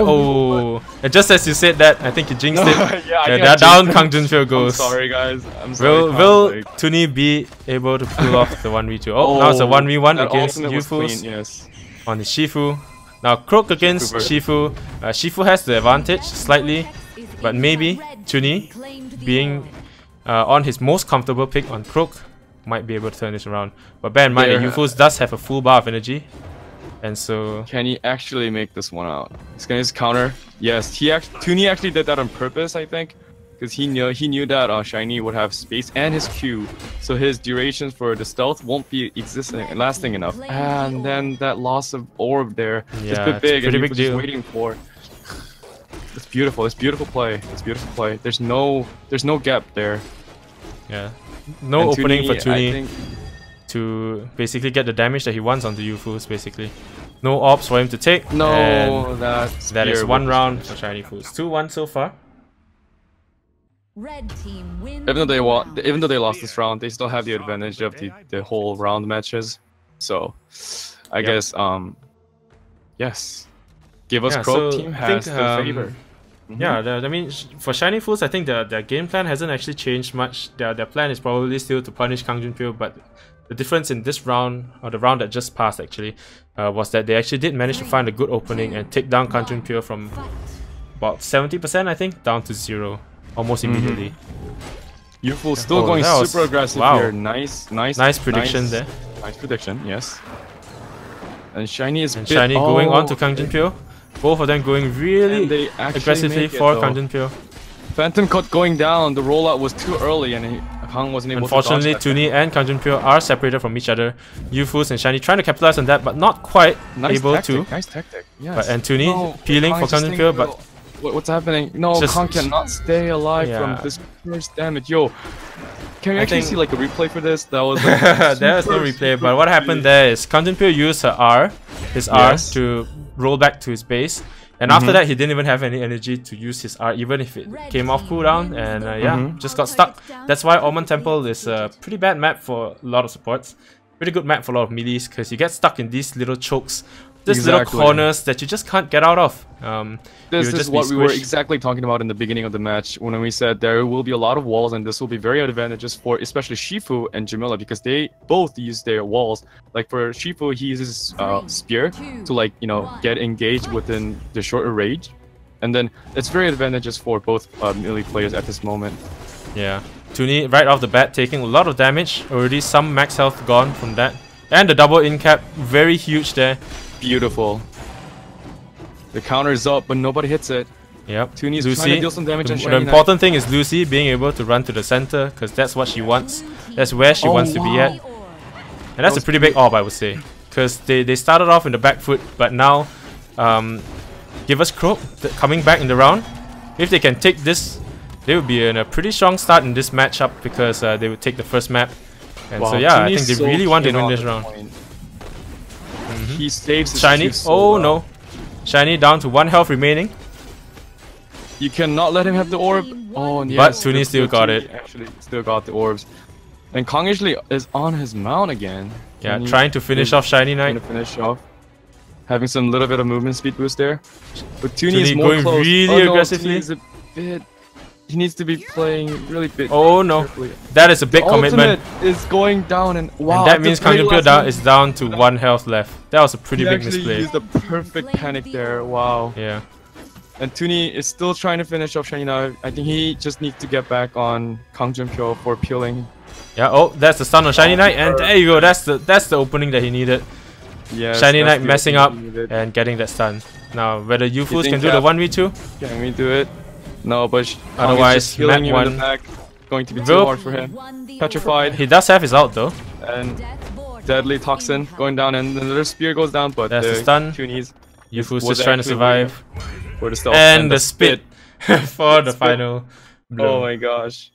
S1: and just as you said that, I think you jinxed it.
S2: Yeah,
S1: down Kang Junpyo goes.
S2: I'm sorry, guys. I'm sorry.
S1: Will Tuni be able to pull off the 1v2? Oh, now it's a 1v1 against Yufu's on the Shifu. Now Crook against Shifu. Shifu has the advantage slightly, but maybe Tuni, being on his most comfortable pick on Crook, might be able to turn this around. But bear in mind that Yufu's does have a full bar of energy, and so
S2: can he actually make this one out? He's gonna just counter. Yes, Tuni actually did that on purpose, I think, because he knew that Shiny would have space and his Q, so his durations for the stealth won't be lasting enough. And then that loss of orb there is a bit big, and Yufu's just waiting for. It's beautiful. It's beautiful play. It's beautiful play. There's no gap there.
S1: Yeah. No opening for Tuni to basically get the damage that he wants onto Yufu's, basically. No orbs for him to take.
S2: No,
S1: that is one round for Shiny Foods. 2-1 so far.
S3: Red team wins.
S2: Even though they lost this round, they still have the advantage of the whole round matches. So, I guess yes, Give Us Croak team has the favor.
S1: Yeah, I mean, for Shiny Fools, I think their game plan hasn't actually changed much. Their plan is probably still to punish Kang Junpyo, but the difference in this round, or the round that just passed actually, was that they actually did manage to find a good opening and take down Kang Junpyo from about 70%, I think, down to 0 almost immediately.
S2: Yufu still going super aggressive here. Nice prediction there. Nice prediction, yes. And Shiny is
S1: going on to Kang Junpyo. Both of them going really aggressively for Kang Junpyo.
S2: Phantom Cut going down, the rollout was too early and Kang wasn't able to dodge that.
S1: Unfortunately, Tuni and Kang Junpyo are separated from each other. Yufus and Shiny trying to capitalize on that, but not quite able to.
S2: Nice tactic, yes.
S1: And Tuni peeling for Kang Junpyo, but...
S2: What's happening? No, Kang cannot stay alive from this first damage. Yo, can you actually see like a replay for this? That was like,
S1: there's no replay, but what happened there is Kang Junpyo used his R to roll back to his base, and after that he didn't even have any energy to use his R, even if it came off cooldown, and just got stuck. That's why Almond Temple is a pretty bad map for a lot of supports. Pretty good map for a lot of melees, because you get stuck in these little chokes This little corners that you just can't get out of.
S2: This is what we were exactly talking about in the beginning of the match when we said there will be a lot of walls, and this will be very advantageous for especially Shifu and Jamila, because they both use their walls. Like for Shifu, he uses spear to, like, you know, get engaged within the shorter range, and then it's very advantageous for both melee players at this moment.
S1: Yeah, Tuni right off the bat taking a lot of damage. Already some max health gone from that, and the double in cap, very huge there.
S2: Beautiful. The counter is up, but nobody hits it.
S1: Yep.
S2: Tuni's trying to deal some damage on
S1: The important thing is Lucy being able to run to the center, because that's what she wants. That's where she wants to be at. And that's a pretty big orb, I would say. Because they started off in the back foot, but now give us Croak coming back in the round. If they can take this, they would be in a pretty strong start in this matchup, because they would take the first map. And so yeah, I think they really want to win this round.
S2: He saves his
S1: Shiny. Oh no. Shiny down to 1 health remaining.
S2: You cannot let him have the orb. Oh, yes,
S1: but Tuni still got it.
S2: Actually, still got the orbs. And Kong actually is on his mount again.
S1: Yeah, trying to finish off Shiny Knight.
S2: Trying to finish off. Having some little bit of movement speed boost there. But Tuni is more
S1: going
S2: close.
S1: really aggressively.
S2: He needs to be playing really bit.
S1: Oh no, that is a big commitment.
S2: Is going down, and wow.
S1: And that means Kang Junpyo is down to 1 health left. That was a pretty big misplay.
S2: He used the perfect panic there. Wow.
S1: Yeah.
S2: And Tuni is still trying to finish off Shiny now. I think he just needs to get back on Kang Junpyo for peeling.
S1: Yeah. Oh, that's the stun on Shiny Knight, and there you go. That's the opening that he needed.
S2: Yes,
S1: Shiny Knight messing up and getting that stun. Now whether Ufus can do the 1v2?
S2: Can we do it? No, but
S1: otherwise,
S2: healing him in the back. Going to be too hard for him. Petrified.
S1: He does have his ult though.
S2: And Deadly Toxin going down, and another spear goes down, but
S1: that's the stun.
S2: Tuni's
S1: Ufus just trying to survive.
S2: For the stealth
S1: and the spit for the final blow.
S2: Oh my gosh.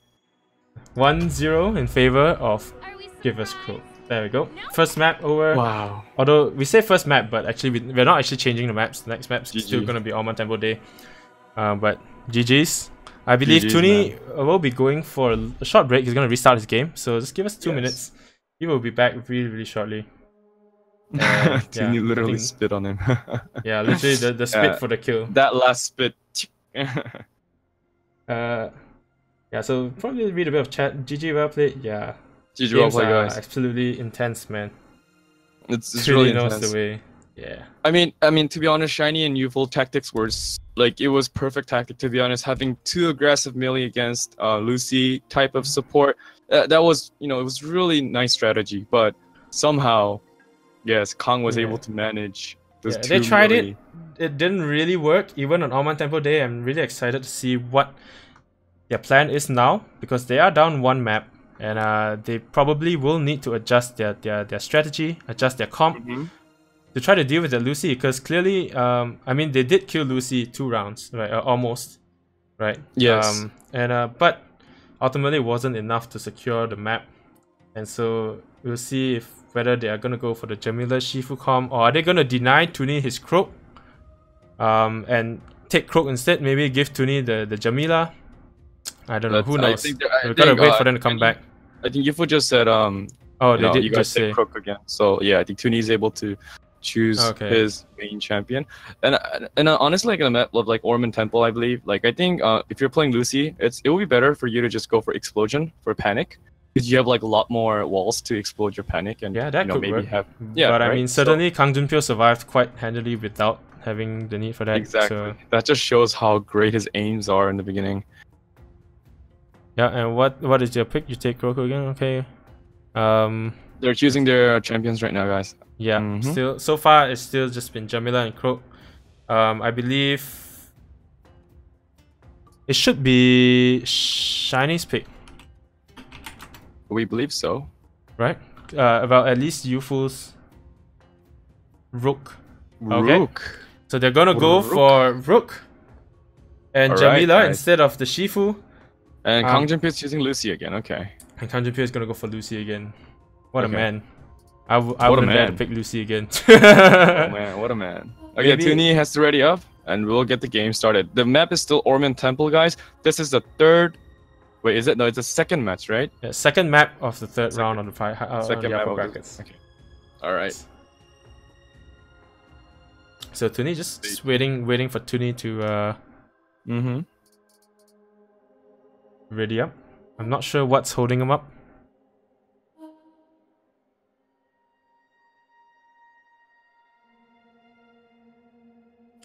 S1: 1-0 in favor of Give Us Croak. There we go. First map over.
S2: Wow.
S1: Although we say first map, but actually we're not actually changing the maps. The next map's still gonna be Alman Temple Day. But GG's. I believe Tuni will be going for a short break. He's going to restart his game. So just give us 2 minutes. He will be back really, really shortly.
S2: Tuni literally spit on him.
S1: Yeah, literally the spit for the kill.
S2: That last spit.
S1: Yeah, so probably read a bit of chat. GG well played. Yeah.
S2: GG well played, guys.
S1: Absolutely intense, man.
S2: It's really intense.
S1: Knows the way. Yeah.
S2: I mean, to be honest, Shiny and Youthful tactics were like, it was perfect tactic, to be honest. Having 2 aggressive melee against Lucy type of support, that was, you know, it was really nice strategy. But somehow, yes, Kong was able to manage those 2
S1: They tried
S2: melee.
S1: It didn't really work. Even on Alman Temple Day, I'm really excited to see what their plan is now, because they are down 1 map, and they probably will need to adjust their strategy, adjust their comp. To try to deal with the Lucy, because clearly, I mean, they did kill Lucy 2 rounds, right? Almost, right?
S2: Yes.
S1: But ultimately, it wasn't enough to secure the map, and so we'll see whether they are gonna go for the Jamila Shifu comp, or are they gonna deny Tuni his Croak, and take Croak instead? Maybe give Tuni the Jamila. I don't know. Who knows? We've gotta wait for them to come back.
S2: I think Yufu just said,
S1: oh, they did
S2: you guys
S1: just say
S2: Croak again. So yeah, I think Tuni is able to choose his main champion, and honestly, like in a map of like Orman Temple, I believe, like I think if you're playing Lucy, it will be better for you to just go for Explosion for Panic, because you have like a lot more walls to explode your Panic, and
S1: yeah, that could
S2: maybe
S1: work.
S2: But
S1: I mean, certainly Kang Junpyo survived quite handily without having the need for that.
S2: Exactly.
S1: So.
S2: That just shows how great his aims are in the beginning.
S1: Yeah, and what is your pick? You take Croak again, okay?
S2: They're choosing their champions right now, guys.
S1: Yeah, still so far it's still just been Jamila and Croak. I believe it should be Shiny's pick.
S2: We believe so,
S1: right? About at least Youthful's Rook. Okay.
S2: Rook.
S1: So they're gonna go for Rook and Jamila instead of the Shifu.
S2: And Kang Junpyo is choosing Lucy again. Okay.
S1: And Kang Junpyo is gonna go for Lucy again. What a man. I wouldn't dare to pick Lucy again.
S2: Oh man, what a man. Okay, Tuni has to ready up, and we'll get the game started. The map is still Orman Temple, guys. This is the 3rd... Wait, is it? No, it's the 2nd match, right?
S1: Yeah, 2nd map of the 3rd round on the
S2: second map of
S1: brackets.
S2: Okay. Alright.
S1: So Tuni just waiting for Tuni to ready up. I'm not sure what's holding him up.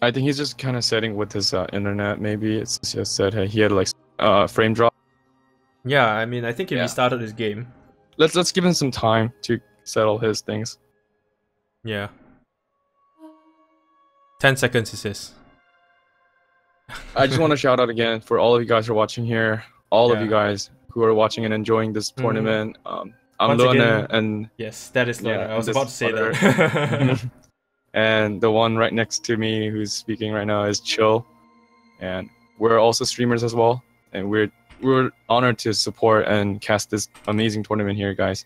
S2: I think he's just kind of setting with his internet. Maybe it's just that he had like frame drop.
S1: Yeah, I mean, I think he restarted his game.
S2: Let's give him some time to settle his things.
S1: Yeah. 10 seconds, he says.
S2: I just want to shout out again for all of you guys who are watching here. All of you guys who are watching and enjoying this tournament. I'm Luana, and
S1: yes, that is Luana. I was about to say that.
S2: And the one right next to me who's speaking right now is Chyill, and we're also streamers as well. And we're honored to support and cast this amazing tournament here, guys.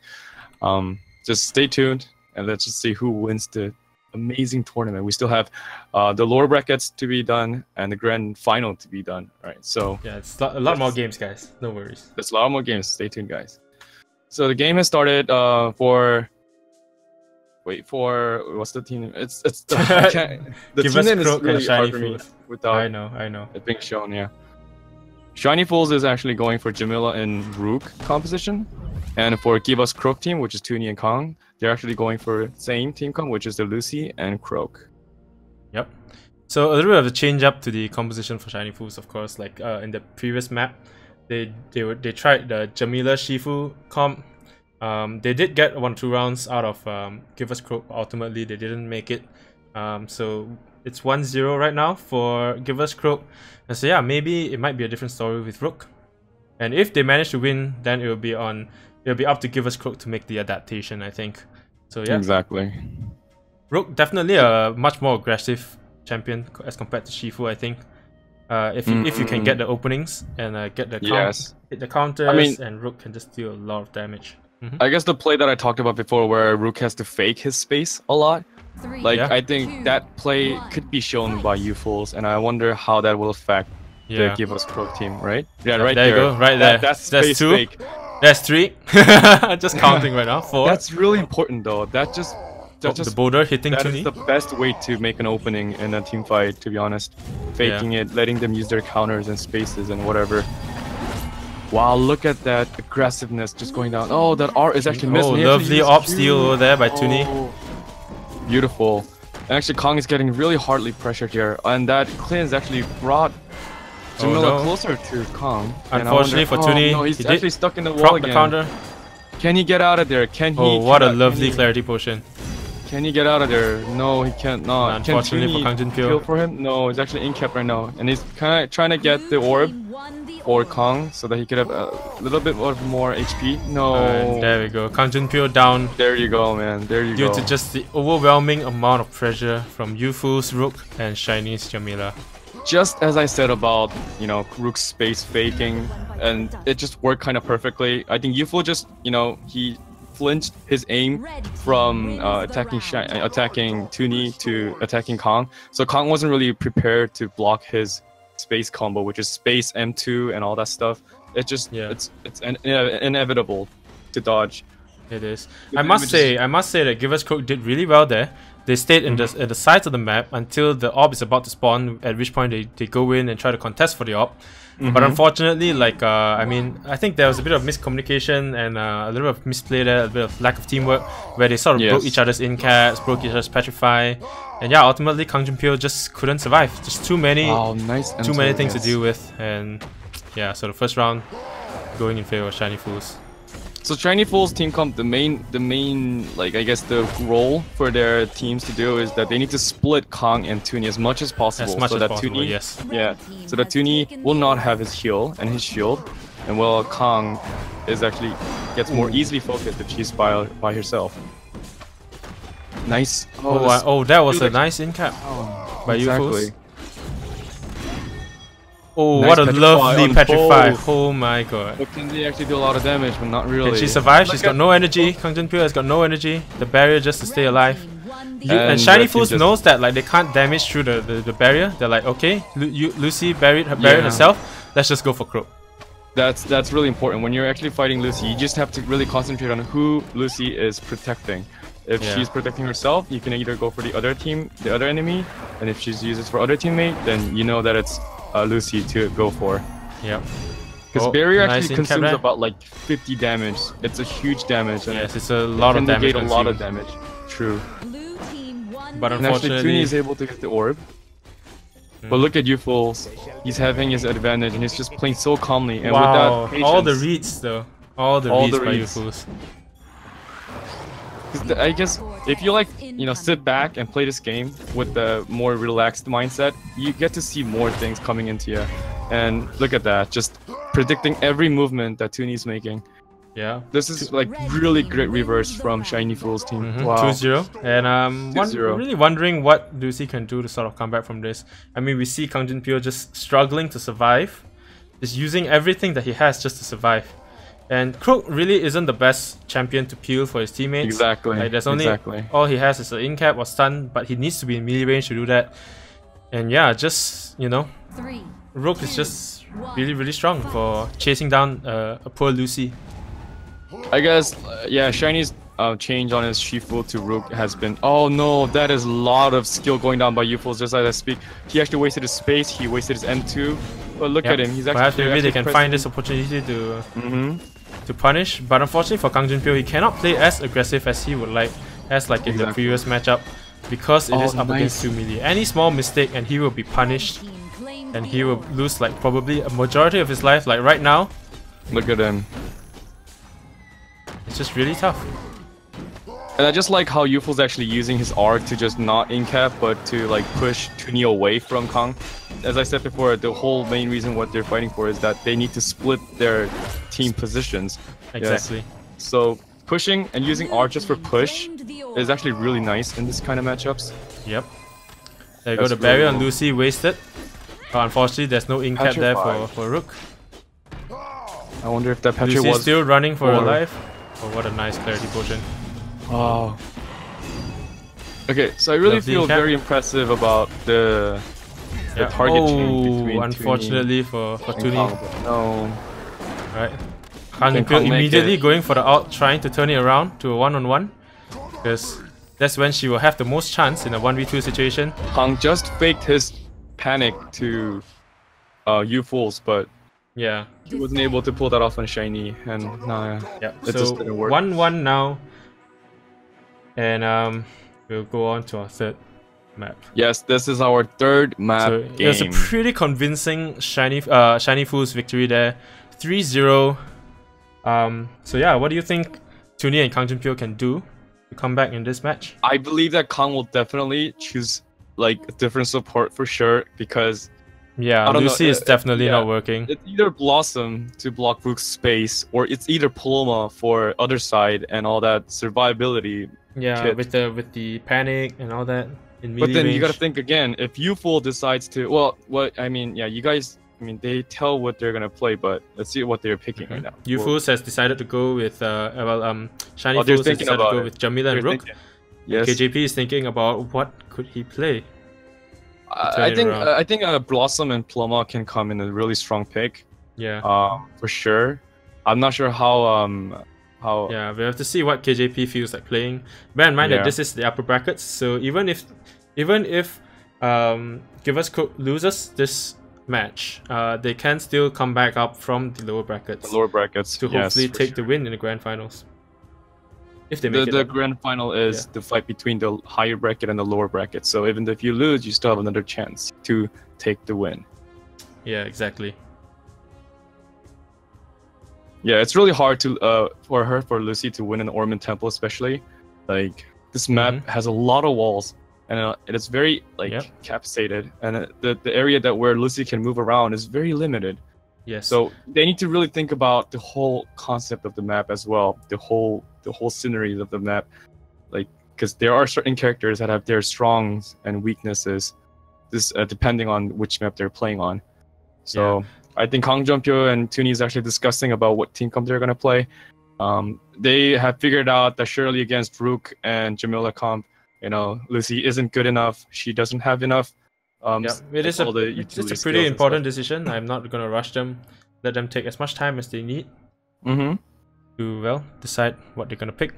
S2: Just stay tuned and let's just see who wins the amazing tournament. We still have the lower brackets to be done and the grand final to be done. Right, so
S1: yeah, it's a lot more games, guys. No worries.
S2: There's a lot more games. Stay tuned, guys. So the game has started for. Wait for what's the team name? It's the team name is really hard for me without
S1: I know
S2: it being shown. Yeah, Shiny Fools is actually going for Jamila and Rook composition, and for Give Us Croak team, which is Tuni and Kong, they're actually going for same team comp, which is the Lucy and Croak.
S1: Yep. So a little bit of a change up to the composition for Shiny Fools, of course. Like in the previous map, they tried the Jamila Shifu comp. They did get 1-2 rounds out of Give Us Croak. Ultimately, they didn't make it. So it's 1-0 right now for Give Us Croak. And so yeah, maybe it might be a different story with Rook. And if they manage to win, then it'll be up to Give Us Croak to make the adaptation, I think. So yeah,
S2: exactly.
S1: Rook definitely a much more aggressive champion as compared to Shifu, I think. If you can get the openings and get the hit the counters, and Rook can just deal a lot of damage.
S2: I guess the play that I talked about before, where Rook has to fake his space a lot, I think that play could be shown by you fools, and I wonder how that will affect the Give Us Croak team, right? Yeah, right there.
S1: You go, right there.
S2: That's
S1: 2.
S2: Fake.
S1: That's 3. Just counting right now. 4.
S2: That's really important though. That's
S1: the boulder hitting Tuni.
S2: That is the best way to make an opening in a team fight, to be honest. Faking it, letting them use their counters and spaces and whatever. Wow, look at that aggressiveness just going down. Oh, that R is actually missing.
S1: Oh, lovely op steal over there by Tuni.
S2: Beautiful. And actually, Kong is getting really hardly pressured here. And that cleanse actually brought Jamila closer to Kong.
S1: Unfortunately for Tuni,
S2: no, he's actually stuck in the wall again.
S1: The counter.
S2: Can he get out of there? Can he?
S1: Oh, what a lovely clarity potion.
S2: Can he get out of there? No, he can't. No.
S1: Unfortunately for Kang Jin
S2: Pyo for him? No, he's actually in cap right now. And he's kind of trying to get the orb for Kong so that he could have a little bit more HP. No.
S1: There we go. Kang Jin Pyo down.
S2: There you go, man. There you go.
S1: Due to just the overwhelming amount of pressure from Yufu's Rook and Shiny's Jamila.
S2: Just as I said about, Rook's space faking, and it just worked kind of perfectly. I think Yufu just, he flinched his aim from attacking Tuni to attacking Kong. So Kong wasn't really prepared to block his space combo, which is space M2 and all that stuff. It's just it's inevitable to dodge.
S1: It is. I must say that Give Us Croak did really well there. They stayed in the sides of the map until the orb is about to spawn, at which point they go in and try to contest for the orb. But unfortunately, I think there was a bit of miscommunication and a little bit of misplay there, a bit of lack of teamwork, where they sort of broke each other's in-caps, broke each other's petrify, and yeah, ultimately Kang Jin Pyo just couldn't survive. Just too many things to deal with, and yeah, so the first round going in favor of Shiny Fools.
S2: So Shiny Fools team comp, the main I guess the role for their teams to do is that they need to split Kong and Tuni as much as possible, so that Tuni will not have his heal and his shield, and while Kong is actually gets more easily focused if she's by herself. Nice.
S1: That was a nice in-cap by Yufu's. Oh, nice, what a lovely petrify. Oh my god.
S2: But can they actually do a lot of damage, but not really.
S1: Can she survive? She's got no energy. Kang Jin Pyo has got no energy. The barrier just to stay alive. And Shiny Fools knows that they can't damage through the barrier. They're like, okay, Lucy buried herself. Let's just go for Croak.
S2: That's really important. When you're actually fighting Lucy, you just have to really concentrate on who Lucy is protecting. If she's protecting herself, you can either go for the other enemy, and if she's uses for other teammate, then you know that it's Lucy to go for.
S1: Yep.
S2: Because barrier actually consumes about like 50 damage. It's a huge damage. And
S1: yes, it's a lot of damage.
S2: A lot of damage. True.
S1: But
S2: and actually, Toonie is able to get the orb. But look at you fools. He's having his advantage, and he's just playing so calmly. And with that patience,
S1: all the reads though. All the reads by you fools.
S2: I guess if you like, sit back and play this game with the more relaxed mindset, you get to see more things coming into you. And look at that, just predicting every movement that Toonie's making.
S1: Yeah.
S2: This is like really great reverse from Shiny Fool's team. Wow.
S1: 2-0. And really wondering what Lucy can do to sort of come back from this. I mean, we see Chyill just struggling to survive. Just using everything that he has just to survive. And Croak really isn't the best champion to peel for his teammates.
S2: Exactly.
S1: Like, there's only all he has is an in-cap or stun, but he needs to be in melee range to do that. And yeah, just Rook is just really strong for chasing down a poor Lucy.
S2: I guess Shiny's change on his Shifu to Rook has been. Oh no, that is a lot of skill going down by Yufos just as I speak. He actually wasted his space. He wasted his M2. But look at him. He's actually.
S1: Perhaps maybe they can find this opportunity to punish. But unfortunately for Chyill, he cannot play as aggressive as he would like, in the previous matchup, because it is up against 2 melee. Any small mistake and he will be punished, and he will lose like probably a majority of his life. Like right now.
S2: Look at him.
S1: It's just really tough.
S2: And I just like how Yufu's actually using his arc to just not in-cap, but to like push Toonie away from Kong. As I said before, the whole main reason what they're fighting for is that they need to split their team positions.
S1: Exactly.
S2: Yes. So pushing and using arc just for push is actually really nice in this kind of matchups.
S1: Yep. There you go, the barrier on Lucy wasted. Unfortunately, there's no in-cap there for Rook.
S2: I wonder if that Petra
S1: Lucy's
S2: was
S1: still running for her life. Oh, what a nice clarity potion.
S2: Oh. Okay, so I really feel very impressive about the target change between
S1: unfortunately for Toonie.
S2: No.
S1: Right. Chyill immediately going for the ult, trying to turn it around to a 1-on-1. Because that's when she will have the most chance in a 1v2 situation.
S2: Kong just faked his panic to you fools, but
S1: yeah,
S2: he wasn't able to pull that off on Shiny, and it just didn't work.
S1: 1-1 now, and we'll go on to our third map.
S2: Yes, this is our third map game.
S1: It was a pretty convincing Shiny Fool's victory there, 3-0. So yeah, what do you think Toonie and Chyill can do to come back in this match?
S2: I believe that Kong will definitely choose like a different support for sure, because Lucy is definitely not working. It's either Blossom to block Rook's space, or it's either Paloma for other side and all that survivability.
S1: Yeah,
S2: kit.
S1: with the panic and all that in melee
S2: But then
S1: range.
S2: you gotta think again. If Uful decides to, you guys. I mean, they tell what they're gonna play, but let's see what they're picking right now.
S1: Uful has decided to go with Shiny Fools has decided to go with Jamila and Rook.
S2: Yes.
S1: KJP is thinking about what could he play.
S2: I think Blossom and Paloma can come in a really strong pick.
S1: Yeah.
S2: For sure. I'm not sure how.
S1: Yeah, we have to see what KJP feels like playing. Bear in mind that this is the upper brackets, so even if Give Us Cook loses this match, they can still come back up from the lower brackets. To hopefully take the win in the grand finals. If they make it.
S2: The grand final is the fight between the higher bracket and the lower bracket. So even if you lose, you still have another chance to take the win.
S1: Yeah, exactly.
S2: Yeah, it's really hard to for Lucy to win an Ornament Temple, especially. Like, this map has a lot of walls, and it's very capsated, and the area where Lucy can move around is very limited.
S1: Yes.
S2: So they need to really think about the whole concept of the map as well, the whole scenery of the map, like, because there are certain characters that have their strongs and weaknesses, this depending on which map they're playing on. So I think Chyill and Toonie is actually discussing about what team comp they're gonna play. They have figured out that surely against Rook and Jamila comp, Lucy isn't good enough. She doesn't have enough.
S1: It's a pretty important decision. I'm not gonna rush them. Let them take as much time as they need to decide what they're gonna pick.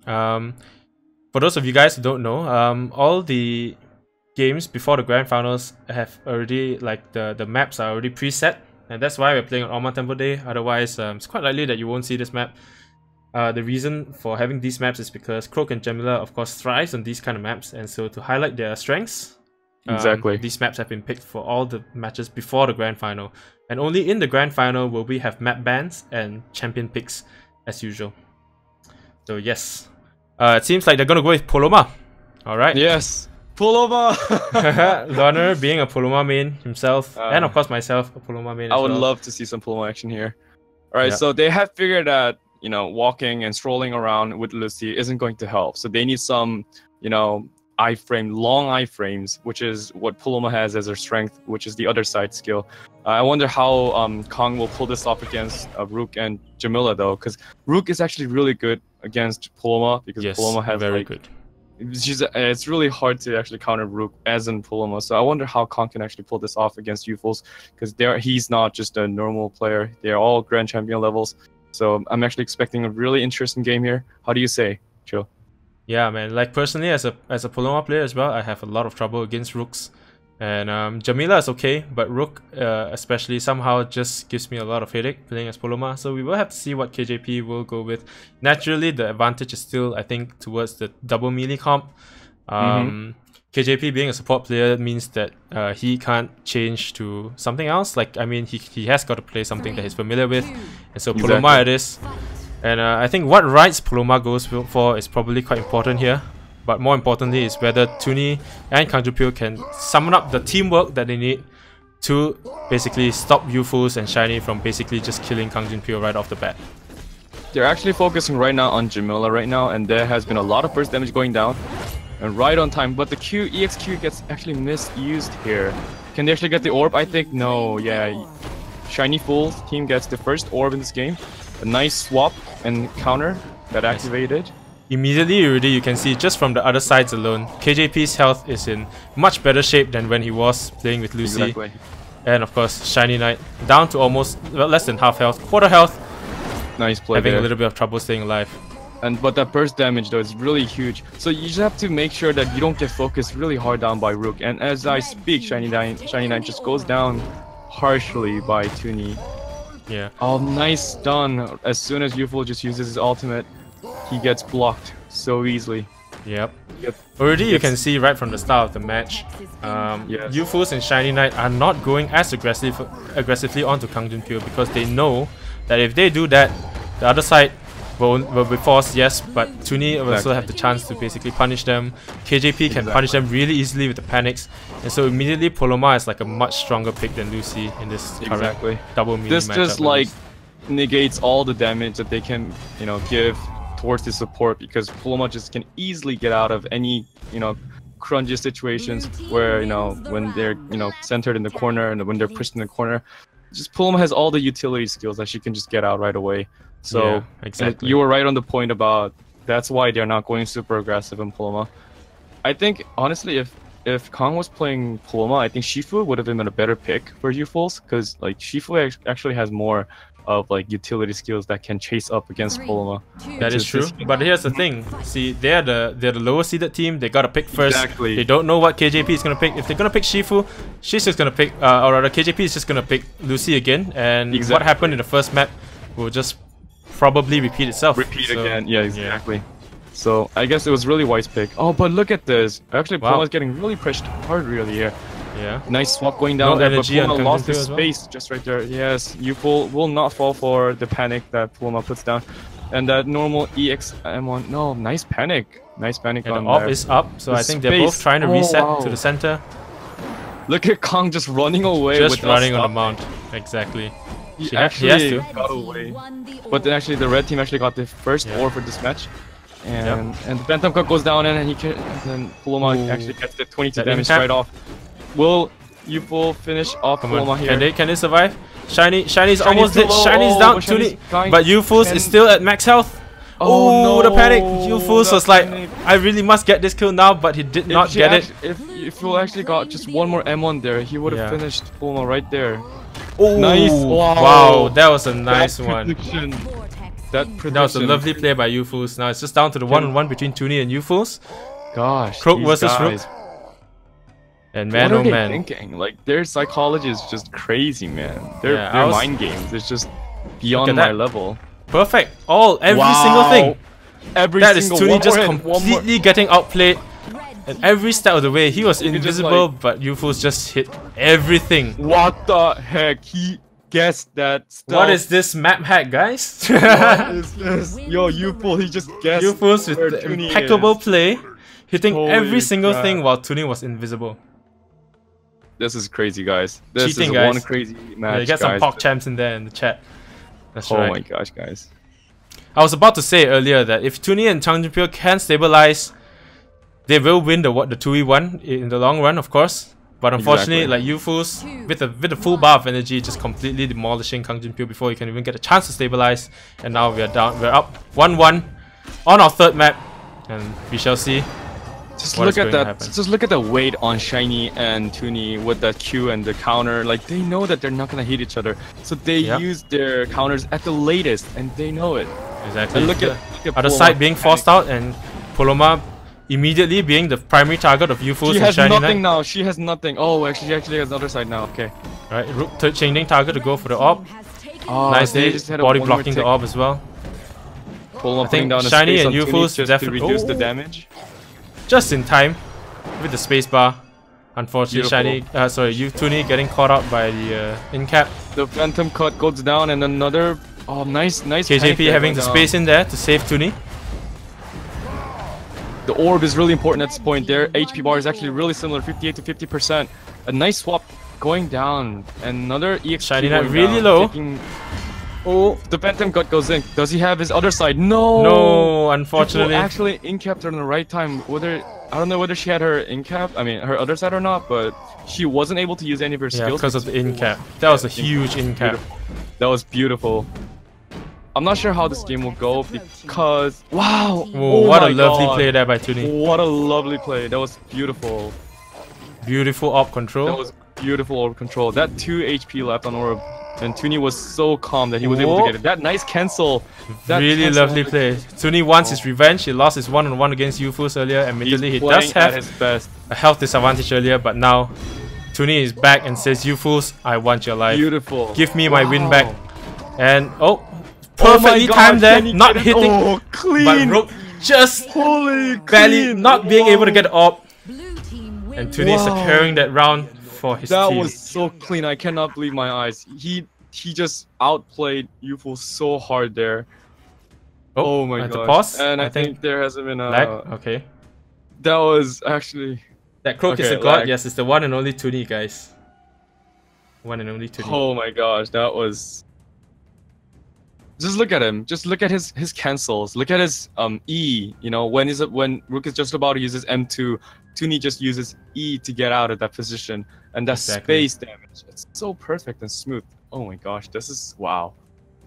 S1: For for those of you guys who don't know, all the games before the grand finals have already, like, the maps are already preset, and that's why we're playing on Alma Temple Day. Otherwise, it's quite likely that you won't see this map. The reason for having these maps is because Croak and Jamila, of course, thrives on these kind of maps, and so to highlight their strengths, these maps have been picked for all the matches before the grand final. And only in the grand final will we have map bans and champion picks as usual. So yes, it seems like they're gonna go with Poloma. All right.
S2: Yes, Poloma.
S1: Loner being a Poloma main himself, and of course myself, a Poloma main.
S2: I would love to see some Poloma action here. All right, so they have figured that, you know, walking and strolling around with Lucy isn't going to help. So they need some, you know, long iframes, which is what Poloma has as her strength, which is the other side skill. I wonder how Kong will pull this off against Rook and Jamila though, because Rook is actually really good against Poloma, because Poloma has
S1: very good.
S2: It's really hard to actually counter Rook as in Poloma. So I wonder how Kong can actually pull this off against Youfuls, because he's not just a normal player. They're all Grand Champion levels. So I'm actually expecting a really interesting game here. How do you say, Chyill?
S1: Yeah, man. Like personally, as a Poloma player as well, I have a lot of trouble against Rooks, and Jamila is okay, but Rook especially somehow just gives me a lot of headache playing as Poloma. So we will have to see what KJP will go with. Naturally, the advantage is still, I think, towards the double melee comp. KJP being a support player means that he can't change to something else. Like, I mean, he has got to play something that he's familiar with, and so Poloma it is. And I think what rights Poloma goes for is probably quite important here. But more importantly is whether Tuni and Kang Junpyo can summon up the teamwork that they need to basically stop Youfuls and Shiny from basically just killing Kang Junpyo right off the bat.
S2: They're actually focusing right now on Jamila right now, and there has been a lot of burst damage going down. And right on time, but the EXQ gets actually misused here. Can they actually get the orb? I think no, yeah. Shiny Fool's team gets the first orb in this game. A nice swap and counter that activated.
S1: Immediately already you can see just from the other sides alone, KJP's health is in much better shape than when he was playing with Lucy.
S2: Exactly.
S1: And of course Shiny Knight down to almost less than half health, quarter health.
S2: Nice play
S1: having
S2: there.
S1: A little bit of trouble staying alive.
S2: But that burst damage though is really huge. So you just have to make sure that you don't get focused really hard down by Rook. And as I speak, Shiny Knight just goes down harshly by Tuni.
S1: Yeah.
S2: Oh, nice stun. As soon as Youful just uses his ultimate, he gets blocked so easily.
S1: Yep. Already you can see right from the start of the match, Youfuls and Shiny Knight are not going as aggressively onto Kang Junpyo, because they know that if they do that, the other side will be forced, yes, but Tuni will also have the chance to basically punish them. KJP can punish them really easily with the panics, and so immediately Poloma is like a much stronger pick than Lucy in this current double melee matchup.
S2: This just like negates all the damage that they can, you know, give towards the support, because Poloma just can easily get out of any, you know, crunchy situations where, you know, when they're, you know, centered in the corner and when they're pushed in the corner. Just Poloma has all the utility skills that she can just get out right away. So
S1: yeah, exactly.
S2: You were right on the point about that's why they're not going super aggressive in Poloma. I think honestly, if Kong was playing Poloma, I think Shifu would have been a better pick for Youfuls, because like Shifu actually has more of like utility skills that can chase up against Poloma.
S1: That is true. But here's the thing. See, they're the lower seeded team. They gotta pick first.
S2: Exactly.
S1: They don't know what KJP is gonna pick. If they're gonna pick Shifu, she's just gonna pick, or rather KJP is just gonna pick Lucy again. And what happened in the first map will just probably repeat itself.
S2: Again. Yeah, exactly. So I guess it was really wise pick. Oh, but look at this. Actually, Poloma's getting really pushed hard really here.
S1: Yeah.
S2: Nice swap going down there, but Poloma lost his space just right there. Yes, Youfull will not fall for the panic that Poloma puts down. And that normal EXM1. No, nice panic. Nice panic on
S1: the off is up, so I think they're both trying to reset to the center.
S2: Look at Kong just running away.
S1: Just running on the mount. Exactly.
S2: He actually got away. But then actually the red team actually got the first orb for this match. And the Phantom Cut goes down, and then Poloma actually gets the 22 damage right off. Will Youfull finish off Poloma here?
S1: Can they survive? Shiny's almost dead. Shiny's down. But Youfuls is still at max health. Oh no, the panic! Youfuls was like, I really must get this kill now, but he did not get it.
S2: If Youfull actually got just one more M1 there, he would have finished Poloma right there. Oh, nice!
S1: Wow, that was a nice one.
S2: That
S1: was a lovely play by Yufus. Now it's just down to the 1-on-1 between Tuni and Yufus.
S2: Gosh,
S1: Croak
S2: these
S1: versus
S2: guys.
S1: Rook. And man,
S2: what are
S1: oh
S2: they
S1: man.
S2: thinking? Like, their psychology is just crazy, man. Their
S1: Yeah,
S2: mind games is just beyond my level.
S1: Perfect. Every single thing. That is Tuni just completely getting outplayed. And every step of the way, he was invisible, but Yufus just hit everything.
S2: What the heck? He guessed that stuff.
S1: What is this map hack, guys?
S2: What is this? Yo, Yufus, he just guessed.
S1: Yufus with the impeccable play, hitting every single thing while Tuni was invisible.
S2: This is crazy, guys. This
S1: Cheating,
S2: is
S1: guys.
S2: one crazy match,
S1: Yeah, you get some POC champs in there in the chat. That's right.
S2: Oh my gosh, guys.
S1: I was about to say earlier that if Tuni and Chyill can stabilize, they will win the 2v1 in the long run, of course. But unfortunately, like Yufus, with the full bar of energy, just completely demolishing Chyill before he can even get a chance to stabilize. And now we're up 1-1 on our third map, and we shall see.
S2: Just look at that. Just look at the weight on Shiny and Tuni with that Q and the counter. Like, they know that they're not gonna hit each other, so they use their counters at the latest, and they know it.
S1: Exactly.
S2: And look at
S1: other side being forced out, and Paloma immediately being the primary target of Yufus.
S2: She has
S1: nothing
S2: Knight. Now. She has nothing. Oh, actually, she actually has another side now. Okay.
S1: Right. Rook changing target to go for the orb. Nicely.
S2: Just
S1: Body blocking the orb as well.
S2: I
S1: think Shiny and Yufus
S2: definitely reduce the damage.
S1: Just in time with the spacebar. Unfortunately, Tuni getting caught up by the in-cap.
S2: The Phantom Cut goes down, and another nice
S1: KJP having the space in there to save Tuni.
S2: The orb is really important at this point. Their HP bar is actually really similar, 58 to 50%. A nice swap going down. Another EX
S1: Shiny Knight really low.
S2: Oh, the Phantom Cut goes in. Does he have his other side? No!
S1: No, unfortunately.
S2: People actually in-capped her in the right time. I don't know whether she had her in-cap, her other side or not, but she wasn't able to use any of her skills.
S1: Because of the in-cap. That was a huge in-cap.
S2: That was beautiful. I'm not sure how this game will go because... Wow!
S1: Oh, what a lovely play there by Tuni.
S2: What a lovely play. That was beautiful.
S1: Beautiful orb control.
S2: That was beautiful orb control. That 2 HP left on orb. And Tuni was so calm that he was able to get it. That nice cancel.
S1: Really lovely play. Tuni wants his revenge. He lost his 1-on-1 against Yufus earlier. Admittedly, he does have a health disadvantage earlier, but now Tuni is back and says, Yufus, I want your life.
S2: Beautiful.
S1: Give me my win back. And perfectly timed there, not hitting.
S2: Oh, clean.
S1: But Rook just barely not being able to get the orb. And Tuni securing that round for his team.
S2: That was so clean. I cannot believe my eyes. He just outplayed Yufus so hard there. Oh my god.
S1: Pause.
S2: And I think there hasn't been a
S1: lag. Okay.
S2: That was actually
S1: that Croak is a god. Yes, it's the one and only Tuni, guys. One and only Tuni.
S2: Oh my gosh, that was. Just look at him. Just look at his cancels. Look at his E. You know, when Rook is just about to use his M2, Tuni just uses E to get out of that position, and that space damage. It's so perfect and smooth. Oh my gosh, this is wow.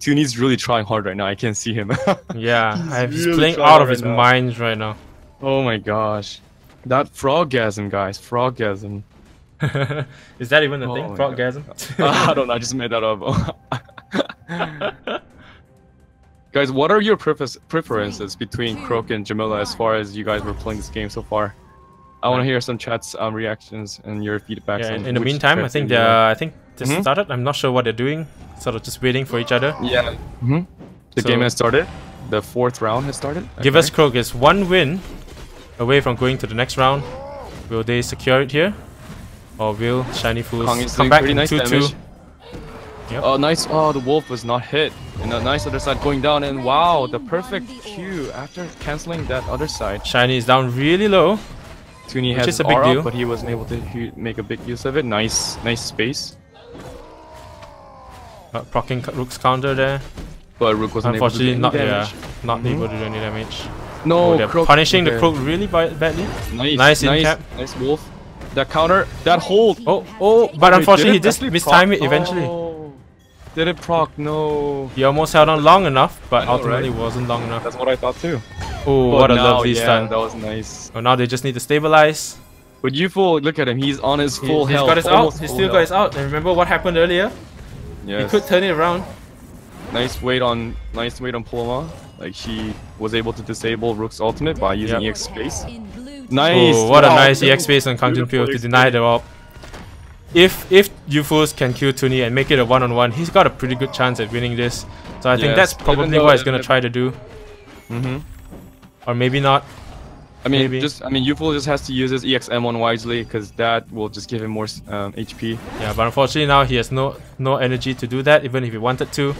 S2: Tuni's really trying hard right now. I can see him.
S1: Yeah, he's really playing out of his mind right now.
S2: Oh my gosh, that froggasm, guys, froggasm.
S1: Is that even a thing? Froggasm?
S2: I don't know. I just made that up. Guys, what are your preferences between Croak and Jamila as far as you guys were playing this game so far? I want to hear some chats, reactions, and your feedback.
S1: Yeah, in the meantime, I think this started. I'm not sure what they're doing. Sort of just waiting for each other.
S2: Yeah. The game has started. The 4th round has started.
S1: Give us Croak is 1 win away from going to the next round. Will they secure it here, or will Shiny Fools come back in 2-2?
S2: Yep. Oh, nice. Oh, the wolf was not hit. And a nice other side going down. And wow, the perfect Q after canceling that other side.
S1: Shiny is down really low.
S2: Tuni has a big deal, but he wasn't able to make a big use of it. Nice space.
S1: Proccing Rook's counter there.
S2: But Rook wasn't able to do any damage.
S1: Not able to do any damage.
S2: No,
S1: they're punishing the Croak really badly. Nice in-cap.
S2: Nice wolf. That counter, that hold.
S1: But unfortunately he just mistimed it eventually.
S2: Did it proc? No.
S1: He almost held on long enough, but ultimately wasn't long enough.
S2: That's what I thought too.
S1: Oh, what a lovely stun.
S2: That was nice.
S1: Oh, now they just need to stabilize.
S2: But Yufo, look at him. He's on his full health.
S1: He's got his out. He still got his out. And remember what happened earlier?
S2: Yes.
S1: He could turn it around.
S2: Nice wait on Paloma. Like she was able to disable Rook's ultimate by using EX space. Nice.
S1: Oh, what a nice EX space on Kang Junpyo to deny the AWP. If Yufus can kill Tuni and make it a one-on-one, he's got a pretty good chance at winning this. So I think that's probably what he's gonna try to do. Or maybe not.
S2: I mean, Yuful just has to use his EX-M1 wisely, because that will just give him more HP.
S1: Yeah, but unfortunately now he has no energy to do that, even if he wanted to.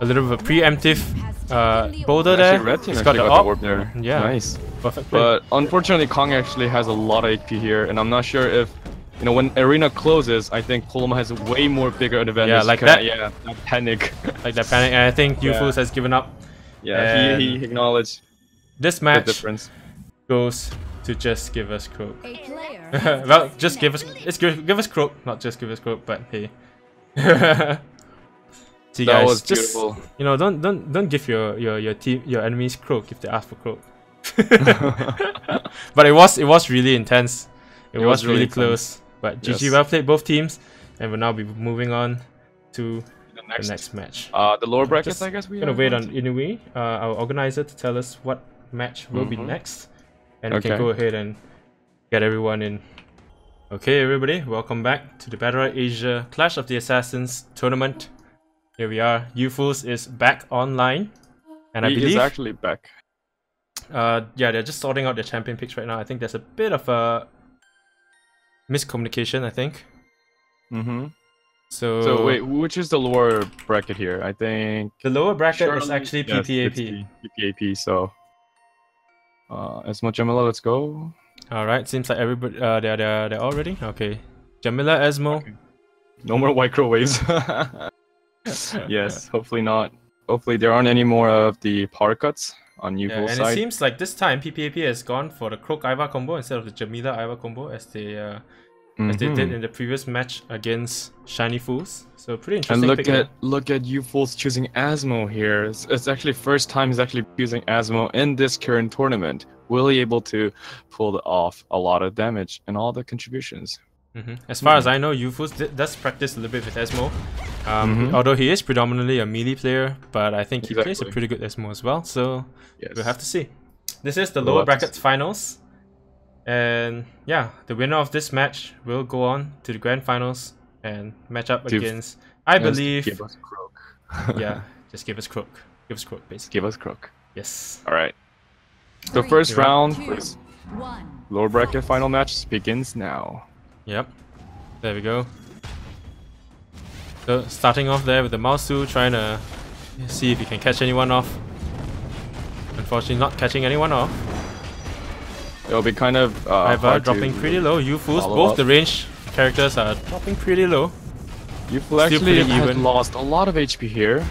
S1: A little bit of a preemptive boulder there.
S2: Red team
S1: he's
S2: got the
S1: AWP
S2: there.
S1: Yeah,
S2: nice.
S1: Perfect play.
S2: But unfortunately, Kong actually has a lot of HP here, and I'm not sure if, you know, when arena closes, I think Paloma has a way more bigger advantage.
S1: Yeah, like that.
S2: Yeah, that panic.
S1: Like that panic, and I think Yufus has given up.
S2: Yeah, he acknowledged.
S1: This match goes to Just Give Us Croak. Well, just give us, give us Croak, not just give us Croak, but hey. See guys,
S2: was
S1: just
S2: beautiful.
S1: You know, don't give your team, your enemies Croak if they ask for Croak. But it was really intense. It was really close. But GG, well played both teams, and we'll now be moving on to the next match.
S2: The lower brackets, I guess we
S1: gonna wait on Inui, our organizer, to tell us what match will be next, and we can go ahead and get everyone in. Okay, everybody, welcome back to the Battlerite Asia Clash of the Assassins tournament. Here we are. Yufus is back online, and I believe
S2: he's actually back.
S1: Yeah, they're just sorting out their champion picks right now. I think there's a bit of a miscommunication, I think. So
S2: wait, which is the lower bracket here? I think
S1: the lower bracket is actually PPAP.
S2: PPAP. So, Esmo Jamila, let's go.
S1: All right, seems like everybody they're all ready. Okay, Jamila, Esmo.
S2: Okay. No more microwaves. Yes, hopefully not. Hopefully there aren't any more of the power cuts on Yuful's side.
S1: And it seems like this time PPAP has gone for the Croak Iva combo instead of the Jamila Iva combo as they did in the previous match against Shiny Fools. So pretty interesting.
S2: And look at Yuful's choosing Asmo here. It's actually first time he's actually choosing Asmo in this current tournament. Will he able to pull off a lot of damage and all the contributions?
S1: As far as I know, Yufus does practice a little bit with Esmo. Although he is predominantly a melee player, but I think he plays a pretty good Esmo as well. So we'll have to see. This is the lower brackets finals. And yeah, the winner of this match will go on to the grand finals and match up against, I believe...
S2: Give us Croak.
S1: Yeah, just give us Croak. Give us Croak, basically.
S2: Give us Croak.
S1: Yes.
S2: Alright. The first round for this lower bracket final match begins now.
S1: Yep. There we go. So starting off there with the Mausu, trying to see if he can catch anyone off. Unfortunately not catching anyone off.
S2: It'll be kind of
S1: Iva dropping pretty low. Yufus, both the range characters are dropping pretty low.
S2: Yuful actually has lost a lot of HP here.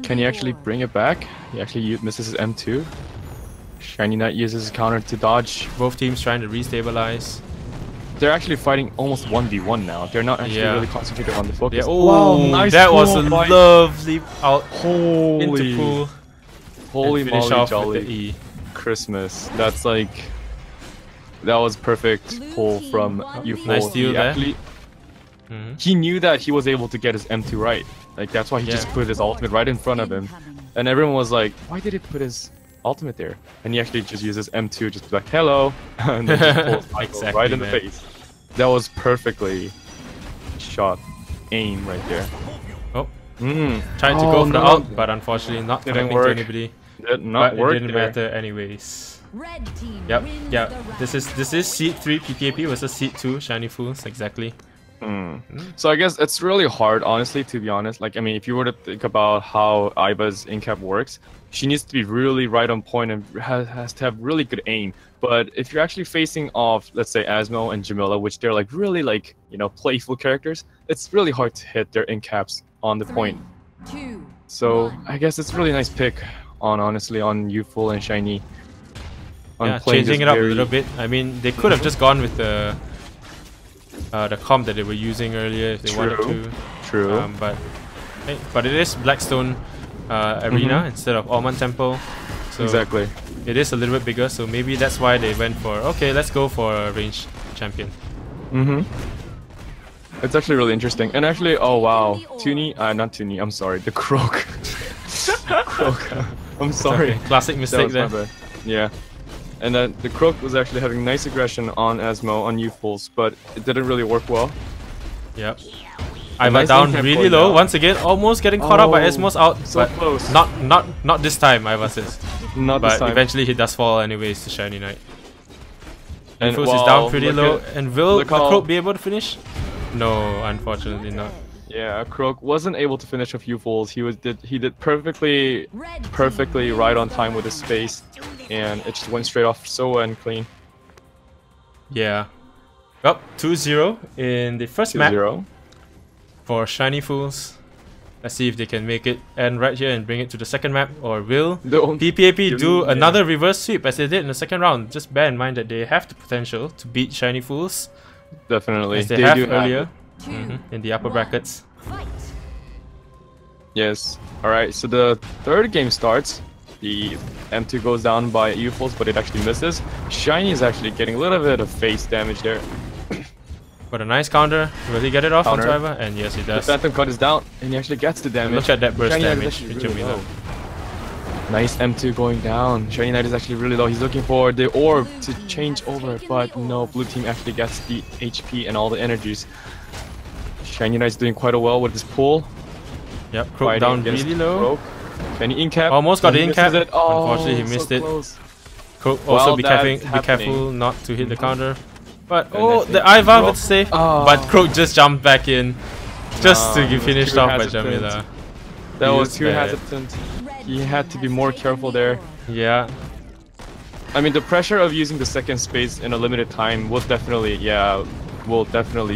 S2: Can he actually bring it back? He actually misses his M2. Shiny Knight uses his counter to dodge.
S1: Both teams trying to restabilize.
S2: They're actually fighting almost 1v1 now. They're not actually really concentrated on the focus.
S1: Yeah. Oh, wow, nice, that was a lovely out into pool.
S2: Holy
S1: moly,
S2: jolly.
S1: With the E.
S2: Christmas. That's like... That was perfect pull from Yuful.
S1: Nice steal there.
S2: He knew that he was able to get his M2 right. Like, that's why he just put his ultimate right in front of him. And everyone was like, why did he put his ultimate there? And he actually just uses M2 just like, hello, and then just pulls Michael right in the face. That was perfectly shot aim right there.
S1: Oh, tried to go for the ult, but unfortunately not connecting to anybody.
S2: But
S1: it didn't matter anyways. Yep, this is seed 3 PPAP versus seed 2 Shiny Fools, exactly.
S2: So I guess it's really hard, honestly, to be honest. Like, I mean, if you were to think about how Iva's in-cap works, she needs to be really right on point and has to have really good aim. But if you're actually facing off, let's say, Asmo and Jamila, which they're like really like, you know, playful characters, it's really hard to hit their in-caps on the point. So I guess it's a really nice pick on, honestly, on Yuful and Shiny.
S1: Yeah, changing it up a little bit. I mean, they could have just gone with the comp that they were using earlier if they wanted to.
S2: True.
S1: But it is Blackstone Arena instead of Almond Temple. So
S2: exactly.
S1: It is a little bit bigger, so maybe that's why they went for, okay, let's go for a ranged champion.
S2: It's actually really interesting. And actually, oh wow, not Toonie, I'm sorry, the Croak. Croak. I'm sorry.
S1: Okay. Classic mistake there.
S2: Yeah. And then the Croak was actually having nice aggression on Esmo, on Youthfuls, but it didn't really work well.
S1: Yep. Iva down really low once again, almost getting caught up by Esmo's out,
S2: so
S1: but
S2: close.
S1: Not this time, Iva says.
S2: Not this time.
S1: But eventually he does fall anyways to Shiny Knight.
S2: And
S1: Youthfuls is down pretty low, and will the Croak be able to finish? No, unfortunately not.
S2: Yeah, Croak wasn't able to finish a few Youthfuls. He did perfectly right on time with his space, and it just went straight off so and clean.
S1: Yeah. Up 2-0 in the first map for Shiny Fools. Let's see if they can make it end right here and bring it to the second map, or will PPAP do another reverse sweep as they did in the second round? Just bear in mind that they have the potential to beat Shiny Fools.
S2: Definitely.
S1: As they have earlier in the upper brackets.
S2: Yes. Alright, so the third game starts. The M2 goes down by Youthfuls, but it actually misses. Shiny is actually getting a little bit of face damage there.
S1: But a nice counter. Will he get it off on Driver? And yes, he does.
S2: The Phantom Cut is down, and he actually gets the damage.
S1: Look at that burst
S2: Shiny
S1: damage with
S2: really
S1: Jamila.
S2: Nice M2 going down. Shiny Knight is actually really low. He's looking for the orb to change over, but no, blue team actually gets the HP and all the energies. Shiny Knight's doing quite well with his pull.
S1: Yep, Croak down really low.
S2: Can he incap?
S1: Almost got the incap.
S2: Oh,
S1: unfortunately, he missed it.
S2: Close.
S1: Croak also be careful not to hit the counter. But the Iva with save. But Croak just jumped back in just to get finished off by Jamila.
S2: That was too hesitant. He had to be more careful there.
S1: Yeah.
S2: I mean, the pressure of using the second space in a limited time will definitely,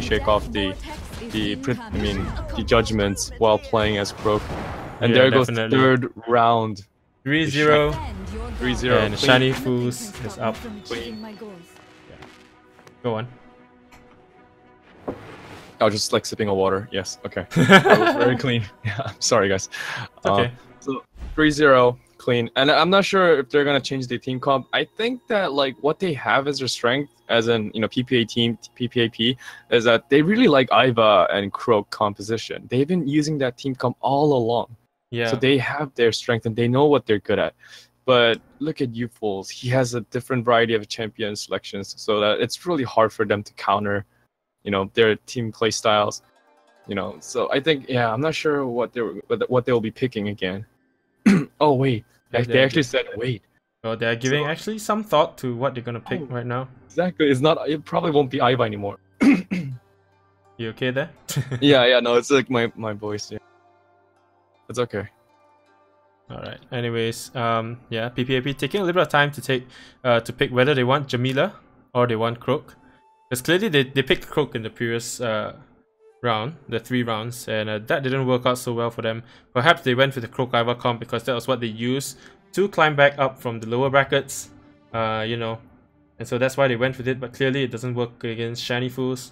S2: shake off the judgments while playing as Croak. And there goes the third round.
S1: 3-0.
S2: 3-0.
S1: And Shiny Fools is up. Go on.
S2: I was just like sipping on water. Yes, okay. That was very clean. Yeah, I'm sorry guys.
S1: Okay.
S2: So 3-0 clean. And I'm not sure if they're gonna change the team comp. I think that like what they have as their strength, as in PPAP, is that they really like Iva and Croak composition. They've been using that team comp all along.
S1: Yeah.
S2: So they have their strength and they know what they're good at. But look at Youthfuls. He has a different variety of champion selections, so that it's really hard for them to counter, their team play styles. So I think, I'm not sure what they'll be picking again. Oh wait, they actually said wait.
S1: Well, they're giving actually some thought to what they're gonna pick right now.
S2: Exactly. It probably won't be Iva anymore.
S1: You okay there?
S2: Yeah. No, it's like my voice. Yeah. It's okay.
S1: Alright, anyways, PPAP taking a little bit of time to pick whether they want Jamila or they want Croak. Because clearly they picked Croak in the previous round, the 3 rounds, and that didn't work out so well for them. Perhaps they went with the Croak Iva comp because that was what they used to climb back up from the lower brackets, and so that's why they went with it, but clearly it doesn't work against Shiny Fools.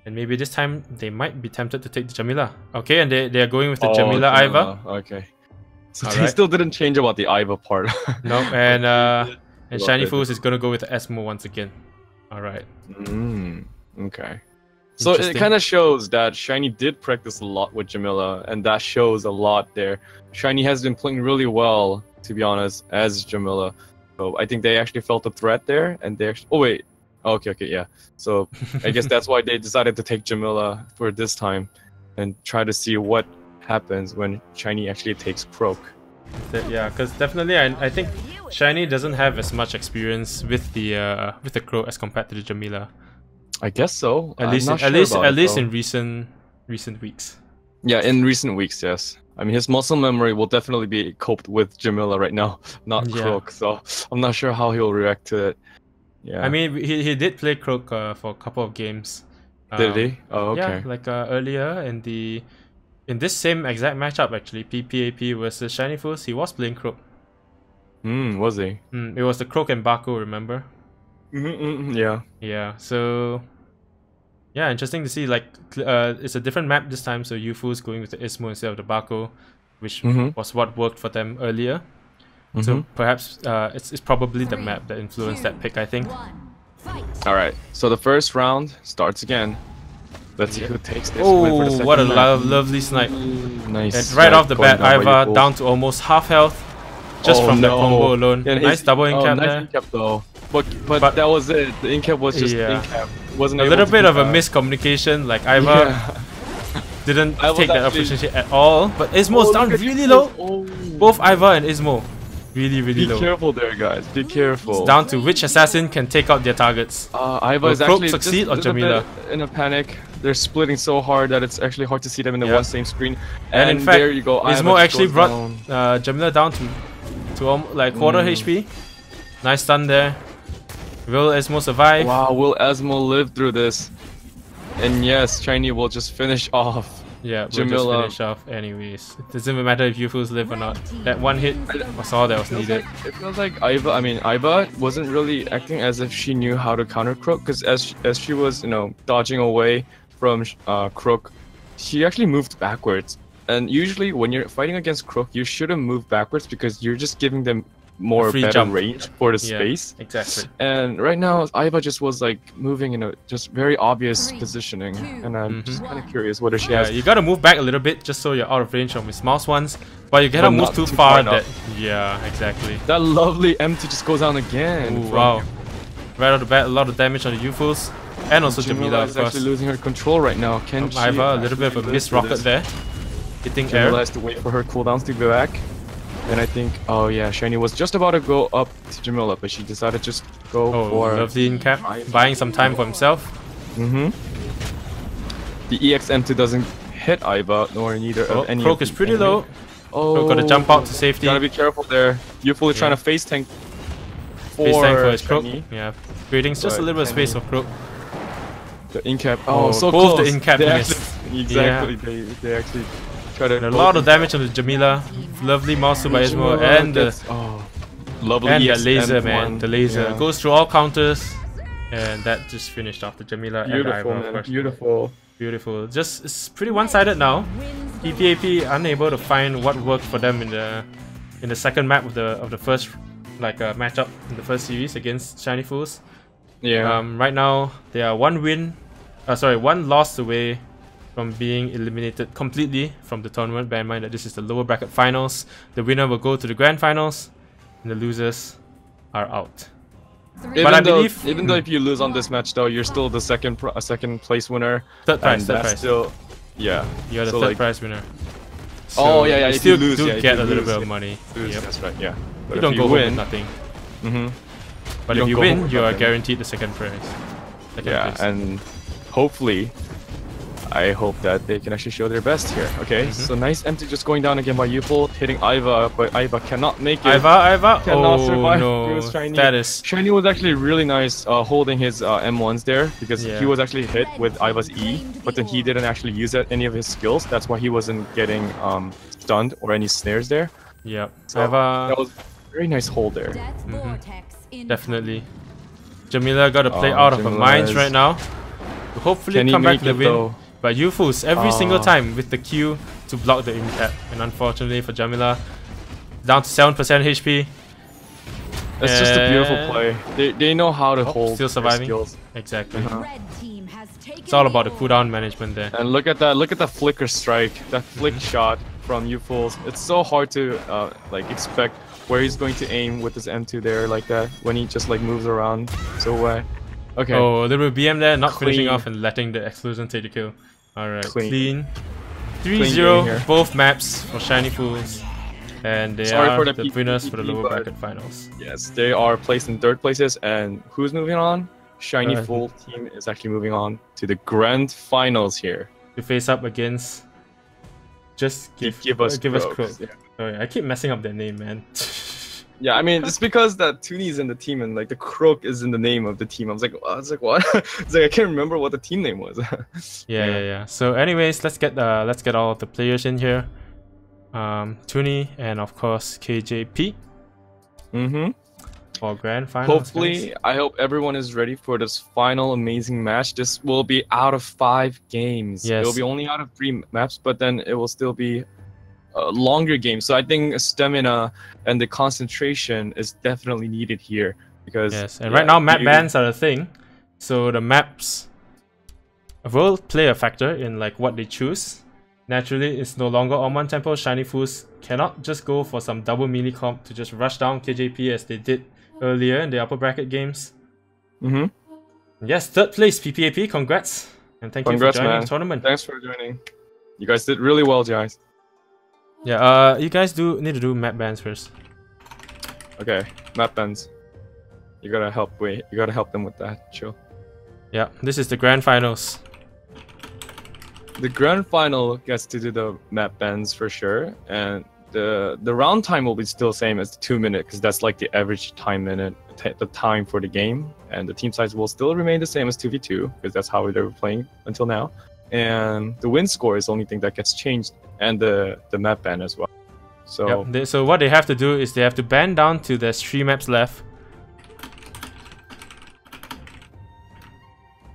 S1: And maybe this time they might be tempted to take the Jamila. Okay, and they are going with the Jamila Iva.
S2: Okay. So they still didn't change about the Iva part.
S1: No, and Shiny Fools is gonna go with the Esmo once again. Alright.
S2: Okay. So it kind of shows that Shiny did practice a lot with Jamila, and that shows a lot there. Shiny has been playing really well, to be honest, as Jamila. So I think they actually felt a threat there, and they actually... Oh wait. Okay, yeah. So I guess that's why they decided to take Jamila for this time, and try to see what happens when Shiny actually takes Croak.
S1: Yeah, because definitely I think Shiny doesn't have as much experience with the Croak as compared to the Jamila.
S2: I guess so.
S1: At least in recent weeks. Yeah,
S2: in recent weeks, yes. I mean, his muscle memory will definitely be coped with Jamila right now, not Croak. So I'm not sure how he'll react to it. Yeah. I
S1: mean, he did play Croak for a couple of games.
S2: Did he? Oh, okay.
S1: Yeah, like earlier in this same exact matchup, actually, PPAP versus Shiny Fools, he was playing Croak.
S2: Was he?
S1: It was the Croak and Baku, remember?
S2: Yeah.
S1: Yeah, so... Yeah, interesting to see, like, it's a different map this time, so Youthfuls going with the Ismo instead of the Baku, which was what worked for them earlier. So perhaps it's probably the map that influenced that pick, I think.
S2: Alright, so the first round starts again. Let's see who takes this win for the
S1: Oh,
S2: second
S1: what a
S2: map.
S1: lovely snipe.
S2: Nice.
S1: And right off the
S2: going
S1: bat,
S2: down by
S1: Iva
S2: Yupul.
S1: down to almost half health. Just from that combo alone.
S2: Yeah,
S1: Nice double in-cap
S2: nice
S1: there.
S2: in-cap though. But that was it. The in-cap was just in-cap. Wasn't
S1: a
S2: able
S1: little
S2: to
S1: bit
S2: do
S1: of a
S2: that.
S1: miscommunication. Like Iva didn't take that
S2: actually-
S1: opportunity at all. But Ismo's down really low.
S2: Oh.
S1: Both Iva and Ismo really
S2: Be
S1: low.
S2: careful there, guys. Be careful.
S1: It's down to which assassin can take out their targets.
S2: Iva
S1: Will
S2: is
S1: Croak
S2: actually
S1: succeed
S2: just
S1: or
S2: a little
S1: Jamila?
S2: bit in a panic. They're splitting so hard that it's actually hard to see them in the one same screen.
S1: And in fact,
S2: there you go.
S1: Ismo
S2: Iva
S1: actually
S2: goes
S1: brought
S2: down.
S1: Jamila down to like quarter HP. Nice stun there. Will Ismo survive?
S2: Wow, will Asmo live through this? And yes, Chyill will just finish off.
S1: Yeah, we'll
S2: Jamila.
S1: just finish off anyways. It doesn't even matter if Yufus live or not. That one hit was all that was needed.
S2: It feels like Iva wasn't really acting as if she knew how to counter Croak, because as she was, dodging away from Croak, she actually moved backwards. And usually when you're fighting against Croak, you shouldn't move backwards because you're just giving them more
S1: free
S2: better
S1: jump.
S2: range for the space.
S1: Exactly.
S2: And right now, Iva just was like moving in a just very obvious positioning, and I'm just kind of curious whether she
S1: Yeah,
S2: has.
S1: you gotta move back a little bit just so you're out of range of his mouse ones, but you cannot
S2: But
S1: move
S2: not
S1: too
S2: too
S1: far.
S2: far enough.
S1: Yeah, exactly.
S2: That lovely empty just goes down again.
S1: Ooh, wow. Right off the bat, a lot of damage on the Yufus, and also Jamila,
S2: is
S1: of course.
S2: actually losing her control right now. Can she?
S1: Iva, a little bit of a
S2: actually
S1: missed
S2: live through
S1: rocket
S2: this?
S1: there. Hitting
S2: Jamila
S1: air.
S2: has to wait for her cooldowns to go back. And I think, oh yeah, Shiny was just about to go up to Jamila, but she decided to just go
S1: Oh,
S2: for.
S1: lovely in cap, buying some time for himself.
S2: The EXM2 doesn't hit Iva, nor neither
S1: Oh,
S2: of any.
S1: Croak
S2: of
S1: is
S2: the
S1: pretty
S2: enemy.
S1: low.
S2: Oh,
S1: Croak gotta jump out to safety.
S2: Gotta be careful there. You're fully trying to face tank
S1: Face tank for his Croak.
S2: Shiny.
S1: Yeah, creating just a
S2: But
S1: little bit of space for Croak.
S2: The in-cap.
S1: Oh,
S2: Oh, so
S1: both
S2: close.
S1: the in-cap
S2: They
S1: missed.
S2: actually- Exactly. They actually try to.
S1: And a lot of damage on the Jamila. Lovely mouse by Ismo and the
S2: lovely
S1: and the
S2: EXM
S1: laser,
S2: one.
S1: man. The laser
S2: Yeah.
S1: goes through all counters, and that just finished off the Jamila and
S2: Beautiful,
S1: Iva. of
S2: man.
S1: course.
S2: Beautiful.
S1: Beautiful. Just it's pretty one-sided now. PPAP unable to find what worked for them in the second map of the first matchup in the first series against Shiny Fools.
S2: Yeah.
S1: Right now they are one loss away from being eliminated completely from the tournament. Bear in mind that this is the lower bracket finals. The winner will go to the grand finals, and the losers are out. But I believe
S2: even though if you lose on this match, though, you're still the second place winner.
S1: third prize.
S2: And
S1: Third
S2: that's
S1: prize.
S2: still, yeah.
S1: You're the
S2: So,
S1: third
S2: like,
S1: prize winner.
S2: Oh, yeah,
S1: you
S2: if
S1: still
S2: you lose,
S1: do
S2: yeah, if
S1: get
S2: you
S1: a little
S2: lose,
S1: bit of
S2: yeah.
S1: money. Yep.
S2: That's right. Yeah. But
S1: You
S2: if
S1: don't go home with
S2: win,
S1: nothing. But
S2: You
S1: if
S2: don't
S1: you
S2: go home
S1: win,
S2: with
S1: you are
S2: nothing.
S1: guaranteed the second prize. Second
S2: yeah,
S1: place.
S2: and hopefully, I hope that they can actually show their best here. Okay, so nice empty just going down again by Yupul, hitting Iva, but Iva cannot make it.
S1: Iva,
S2: Cannot
S1: oh
S2: survive
S1: no,
S2: through Shiny.
S1: that is
S2: Shiny was actually really nice holding his M1s there because
S1: Yeah.
S2: he was actually hit with Iva's E, but then he didn't actually use any of his skills. That's why he wasn't getting stunned or any snares there.
S1: yeah.
S2: So
S1: Iva,
S2: that was a very nice hold there.
S1: definitely. Jamila got to play
S2: Oh,
S1: out of her
S2: Jamila
S1: minds
S2: is-
S1: right now. To hopefully
S2: Can he
S1: come back
S2: make
S1: to the
S2: it
S1: win.
S2: though?
S1: But Yufus every single time with the Q to block the in-cap. And unfortunately for Jamila, down to 7% HP.
S2: It's just a beautiful play. They know how to hold
S1: Still
S2: their
S1: surviving.
S2: skills.
S1: Exactly.
S3: It's
S1: It's all about the cooldown management there.
S2: And look at that flicker strike, that flick shot from Yuful. It's so hard to expect where he's going to aim with his M2 there like that when he just like moves around so well. Okay.
S1: Oh, a little BM there, not finishing
S2: Clean.
S1: off and letting the explosion take the kill. Alright,
S2: Clean.
S1: clean.
S2: game
S1: 3-0,
S2: here.
S1: both maps for Shiny Fools. And they
S2: Sorry
S1: are
S2: for
S1: the
S2: the
S1: winners for the lower
S2: but-
S1: bracket finals.
S2: Yes, they are placed in third places, and who's moving on? Shiny Full team is actually moving on to the grand finals here.
S1: To face up against... Just
S2: Give us
S1: Croak.
S2: Croaks, yeah.
S1: Oh, yeah, I keep messing up their name, man.
S2: Yeah, I mean, it's because that Tooney's in the team and like the Croak is in the name of the team. I was like, what? It's like I can't remember what the team name was.
S1: Yeah. So anyways, let's get all of the players in here. Tooney and of course KJP for grand finals.
S2: Hopefully,
S1: guys.
S2: I hope everyone is ready for this final amazing match. This will be out of 5 games.
S1: Yes.
S2: It will be only out of 3 maps, but then it will still be a longer game. So I think stamina and the concentration is definitely needed here because
S1: Yes, and right now map bans are a thing. So the maps will play a factor in like what they choose. Naturally, it's no longer Ormond Temple. Shiny Fools cannot just go for some double melee comp to just rush down KJP as they did earlier in the upper bracket games. Yes, third place PPAP. Congrats, and thank you for joining the tournament.
S2: Thanks for joining. You guys did really well, guys.
S1: Yeah, you guys do need to do map bans first.
S2: Okay, map bans. You gotta help. You gotta help them with that. Chill.
S1: Yeah, this is the grand finals.
S2: The grand final gets to do the map bans for sure, and the round time will be still same as the 2 minute, because that's like the average time minute, the time for the game, and the team size will still remain the same as 2v2 because that's how they were playing until now. And the win score is the only thing that gets changed, and the map ban as well. So
S1: so what they have to do is they have to ban down to there's 3 maps left.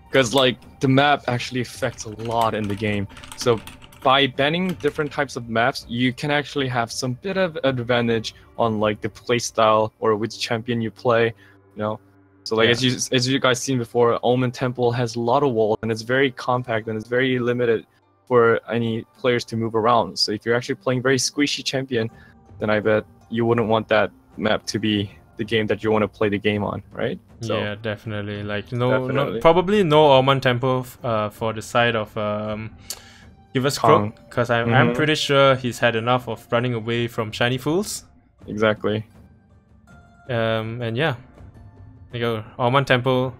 S2: Because like the map actually affects a lot in the game. So by banning different types of maps, you can actually have some bit of advantage on like the play style or which champion you play, you know. So like as you guys seen before, Ormond Temple has a lot of walls and it's very compact and it's very limited for any players to move around. So if you're actually playing very squishy champion, then I bet you wouldn't want that map to be the game that you want to play the game on, right? So,
S1: yeah, definitely. Like probably no Ormond Temple for the side of Give Us Croak, because I'm pretty sure he's had enough of running away from Shiny Fools.
S2: Exactly.
S1: And yeah, there you go. Ormond Temple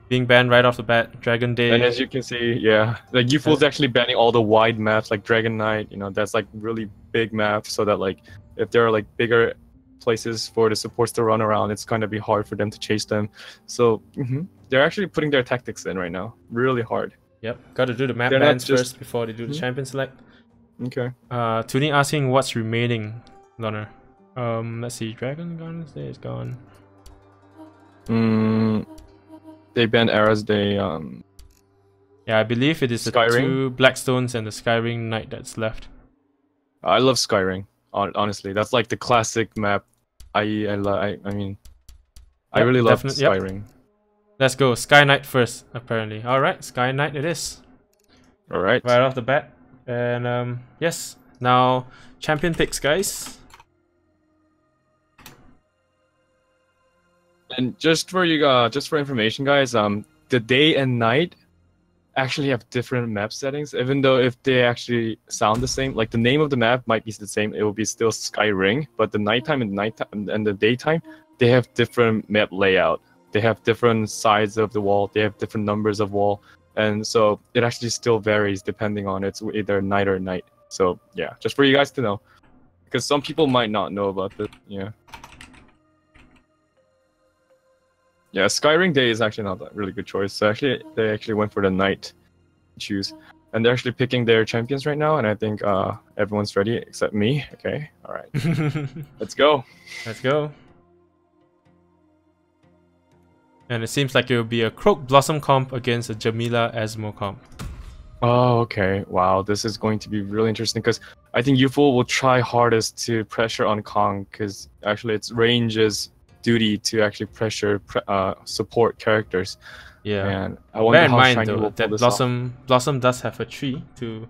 S1: being banned right off the bat. Dragon Day.
S2: And as you can see, yeah, like Fools actually banning all the wide maps like Dragon Knight. You know, that's like really big maps, so that like if there are like bigger places for the supports to run around, it's going to be hard for them to chase them. So they're actually putting their tactics in right now, really hard.
S1: Yep, got to do the map bans first before they do the champion select.
S2: Okay.
S1: Tuni asking what's remaining, Loner. Let's see, Dragon Gun is gone.
S2: They banned Eras. They
S1: yeah, I believe it is the 2 Blackstones and the Skyring Knight that's left.
S2: I love Skyring. Honestly, that's like the classic map. I mean, I really love Skyring.
S1: Yep. Let's go Sky Knight first, apparently. All right, Sky Knight it is.
S2: All right.
S1: Right off the bat, and yes. Now champion picks, guys.
S2: And just for information, guys, the day and night actually have different map settings, even though if they actually sound the same, like the name of the map might be the same, it will be still Skyring, but the nighttime and the daytime, they have different map layout. They have different sides of the wall, they have different numbers of wall, and so it actually still varies depending on it's either night or night. So yeah, just for you guys to know, because some people might not know about this. Yeah, Skyring Day is actually not a really good choice. So actually, they actually went for the night choose, and they're actually picking their champions right now. And I think everyone's ready except me. Okay, all right, let's go.
S1: Let's go. And it seems like it will be a Croak Blossom comp against a Jamila Asmo comp.
S2: Oh, okay. Wow, this is going to be really interesting because I think Youthful will try hardest to pressure on Kong because actually its ranges duty to actually pressure support characters.
S1: Yeah,
S2: and I wonder how Shiny
S1: though,
S2: will pull
S1: that
S2: this
S1: Blossom does have a tree to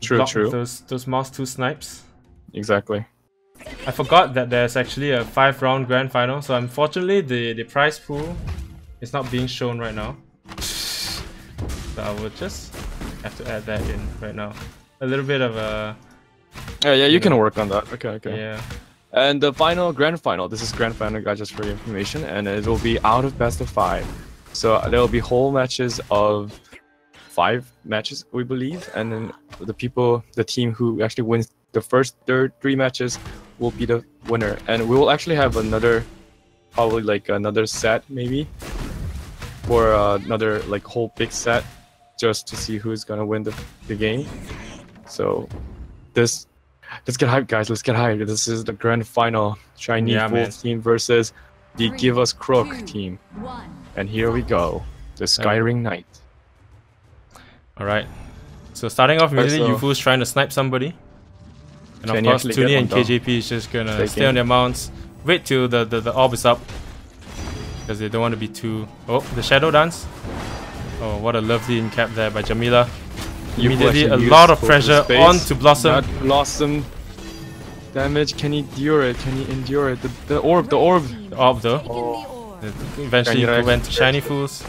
S2: true
S1: those mouse 2 snipes.
S2: Exactly.
S1: I forgot that there's actually a 5-round grand final, so unfortunately the prize pool is not being shown right now. So I will just have to add that in right now. A little bit of a
S2: you can work on that. Okay.
S1: Yeah.
S2: And the grand final, this is grand final, guys, just for your information, and it will be out of best of 5. So there will be whole matches of 5 matches, we believe, and then the team who actually wins the first 3 matches will be the winner. And we will actually have probably like another set maybe, or another like whole big set, just to see who's gonna win the game. So let's get hyped, guys. Let's get hyped. This is the grand final. Shiny Fools team versus the Give Us Croak team. And here we go. The Skyring Knight.
S1: Alright. So starting off immediately, Youthful's trying to snipe somebody. And of course, Tuni and KJP is just gonna stay on their mounts. Wait till the orb is up. Because they don't want to be too... Oh, the Shadow Dance. Oh, what a lovely in-cap there by Chyill.
S2: You
S1: Immediately a
S2: actually
S1: lot
S2: use
S1: of pressure
S2: space.
S1: onto Blossom.
S2: That Blossom damage, can he endure it? Can he endure it? The orb, the orb.
S1: The orb though.
S2: Oh.
S1: Eventually
S2: Shiny
S1: went to Shiny Fools.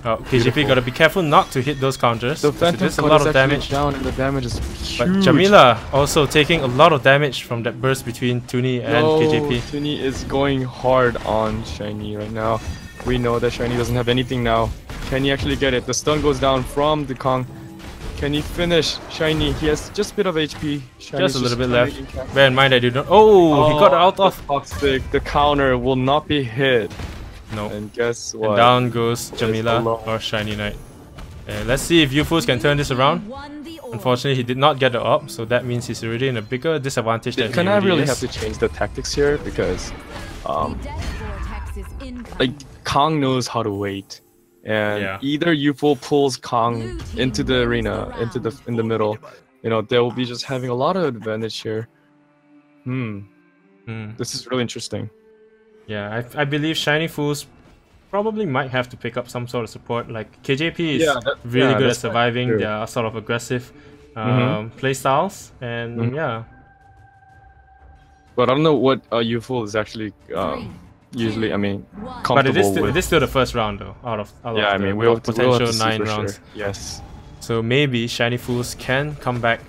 S1: Oh, KJP gotta be careful not to hit those counters.
S2: The Phantom
S1: There's a lot of damage.
S2: Down and the damage is huge.
S1: But Chyill also taking a lot of damage from that burst between Tuni and KJP.
S2: Tuni is going hard on Shiny right now. We know that Shiny doesn't have anything now. Can he actually get it? The stun goes down from the Kong. Can he finish Shiny? He has just a bit of HP. Shiny's
S1: Just a little bit left. Bear in mind I do not. Oh, he got out of.
S2: Toxic. The counter will not be hit.
S1: No.
S2: And guess what?
S1: And down goes Chyill or Shiny Knight. Let's see if Yufus can turn this around. Unfortunately, he did not get the up, so that means he's already in a bigger disadvantage than he
S2: Can I
S1: already
S2: really
S1: is.
S2: have to change the tactics here? Because like Kong knows how to wait. And either Yufo pulls Kong into the arena, in the middle, you know, they will be just having a lot of advantage here. This is really interesting.
S1: Yeah, I believe Shiny Fools probably might have to pick up some sort of support. Like KJP is really good at surviving their sort of aggressive play styles, and
S2: But I don't know what Yufo is actually usually, I mean, comfortable
S1: but
S2: with.
S1: it is still the first round though, out of
S2: I mean,
S1: we'll
S2: we'll
S1: potential
S2: have to
S1: 9
S2: see for
S1: rounds.
S2: Sure. Yes.
S1: So maybe Shiny Fools can come back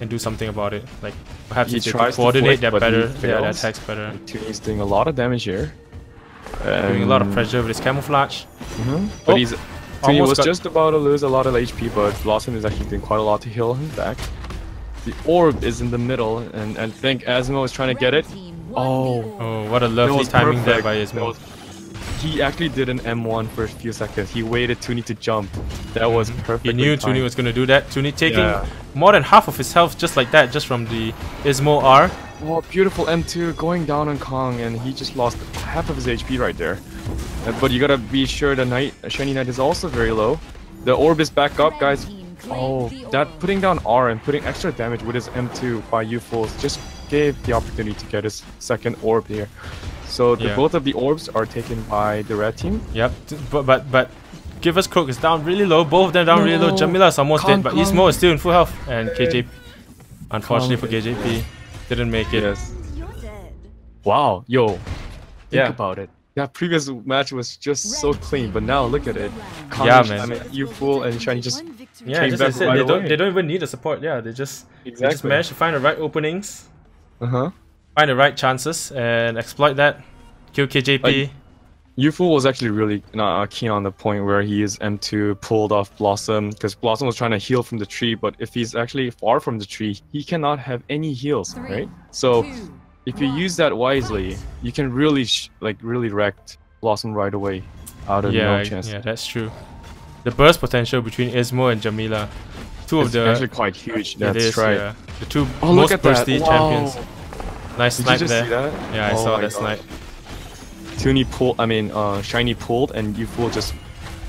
S1: and do something about it. Like perhaps
S2: He
S1: if they
S2: tries to
S1: coordinate
S2: flick,
S1: their
S2: but he
S1: their
S2: fails.
S1: attacks better.
S2: Tuni's doing a lot of damage here.
S1: Doing a lot of pressure with his camouflage.
S2: But he's Tuni was
S1: got-
S2: just about to lose a lot of HP, but Blossom is actually doing quite a lot to heal him back. The orb is in the middle, and I think Asmo is trying to get it. Oh,
S1: what a lovely
S2: was
S1: timing there
S2: perfect.
S1: by Ismo.
S2: He actually did an M1 for a few seconds. He waited Tuni to jump. That was perfect.
S1: He knew Tuni was going to do that. Tuni taking more than half of his health just like that, just from the Ismo R.
S2: Oh, beautiful M2 going down on Kong, and he just lost half of his HP right there. But you gotta be sure the Shiny Knight is also very low. The orb is back up, guys. Oh, that putting down R and putting extra damage with his M2 by Yufos just gave the opportunity to get his second orb here. So both of the orbs are taken by the red team.
S1: Yep, but Give Us Croak is down really low. Both of them down really low. Chyill is almost dead, but Ismo is still in full health. And KJP, unfortunately for KJP, didn't make it.
S2: Yes. Wow, yo, think about it. That previous match was just so clean, but now look at it.
S1: Yeah, man.
S2: I mean, Yufo and Shiny just
S1: just
S2: back
S1: I said,
S2: right
S1: they don't even need the support. Yeah, they just managed to find the right openings, find the right chances, and exploit that. Kill KJP.
S2: Yufo was actually really keen on the point where he is M2 pulled off Blossom, because Blossom was trying to heal from the tree, but if he's actually far from the tree, he cannot have any heals, right? So if you use that wisely, you can really really wreck Blossom right away out of no chance.
S1: Yeah, that's true. The burst potential between Ismo and Chyill, two of the
S2: actually quite huge. That's right.
S1: Yeah. The two most bursty champions. Nice
S2: Did
S1: snipe
S2: you just
S1: there.
S2: see that?
S1: Yeah, I saw that snipe.
S2: Tuni pulled, Shiny pulled, and Yufo just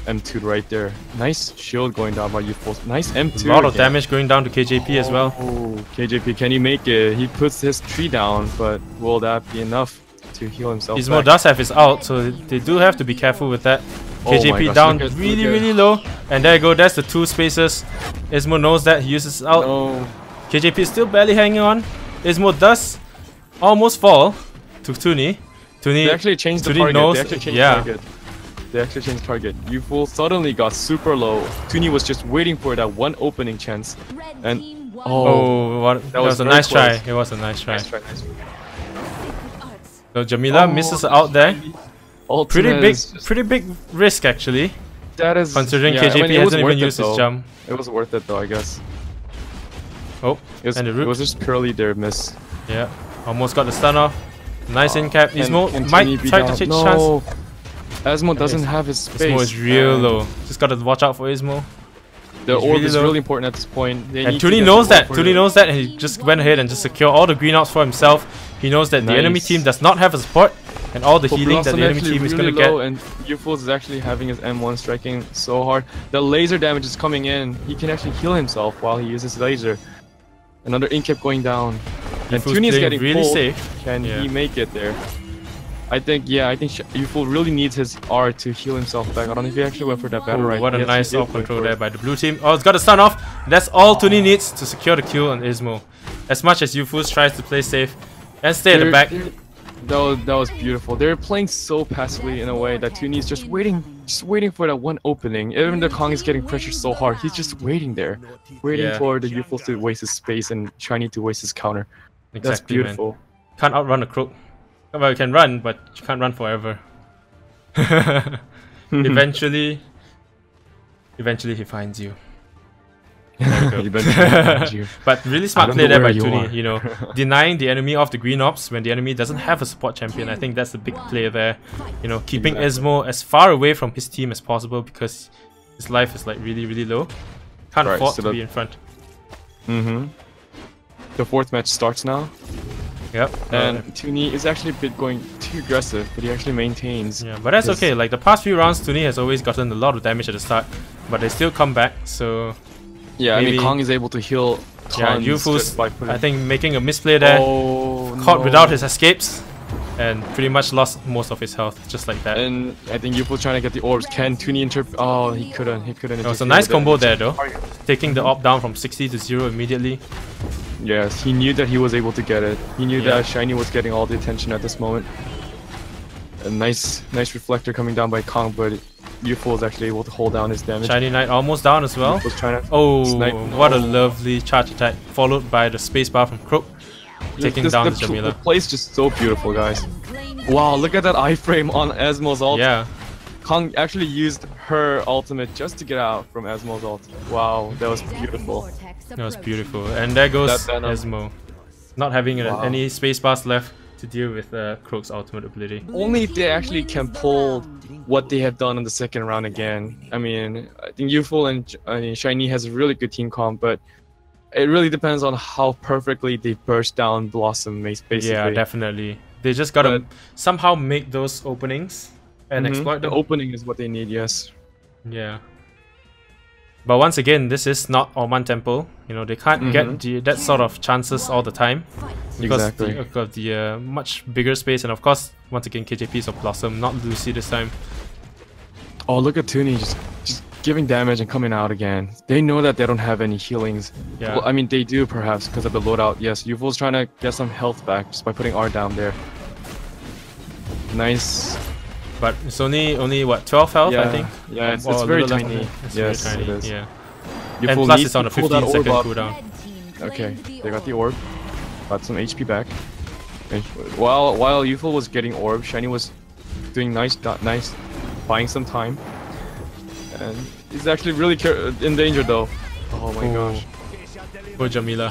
S2: M2'd right there. Nice shield going down by Yufo. Nice M2.
S1: A lot of damage going down to KJP as well.
S2: Oh, KJP, can he make it? He puts his tree down, but will that be enough to heal himself
S1: Ismo
S2: back?
S1: does have his ult, so they do have to be careful with that. KJP
S2: gosh,
S1: down
S2: look at-
S1: really low, and there you go. That's the two spaces. Ismo knows that, he uses his ult.
S2: No.
S1: KJP is still barely hanging on. Ismo does almost fall to Tuni.
S2: They actually changed the
S1: Tuni
S2: target.
S1: knows,
S2: They actually changed target. They actually changed target. Yufo suddenly got super low. Tuni was just waiting for that one opening chance. And
S1: that was a nice try. It was a nice try.
S2: Nice try.
S1: So Chyill misses out there.
S2: Ultimate
S1: Pretty big risk actually.
S2: That is
S1: considering
S2: yeah,
S1: KJP
S2: I mean, it was
S1: hasn't
S2: worth
S1: even
S2: it,
S1: used his
S2: though.
S1: jump.
S2: It was worth it though, I guess.
S1: Oh, and the root.
S2: It was just purely their miss.
S1: Yeah, almost got the stun off. Nice in cap. Ismo
S2: Can
S1: might
S2: Tuni be
S1: try to
S2: down?
S1: take
S2: No.
S1: chance.
S2: Asmo doesn't have his space.
S1: Ismo is real low. Just gotta watch out for Ismo.
S2: The
S1: He's
S2: orb
S1: really
S2: is
S1: low.
S2: really important at this point.
S1: And Tuni knows that. Tuni knows that, and he just went ahead and just secured all the green outs for himself. He knows that the enemy team does not have a support, and all the healing that the enemy team is gonna get.
S2: And Yufo is actually having his M1 striking so hard. The laser damage is coming in. He can actually heal himself while he uses laser. Another incap going down. And
S1: Yufu's
S2: Tuni is
S1: playing
S2: getting
S1: really
S2: pulled.
S1: safe.
S2: Can he make it there? I think Youthful really needs his R to heal himself back. I don't know if he actually went for that battle right.
S1: What a
S2: Yes,
S1: nice
S2: he did
S1: off control
S2: go for
S1: there
S2: it.
S1: by the blue team. Oh, it's got a stun off. That's all Tuni needs to secure the kill on Ismo. As much as Youthful tries to play safe and stay at the back.
S2: That was beautiful. They're playing so passively in a way that Tuni is just waiting for that one opening. Even though Kong is getting pressured so hard, he's just waiting there, waiting for the Youthful to waste his space and Shiny to waste his counter.
S1: Exactly,
S2: that's beautiful.
S1: Man. Can't outrun a Croak. Well, you can run, but you can't run forever. Eventually he finds you. But really smart play there by Tuni, you know, denying the enemy of the green ops when the enemy doesn't have a support champion. I think that's the big play there. You know, keeping Ismo as far away from his team as possible because his life is like really low. Can't afford to be in front.
S2: The fourth match starts now.
S1: Yep.
S2: And Tuni is actually a bit going too aggressive, but he actually maintains.
S1: Yeah, but that's okay. Like the past few rounds, Tuni has always gotten a lot of damage at the start, but they still come back. So
S2: yeah, I mean Kong is able to heal tons.
S1: Yeah, Youthful's, I think, making a misplay there. Caught without his escapes, and pretty much lost most of his health, just like that.
S2: And I think Youthful's trying to get the orbs. Can Tuni interpret? Oh, he couldn't. It
S1: was a nice combo there, though. Taking the orb down from 60 to 0 immediately.
S2: Yes, he knew that he was able to get it. He knew that Shiny was getting all the attention at this moment. A nice reflector coming down by Kong, but Youthful was actually able to hold down his damage.
S1: Shiny Knight almost down as well. What a lovely charge attack, followed by the spacebar from Croak, taking down the Jamila.
S2: The play's just so beautiful, guys. Wow, look at that iframe on Asmo's ult.
S1: Yeah.
S2: Kong actually used her ultimate just to get out from Asmo's ult. Wow, that was beautiful.
S1: That was beautiful. And there goes Asmo. Not having any space bars left to deal with Croak's ultimate ability.
S2: Only if they actually can pull what they have done in the second round again. I mean, I think Youthful and Shiny has a really good team comp, but it really depends on how perfectly they burst down Blossom, basically.
S1: Yeah, definitely. They just gotta somehow make those openings and exploit them.
S2: The opening is what they need, yes.
S1: Yeah. But once again, this is not Orman Temple. You know, they can't get that sort of chances all the time because of the much bigger space, and of course, once again, KJP's of Blossom, not Lucy this time.
S2: Oh, look at Tuni just giving damage and coming out again. They know that they don't have any healings.
S1: Yeah.
S2: Well, I mean, they do perhaps because of the loadout. Yes, Youthful's trying to get some health back just by putting R down there. Nice.
S1: But it's only what, 12 health, I think?
S2: Yeah, it's very tiny.
S1: It's very tiny, yeah.
S2: And
S1: plus it's on a 15-second cooldown.
S2: Okay, they got the orb. Got some HP back. And while Youthful was getting orb, Shiny was doing nice, buying some time. And he's actually really in danger though. Oh my gosh.
S1: Poor Jamila.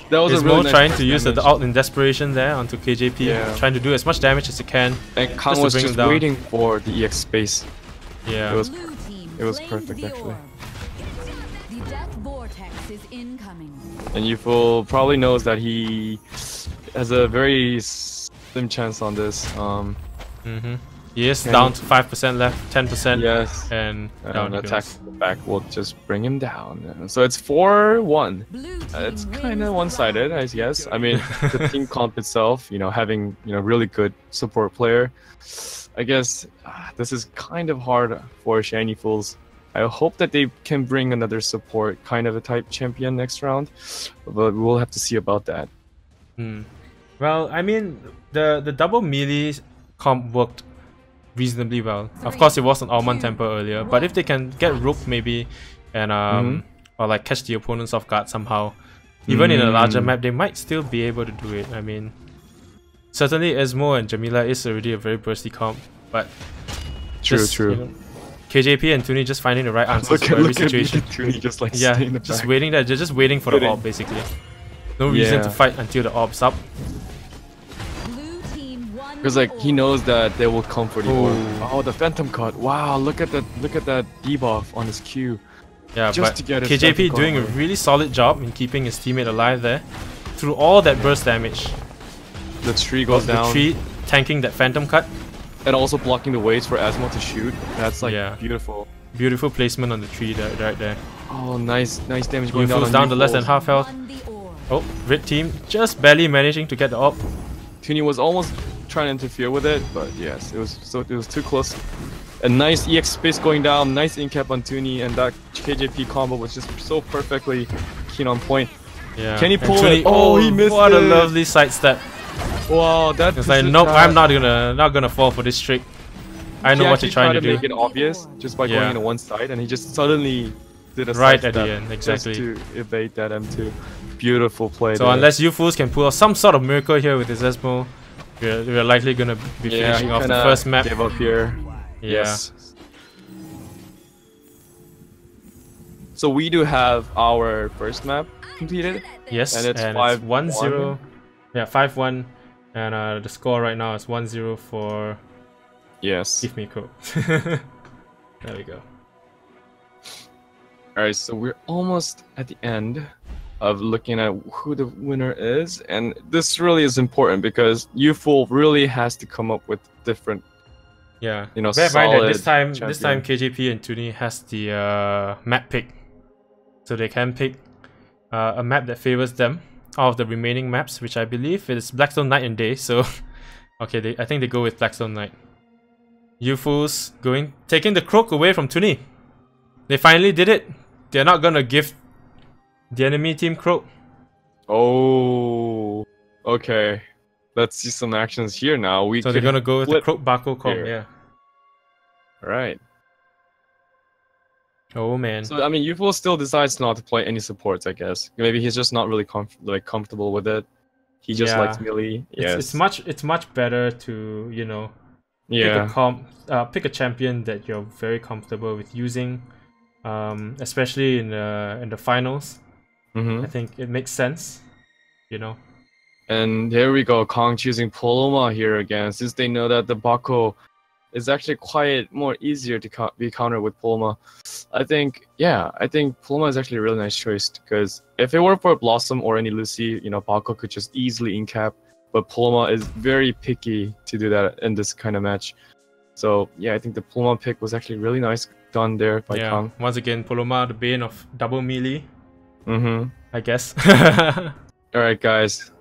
S2: That was a really nice
S1: trying to use the ult in desperation there onto KJP, trying to do as much damage as he can.
S2: And Kong was just waiting for the EX space.
S1: Yeah.
S2: It was perfect actually. And Youthful probably knows that he has a very slim chance on this.
S1: He is down to 5% left, 10%.
S2: Yes.
S1: And down
S2: attack back will just bring him down. So it's 4-1. It's kind of one-sided, I guess. I mean, the team comp itself, you know, having really good support player. I guess this is kind of hard for Shiny Fools. I hope that they can bring another support kind of a type champion next round, but we'll have to see about that.
S1: Well, I mean, the double melee comp worked reasonably well. Of course, it wasn't Orman Temple earlier, but if they can get Rook maybe and or like catch the opponents off guard somehow, even in a larger map, they might still be able to do it. I mean, certainly Ismo and Jamila is already a very bursty comp, but
S2: true.
S1: You know, KJP and Tuni just finding the right answers for every situation.
S2: Tuni just like
S1: just waiting there. They're just waiting for the orb basically. No reason to fight until the orb's up.
S2: Because like he knows that they will come for the orb. Oh, the Phantom Cut! Wow, look at that debuff on his Q.
S1: Yeah, but KJP doing a really solid job in keeping his teammate alive there through all that burst damage.
S2: The tree goes down.
S1: The tree tanking that Phantom Cut.
S2: And also blocking the waves for Asmo to shoot. That's like beautiful.
S1: Beautiful placement on the tree right there.
S2: Oh, nice damage going down.
S1: Down to less than half health. Oh, red team just barely managing to get the orb.
S2: Tuni was almost trying to interfere with it, but yes, it was too close. A nice EX space going down, nice in-cap on Tuni, and that KJP combo was just so perfectly keen on point.
S1: Yeah.
S2: Can he pull
S1: Tuni,
S2: it? Oh, he missed
S1: what
S2: it!
S1: What a lovely sidestep.
S2: Wow, that
S1: it's like, nope, I'm not gonna fall for this trick. I know what you're trying to do.
S2: Make it obvious just by going to one side, and he just suddenly did a
S1: right at the end, exactly.
S2: Just to evade that M2. Beautiful play.
S1: So unless you fools can pull off some sort of miracle here with his Esmo, we're likely gonna be finishing off the first map.
S2: Give up here.
S1: Yeah.
S2: Yes. So we do have our first map completed.
S1: Yes,
S2: and it's
S1: 5-1-0. Yeah, 5-1, and the score right now is 1-0 for.
S2: Yes.
S1: Give me code. There we go.
S2: Alright, so we're almost at the end of looking at who the winner is, and this really is important because UFOL really has to come up with different,
S1: bear
S2: in mind
S1: that this time KJP and Tuni has the map pick, so they can pick a map that favors them out of the remaining maps, which I believe is Blackstone Night and Day. So okay, I think they go with Blackstone Night. UFOL's taking the croak away from Tuni. They finally did it. They're not gonna give the enemy team croak.
S2: Oh, okay. Let's see some actions here now.
S1: So they're gonna go with the croak Bako comp, yeah.
S2: Right.
S1: Oh man.
S2: So I mean, UFO still decides not to play any supports, I guess. Maybe he's just not really comfortable with it. He just likes melee.
S1: It's much better to pick a champion that you're very comfortable with using, especially in the finals. I think it makes sense,
S2: And here we go, Kong choosing Paloma here again, since they know that the Bako is actually quite more easier to be countered with Paloma. I think Paloma is actually a really nice choice, because if it were for Blossom or any Lucy, Bako could just easily in-cap, but Paloma is very picky to do that in this kind of match. So yeah, I think the Paloma pick was actually really nice done there by Kong.
S1: Once again, Paloma, the bane of double melee. I guess.
S2: Alright guys,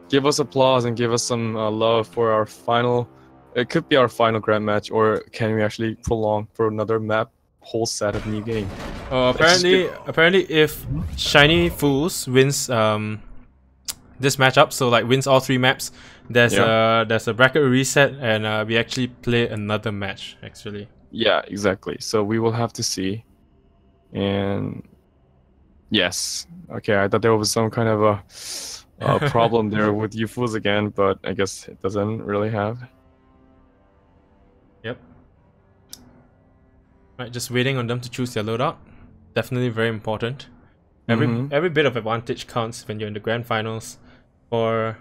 S2: give us applause and give us some love for our final. It could be our final grand match, or can we actually prolong for another map, whole set of new game?
S1: Apparently if Shiny Fools wins this matchup, so like wins all 3 maps, there's a bracket reset, and we actually play another match actually.
S2: Yeah, exactly. So we will have to see. And yes, okay, I thought there was some kind of a problem there with UFOs again, but I guess it doesn't really have.
S1: Yep. Right, just waiting on them to choose their loadout. Definitely very important. Every bit of advantage counts when you're in the grand finals. For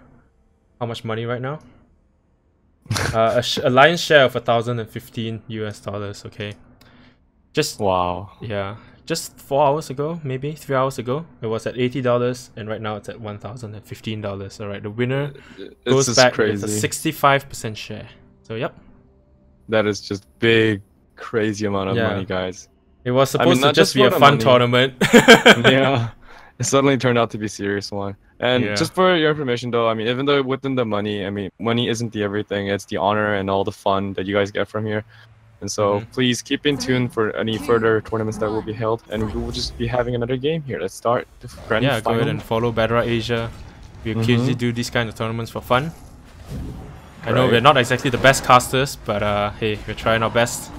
S1: how much money right now? A lion's share of $1,015 US. Okay. Just
S2: wow.
S1: Yeah. Just 4 hours ago, maybe 3 hours ago, it was at $80, and right now it's at $1,015. All right, the winner goes back with a 65% share. So yep.
S2: That is just big, crazy amount of money, guys.
S1: It was supposed to just be a fun tournament.
S2: Yeah, it suddenly turned out to be a serious one. And just for your information, though, I mean, even though within the money, I mean, money isn't the everything. It's the honor and all the fun that you guys get from here. And so please keep in tune for any further tournaments that will be held, and we will just be having another game here. Let's start the grand final.
S1: Go ahead and follow Battlerite Asia. We occasionally do these kind of tournaments for fun. I know we're not exactly the best casters, but hey, we're trying our best.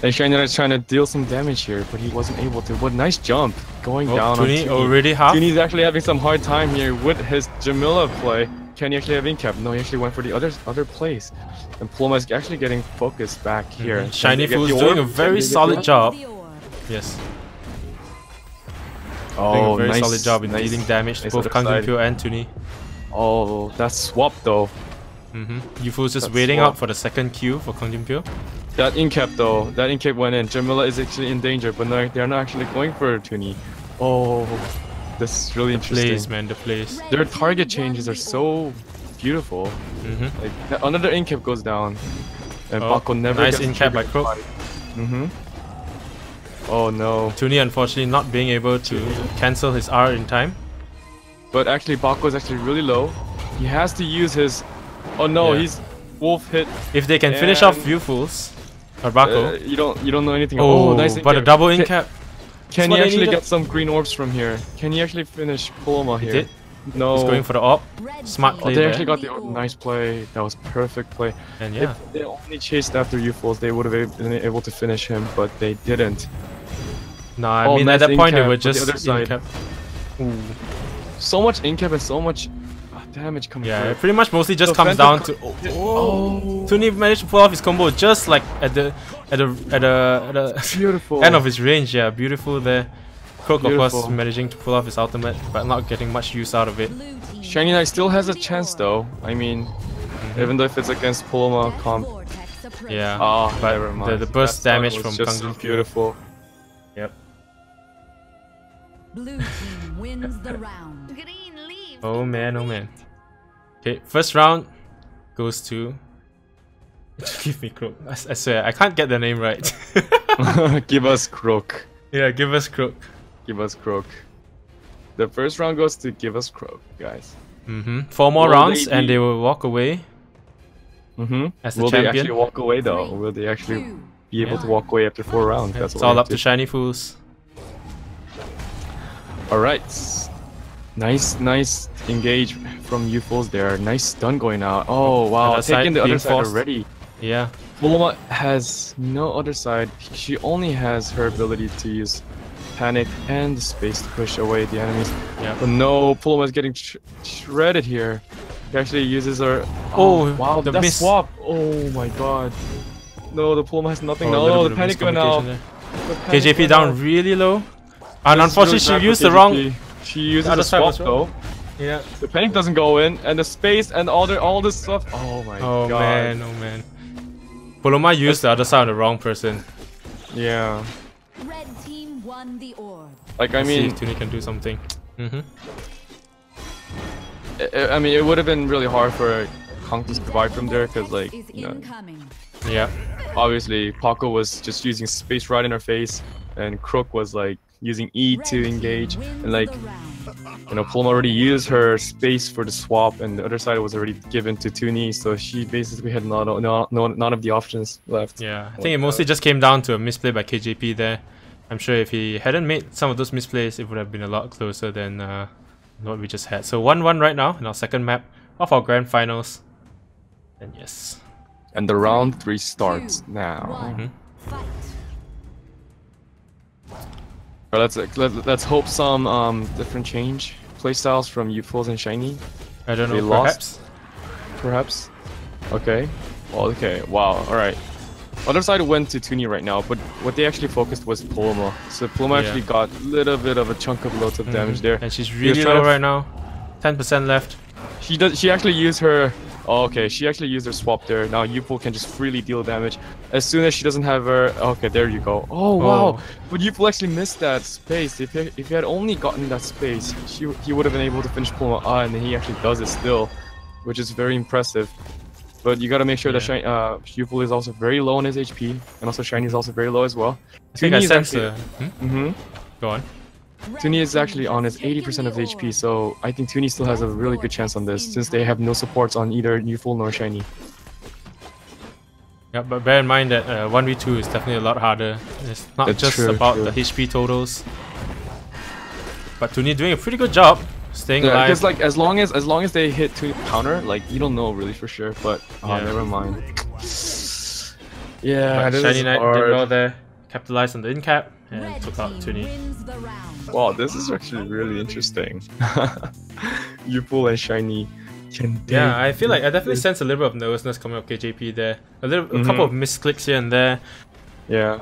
S2: And Shiner is trying to deal some damage here, but he wasn't able to. What nice jump going down on
S1: Tuni already half.
S2: Tuni's actually having some hard time here with his Jamila play. Can he actually have in-cap? No, he actually went for the other plays. And Paloma is actually getting focused back here.
S1: Shiny Fool's doing a very solid job. Yes.
S2: Oh,
S1: doing a very solid job in dealing damage to both Kangpyo and Tuni.
S2: Oh, that's swap though.
S1: Yufu's just waiting out for the second Q for Kangpyo.
S2: That in-cap though, that in-cap went in. Jamila is actually in danger, but no, they're not actually going for Tuni. Oh, this is really interesting.
S1: The plays, man, the plays.
S2: Their target changes are so beautiful. Like, another in-cap goes down, and Bako never
S1: nice
S2: gets
S1: in-cap by Croak.
S2: Oh no.
S1: Tuni unfortunately not being able to cancel his R in time.
S2: But actually Bako is actually really low. He has to use his Oh no,
S1: Yeah.
S2: he's wolf hit.
S1: If they can finish off Viewfuls or Bako.
S2: You don't know anything.
S1: Oh,
S2: nice.
S1: but a double in cap.
S2: Can
S1: what
S2: he
S1: they
S2: actually
S1: needed.
S2: get some green orbs from here? Can he actually finish Paloma here?
S1: Did.
S2: No.
S1: He's going for the op. Smart
S2: Oh,
S1: play
S2: they
S1: there.
S2: actually got the nice play. That was perfect play.
S1: And yeah.
S2: If they only chased after Viewfuls, they would have been able to finish him, but they didn't.
S1: No, I
S2: Oh,
S1: mean
S2: nice
S1: at that point they
S2: in-cap
S1: were
S2: with the
S1: just
S2: other side.
S1: in-cap.
S2: Ooh. So much in-cap and so much damage coming
S1: Yeah,
S2: through.
S1: it pretty much mostly just
S2: The
S1: comes down to
S2: Phantom Oh.
S1: Tuni managed to pull off his combo just like at the
S2: Beautiful.
S1: end of his range. Yeah, beautiful there. Croak of course
S2: Beautiful.
S1: managing to pull off his ultimate, but not getting much use out of it.
S3: Blue team
S2: Shiny Knight still has a chance though. I mean, even though if it's against Paloma
S3: Death
S2: comp.
S3: vortex approach.
S1: Yeah,
S2: Oh,
S1: but
S2: never mind.
S1: the burst
S2: That
S1: damage
S2: was
S1: from
S2: just
S1: Kang Jin
S2: beautiful.
S1: Yep.
S3: Blue team wins the round. Green leaf.
S1: Oh man, oh man. Okay, first round goes to. Give me Croak. I swear I can't get the name right.
S2: Give us Croak.
S1: Yeah, give us Croak.
S2: Give us Croak. The first round goes to Give us Croak, guys.
S1: 4 more
S2: Will
S1: rounds
S2: they
S1: and
S2: be-
S1: they will walk away. As the
S2: Will they
S1: champion.
S2: actually walk away though?
S3: Three,
S2: Will they actually
S3: two,
S2: be able to
S3: one.
S2: walk away after 4 rounds?
S1: Yeah,
S2: That's
S1: it's
S2: what
S1: all
S2: we
S1: up
S2: have
S1: to Shiny Fools.
S2: Alright. Nice engage from Viewfuls there. Nice stun going out. Oh wow,
S1: Other side
S2: taking the
S1: being
S2: other side
S1: forced.
S2: already.
S1: Yeah.
S2: Paloma has no other side. She only has her ability to use Panic and the space to push away the enemies.
S1: Yeah.
S2: But no, Paloma is getting shredded here. She actually uses her.
S1: Oh,
S2: wow,
S1: the
S2: that
S1: miss.
S2: swap. Oh my god. No, the Paloma has nothing.
S1: Oh, a little
S2: No,
S1: bit
S2: the
S1: of
S2: Panic went out.
S1: miscommunication
S2: The Panic
S1: KJP
S2: went
S1: down
S2: out.
S1: really low. And
S2: This is
S1: unfortunately,
S2: really bad
S1: she used
S2: for
S1: the wrong.
S2: KJP. She uses
S1: other
S2: a
S1: side
S2: swap
S1: was wrong.
S2: though.
S1: Yeah.
S2: The Panic doesn't go in, and the space and all this stuff. Oh my
S1: Oh
S2: god.
S1: man, oh man. Paloma used the other side on the wrong person.
S2: Yeah.
S3: Red team won the orb.
S2: Like I
S1: See
S2: mean,
S1: if Tuni can do something.
S2: I mean, it would have been really hard for Kong to survive from there, because like,
S3: Is
S2: you know,
S3: incoming.
S1: Yeah.
S2: obviously Paco was just using space right in her face, and Croak was like using E
S3: Red
S2: to
S3: team
S2: engage,
S3: wins
S2: and like,
S3: the round.
S2: you know, Paloma already used her space for the swap, and the other side was already given to Tuni, so she basically had none of the options left.
S1: Yeah. I think it mostly just came down to a misplay by KJP there. I'm sure if he hadn't made some of those misplays, it would have been a lot closer than what we just had. So 1-1 right now in our second map of our grand finals. And yes.
S2: And the round 3 starts
S3: Two,
S2: now.
S3: one, fight.
S2: Let's hope some different change playstyles from Viewfuls and Shiny.
S1: I don't
S2: They
S1: know,
S2: lost.
S1: perhaps.
S2: Perhaps. Okay. Well, okay. Wow. All right. Other side went to Tuni right now, but what they actually focused was Paloma. So Paloma
S1: Yeah.
S2: actually got a little bit of a chunk of loads of damage there.
S1: And she's
S2: was
S1: really
S2: trying
S1: low
S2: to
S1: right now. 10% left.
S2: She actually used her. Oh, okay. She actually used her swap there. Now Viewful can just freely deal damage as soon as she doesn't have her. Okay, there you go. Oh wow!
S1: Oh.
S2: But Viewful actually missed that space. If he had only gotten that space, he would have been able to finish Paloma. And then he actually does it still, which is very impressive. But you gotta make sure that Chyill is also very low on his HP, and also Shiny is also very low as well.
S1: I think I
S2: is
S1: sense
S2: actually-
S1: Go on.
S2: Tuni is actually on his 80% of HP, so I think Tuni still has a really good chance on this, since they have no supports on either Viewful nor Shiny.
S1: Yeah, but bear in mind that 1v2 is definitely a lot harder. It's not
S2: That's
S1: just
S2: true,
S1: about
S2: true.
S1: the HP totals. But Tuni doing a pretty good job staying
S2: Yeah,
S1: alive.
S2: because like as long as they hit Tuni counter, like you don't know really for sure, but
S1: Yeah.
S2: never mind. Yeah,
S1: But
S2: this
S1: Shiny
S2: is
S1: Knight
S2: hard.
S1: did well there. Capitalized on the in-cap and
S3: Red
S1: took out
S3: team
S1: Tuni.
S3: wins the round.
S2: Wow, this is actually really interesting. Viewful and Shiny can.
S1: Yeah, I feel like I definitely sense a little bit of nervousness coming up KJP there. A couple of misclicks here and there.
S2: Yeah.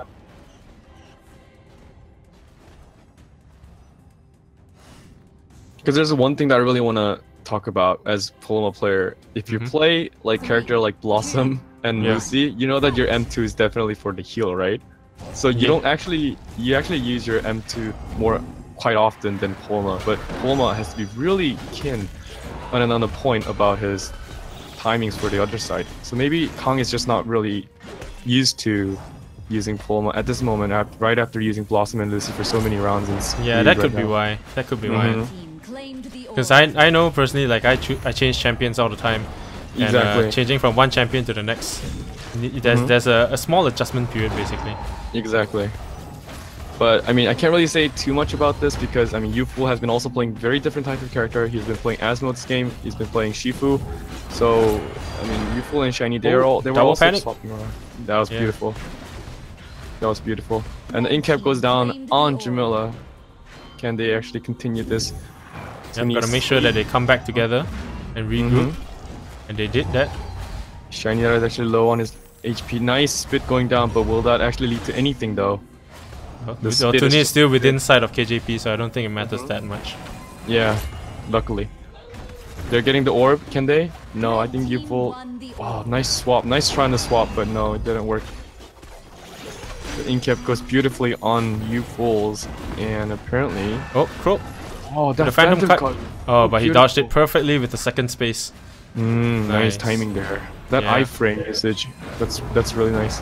S2: Because there's one thing that I really want to talk about as Paloma player. If you play like character like Blossom and
S1: Yeah.
S2: Lucy, you know that your M2 is definitely for the heal, right? So you don't actually use your M2 more quite often than Paloma, but Paloma has to be really keen on the point about his timings for the other side. So maybe Kong is just not really used to using Paloma at this moment, right after using Blossom and Lucy for so many rounds.
S1: Yeah, that could be why. That could be why.
S3: Team claimed the orb.
S1: Because I know personally, like I change champions all the time,
S2: Exactly.
S1: And changing from one champion to the next, there's a small adjustment period basically.
S2: Exactly. But I mean, I can't really say too much about this because I mean, Youthful has been also playing very different types of character. He's been playing Asmo this game. He's been playing Shifu. So I mean, Youthful and Shiny, they were also
S1: panic.
S2: swapping around. That was beautiful. That was beautiful. And the incap goes down on Jamila. Can they actually continue this?
S1: Yep, gotta make sure that they come back together and regroup. And they did that.
S2: Shiny is actually low on his HP. Nice spit going down, but will that actually lead to anything though?
S1: Tuni is still within sight of KJP, so I don't think it matters that much.
S2: Yeah, luckily. They're getting the orb, can they? No, I think Youthful... Oh, nice swap. Nice trying to swap, but no, it didn't work. The incap goes beautifully on Youthfuls, and apparently...
S1: Oh, Croak.
S2: Oh, that
S1: the Phantom cut. Oh, but he dodged it
S2: beautiful.
S1: perfectly with the second space.
S2: Nice timing there. That iframe usage, that's really nice.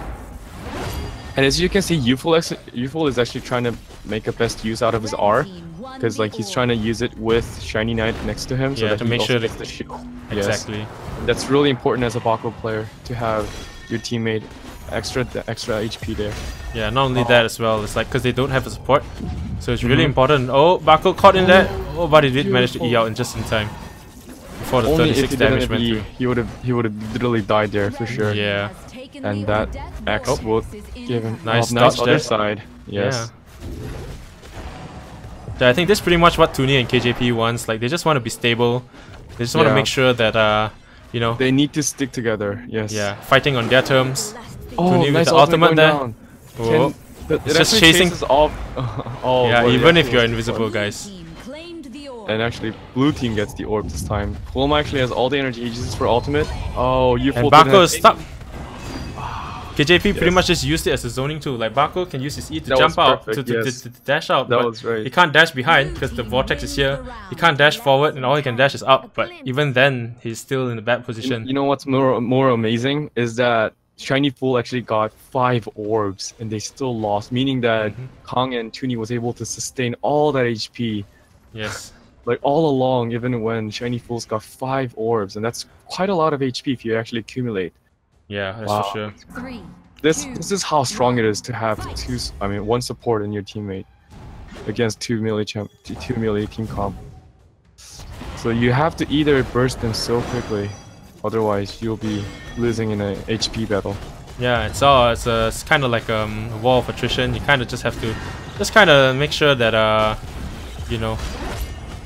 S2: And as you can see, Youthful is actually trying to make a best use out of his R, because like he's trying to use it with Shiny Knight next to him, so that
S1: to
S2: he
S1: make
S2: also
S1: sure
S2: gets the shield.
S1: Exactly.
S2: Yes. That's really important as a Bako player to have your teammate extra HP there.
S1: Yeah, not only that as well. It's like because they don't have a support, so it's really important. Oh, Bako caught in there. Oh, but he did manage to E out in just in time before the
S2: Only
S1: 36
S2: if
S1: damage went through.
S2: he would have literally died there for sure.
S1: Yeah.
S2: And that X will give him
S1: nice
S2: nice
S1: dodge
S2: other
S1: there.
S2: side. Yes.
S1: Yeah, I think this is pretty much what Tuni and KJP wants. Like they just want to be stable. They just want to make sure that you know,
S2: they need to stick together. Yes.
S1: Yeah, fighting on their terms.
S2: Oh,
S1: Tuni
S2: nice
S1: with the ultimate there.
S2: down.
S1: Oh.
S2: It's
S1: just chasing.
S2: All,
S1: yeah, even if you're invisible, guys.
S2: And actually, blue team gets the orb this time. Kulma actually has all the energy he uses for ultimate. Oh, Youthful.
S1: And Bako is stuck. KJP pretty much just used it as a zoning tool. Like Bako can use his E to jump out, to dash out, but he can't dash behind because the vortex is here. He can't dash forward, and all he can dash is up. But even then, he's still in a bad position.
S2: You know what's more amazing is that Shiny Fool actually got 5 orbs, and they still lost, meaning that Kong and Tuni was able to sustain all that HP.
S1: Yes.
S2: Like all along, even when Shiny Fool's got 5 orbs, and that's quite a lot of HP if you actually accumulate.
S1: Yeah, that's for sure.
S2: This is how strong it is to have one support in your teammate against two melee team comp. So you have to either burst them so quickly, otherwise you'll be losing in an HP battle.
S1: Yeah, it's kind of like a wall of attrition. You kind of just have to make sure that you know,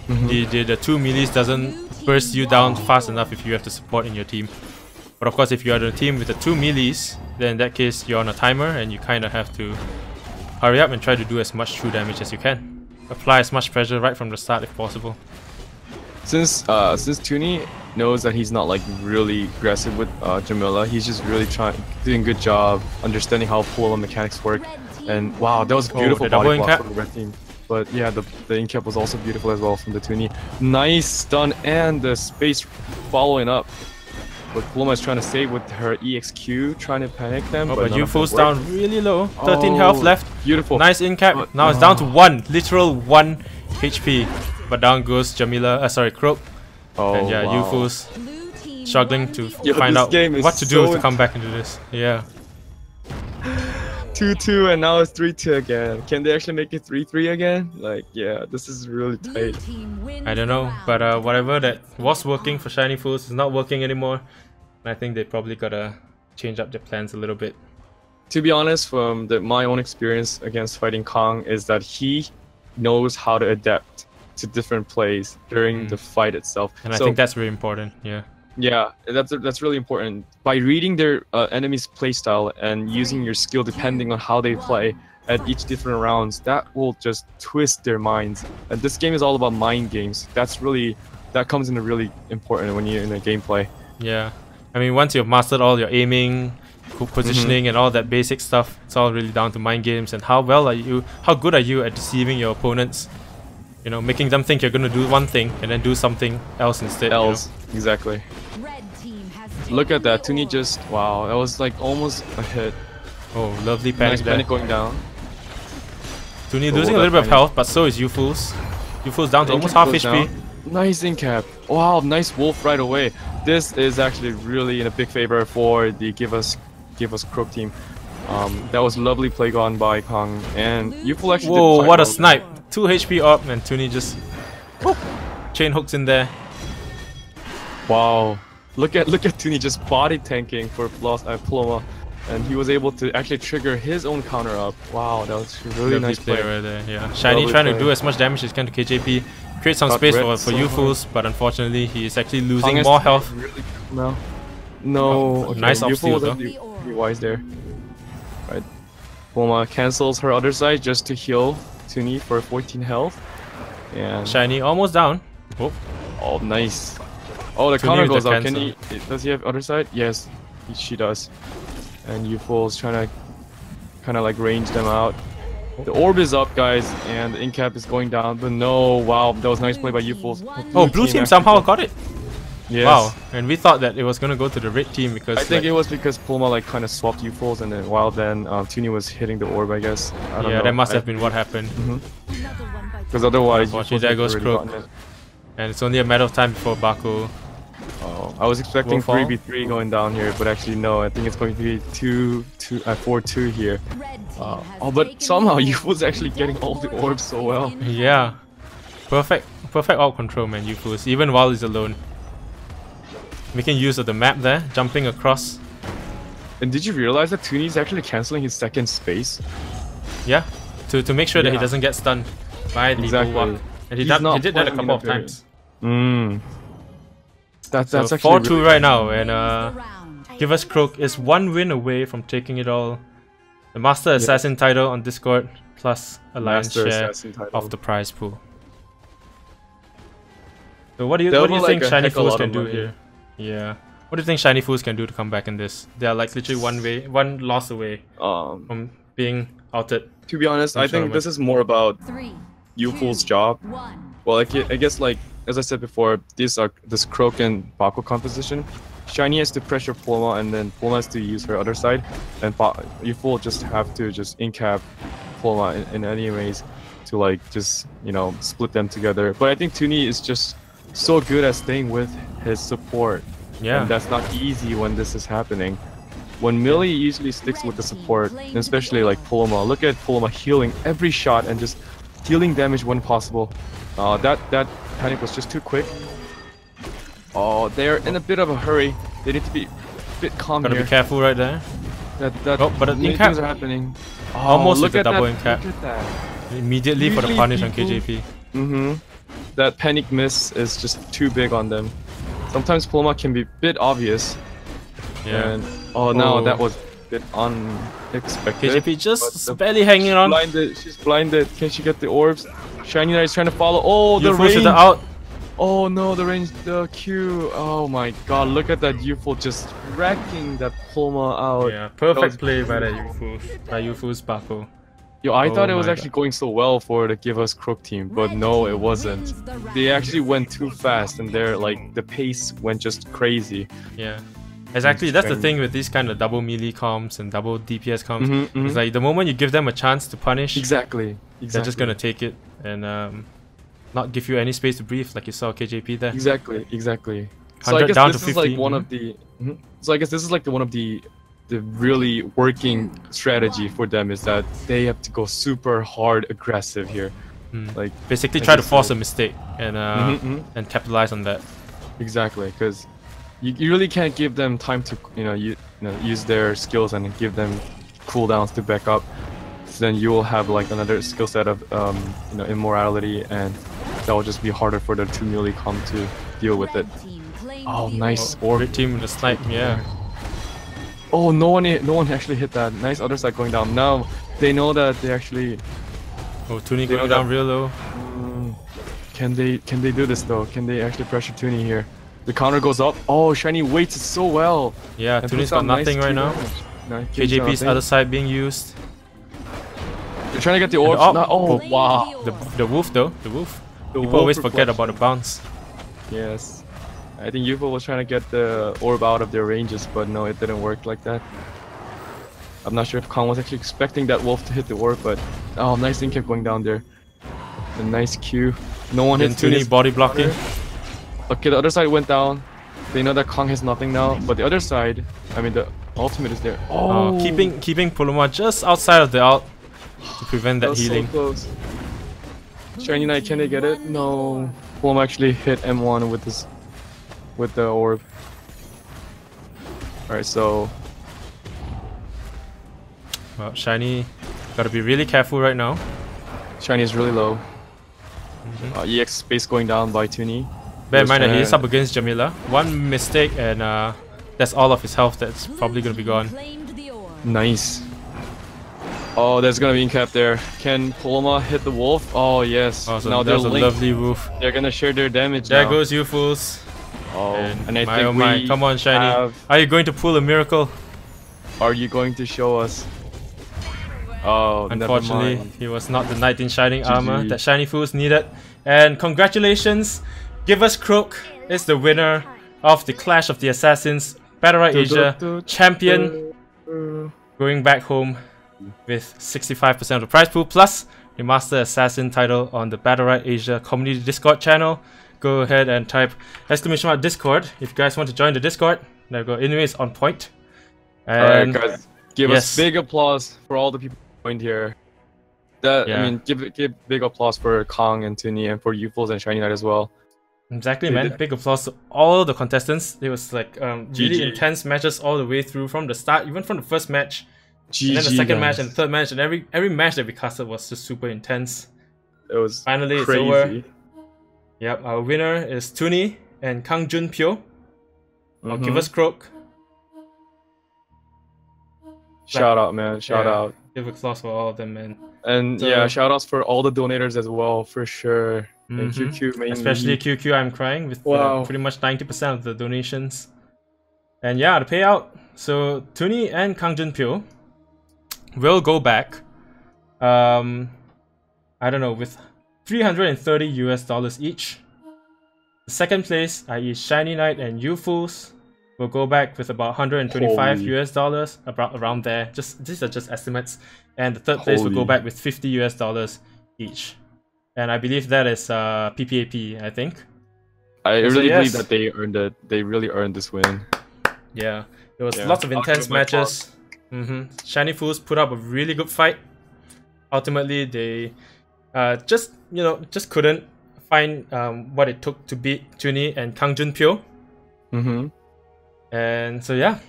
S1: the 2 melees doesn't burst you down fast enough if you have to support in your team. But of course, if you are the team with the 2 melees, then in that case you're on a timer and you kind of have to hurry up and try to do as much true damage as you can. Apply as much pressure right from the start if possible.
S2: Since Tuni knows that he's not like really aggressive with Jamila, he's just really doing a good job understanding how pull mechanics work. And wow, that was a beautiful body block from the red team. But yeah, the incap was also beautiful as well from the Tuni. Nice stun and the space following up. But Kulma is trying to save with her EXQ, trying to panic them.
S1: Oh, but Youthful's down really low. 13 health left.
S2: Beautiful.
S1: Nice incap. Now it's down to 1, literal 1 HP. But down goes Croak.
S2: Oh,
S1: and yeah,
S2: wow.
S1: Youthful's struggling to find out what to do to come back into this. Yeah.
S2: 2-2 and now it's 3-2 again. Can they actually make it 3-3 again? Like, yeah, this is really tight.
S1: I don't know, but whatever that was working for Shiny Fools is not working anymore. And I think they probably gotta change up their plans a little bit.
S2: To be honest, from my own experience against fighting Kong is that he knows how to adapt to different plays during the fight itself.
S1: And I think that's very important, yeah.
S2: Yeah, that's really important. By reading their enemy's playstyle and using your skill depending on how they play at each different rounds, that will just twist their minds. And this game is all about mind games. That comes in really important when you're in a gameplay.
S1: Yeah, I mean, once you've mastered all your aiming, positioning, and all that basic stuff, it's all really down to mind games and how good are you at deceiving your opponents. You know, making them think you're gonna do one thing and then do something else instead.
S2: Exactly. Look at that, Tuni just, wow, that was like almost a hit.
S1: Oh, lovely panic there.
S2: Panic going down.
S1: Tuni losing a little bit of health, but so is Youthful's. Youthful's down to almost half HP.
S2: Nice incap. Wow, nice wolf right away. This is actually really in a big favor for the give us Croak team. That was lovely play gone by Kong, and Youthful actually did
S1: Whoa,
S2: quite
S1: what a
S2: well.
S1: snipe! 2 HP up, and Tuni just chain hooks in there.
S2: Wow, look at Tuni just body tanking for Paloma, and he was able to actually trigger his own counter up. Wow, that was a really nice play
S1: right there. Yeah, Shiny
S2: Lovely
S1: trying
S2: play.
S1: to do as much damage as he can to KJP, create some
S2: Got
S1: space
S2: wrecked
S1: for
S2: so
S1: Youthfuls, but unfortunately he is actually
S2: Kong
S1: losing
S2: has
S1: more
S2: to be
S1: health.
S2: Really no, no. Okay,
S1: nice off
S2: Youthful
S1: steal,
S2: was actually pretty wise there. Right, Paloma cancels her other side just to heal Tuni for 14 health, and
S1: Shiny almost down. Oh,
S2: oh nice. Oh, the
S1: Tuni
S2: counter
S1: with the
S2: goes up. Can
S1: cancel.
S2: he? Does he have other side? Yes, she does. And Youthful is trying to kind of like range them out. The orb is up, guys, and the incap is going down. But no, wow, that was nice play by Youthful.
S1: oh, blue team somehow got it.
S2: Yes.
S1: Wow, and we thought that it was gonna go to the red team because
S2: I think it was because Paloma like kind of swapped Youthfuls, and then while then Tuni was hitting the orb, I guess. I don't know.
S1: that must have been what happened.
S2: Because otherwise,
S1: Unfortunately,
S2: Youthfuls
S1: there goes
S2: would have already
S1: Croak.
S2: gotten it.
S1: And it's only a matter of time before Baku.
S2: Oh, I was expecting
S1: Will fall.
S2: 3v3 going down here, but actually no. I think it's going to be 4-2 here. Oh, but somehow Youthful's actually getting all the orbs so well.
S1: Yeah, perfect out control, man. Youthfuls, even while he's alone, making use of the map there, jumping across.
S2: And did you realize that Tuni's actually canceling his second space?
S1: Yeah, to make sure that he
S2: Yeah.
S1: doesn't get stunned by the
S2: Exactly.
S1: bulwark. And he
S2: He's not
S1: did that a
S2: playing
S1: couple
S2: in
S1: of
S2: a very-
S1: times.
S2: That's
S1: So
S2: actually
S1: 4-2
S2: really
S1: right now, and Give Us Croak is 1 win away from taking it all. The Master Assassin title on Discord, plus a lion's
S2: Master
S1: share
S2: Assassin title.
S1: of the prize pool. So what do you
S2: Double
S1: think
S2: like a
S1: Shiny
S2: heck of a
S1: Fools
S2: lot
S1: can
S2: of
S1: do
S2: money.
S1: here? Yeah. What do you think Shiny Fools can do to come back in this? They are like literally one loss away from being outed.
S2: To be honest, I think this is more about Youthful's job. Well, I guess like as I said before, this Croak and Baku composition. Shiny has to pressure Paloma, and then Paloma has to use her other side, and Youthful just have to just incap Paloma in any ways to like just split them together. But I think Tuni is just so good at staying with his support.
S1: Yeah.
S2: And that's not easy when this is happening. When Millie usually sticks with the support, and especially like Paloma. Look at Paloma healing every shot and just dealing damage when possible. That panic was just too quick. Oh, they're in a bit of a hurry. They need to be a bit calm
S1: Gotta
S2: here.
S1: be careful right there.
S2: Oh,
S1: but an
S2: many
S1: incap.
S2: things are happening.
S1: Almost
S2: look
S1: with the
S2: at
S1: double
S2: that,
S1: incap.
S2: Look at that.
S1: Immediately for the
S2: Usually
S1: punish on
S2: people-
S1: KJP.
S2: That panic miss is just too big on them. Sometimes Paloma can be a bit obvious.
S1: Yeah.
S2: And no, that was a bit unexpected.
S1: KJP just
S2: But the-
S1: barely hanging on.
S2: Blinded. She's blinded. Can she get the orbs? Shiny Knight is trying to follow. Oh, the
S1: Youthful
S2: range.
S1: to the out.
S2: Oh no, the range, the Q. Oh my god, look at that Youthful just wrecking that Paloma out.
S1: Yeah,
S2: That
S1: perfect
S2: was
S1: play by
S2: crazy.
S1: Youthful's Baku.
S2: Yo, I thought it was
S1: my
S2: actually going so well for the Give Us Croak team, but no, it wasn't. They actually went too fast, and the pace went just crazy.
S1: Yeah. Exactly, that's the thing with these kind of double melee comps and double DPS comps. It's like the moment you give them a chance to punish,
S2: Exactly.
S1: they're just gonna take it and not give you any space to breathe, like you saw KJP there.
S2: Exactly. So I
S1: 100
S2: guess
S1: down
S2: this
S1: to
S2: is like
S1: 50.
S2: one of the. So I guess this is like one of the really working strategy for them is that they have to go super hard aggressive here. Like
S1: basically
S2: as
S1: try
S2: you
S1: to force
S2: said.
S1: a mistake and capitalize on that.
S2: Exactly, because you really can't give them time to use their skills and give them cooldowns to back up. So then you will have like another skill set of immorality, and that will just be harder for the 2 melee comp to deal with it. Oh, nice orb.
S1: Red team with the snipe, yeah.
S2: Oh, no one actually hit that. Nice other side going down. Now they know that they actually.
S1: Oh, Tuni
S2: They know
S1: going down
S2: that-
S1: real low.
S2: Can they do this though? Can they actually pressure Tuni here? The counter goes up. Oh, Shiny waits it so well.
S1: Yeah,
S2: And
S1: Tuni's
S2: puts out
S1: got nothing
S2: nice
S1: right now.
S2: damage. Nice
S1: KJP's
S2: nothing.
S1: other side being used.
S2: They're trying to get the orbs.
S1: up.
S2: No, oh wow.
S1: The wolf though, the wolf.
S2: The
S1: People
S2: wolf
S1: always forget
S2: reflection.
S1: about the bounce.
S2: Yes. I think Youthful was trying to get the orb out of their ranges, but no, it didn't work like that. I'm not sure if Kong was actually expecting that wolf to hit the orb, but oh, nice thing kept going down there. A nice Q. No one
S1: And
S2: hits
S1: Tuni
S2: Tuni's
S1: body blocking.
S2: Okay, the other side went down. They know that Kong has nothing now, but the other side, I mean, the ultimate is there. Oh,
S1: keeping Puluma just outside of the ult to prevent that healing.
S2: So close. Shiny Knight, can they get it? No. Puluma actually hit M1 with the orb. Alright, so
S1: well, Shiny gotta be really careful right now.
S2: Shiny is really low. EX space going down by Tuni.
S1: Bear in mind that he's up against Jamila. One mistake and that's all of his health that's probably gonna be gone.
S2: Nice. Oh, there's gonna be incap there. Can Puluma hit the wolf? Oh yes.
S1: Oh, so
S2: now
S1: there's
S2: they're
S1: a
S2: linked.
S1: lovely wolf.
S2: They're gonna share their damage
S1: There
S2: now.
S1: goes you fools.
S2: Oh, and I
S1: my
S2: think
S1: oh my, come on Shiny. Are you going to pull a miracle?
S2: Are you going to show us? Oh,
S1: unfortunately, he was not the knight in shining armor that Shiny Fools needed. And congratulations, Give Us Croak is the winner of the Clash of the Assassins Battlerite Asia champion, going back home with 65% of the prize pool plus the Master Assassin title on the Battlerite Asia community Discord channel. Go ahead and type ! Discord if you guys want to join the Discord. There we go. Anyways, on point.
S2: Alright guys, give us big applause for all the people who joined here. I mean, give big applause for Kong and Tuni and for you fools and Shiny Knight as well.
S1: Exactly, man. Big applause to all the contestants. It was like really intense matches all the way through from the start, even from the first match, and then the second match and the third match, and every match that we casted was just super intense.
S2: It was
S1: finally
S2: crazy.
S1: It's over. Yep, our winner is Tuni and Kang Jun Pyo. Give Us Croak.
S2: Shout out, man. Shout out.
S1: Give applause for all of them, man.
S2: And yeah, shout outs for all the donators as well, for sure. And QQ mainly.
S1: Especially QQ, I'm crying with pretty much 90% of the donations. And yeah, the payout. So Tuni and Kang Jun Pyo will go back. I don't know, with $330 each. The second place, i.e. Shiny Knight and You Fools, will go back with about $125 around there. These are just estimates. And the third place will go back with $50 each. And I believe that is PPAP, I think.
S2: I really believe that they earned it. They really earned this win.
S1: Yeah, there was lots of intense matches. Shiny Fools put up a really good fight. Ultimately, they just couldn't find what it took to beat Tuni and Kang Jun Pyo. And so yeah,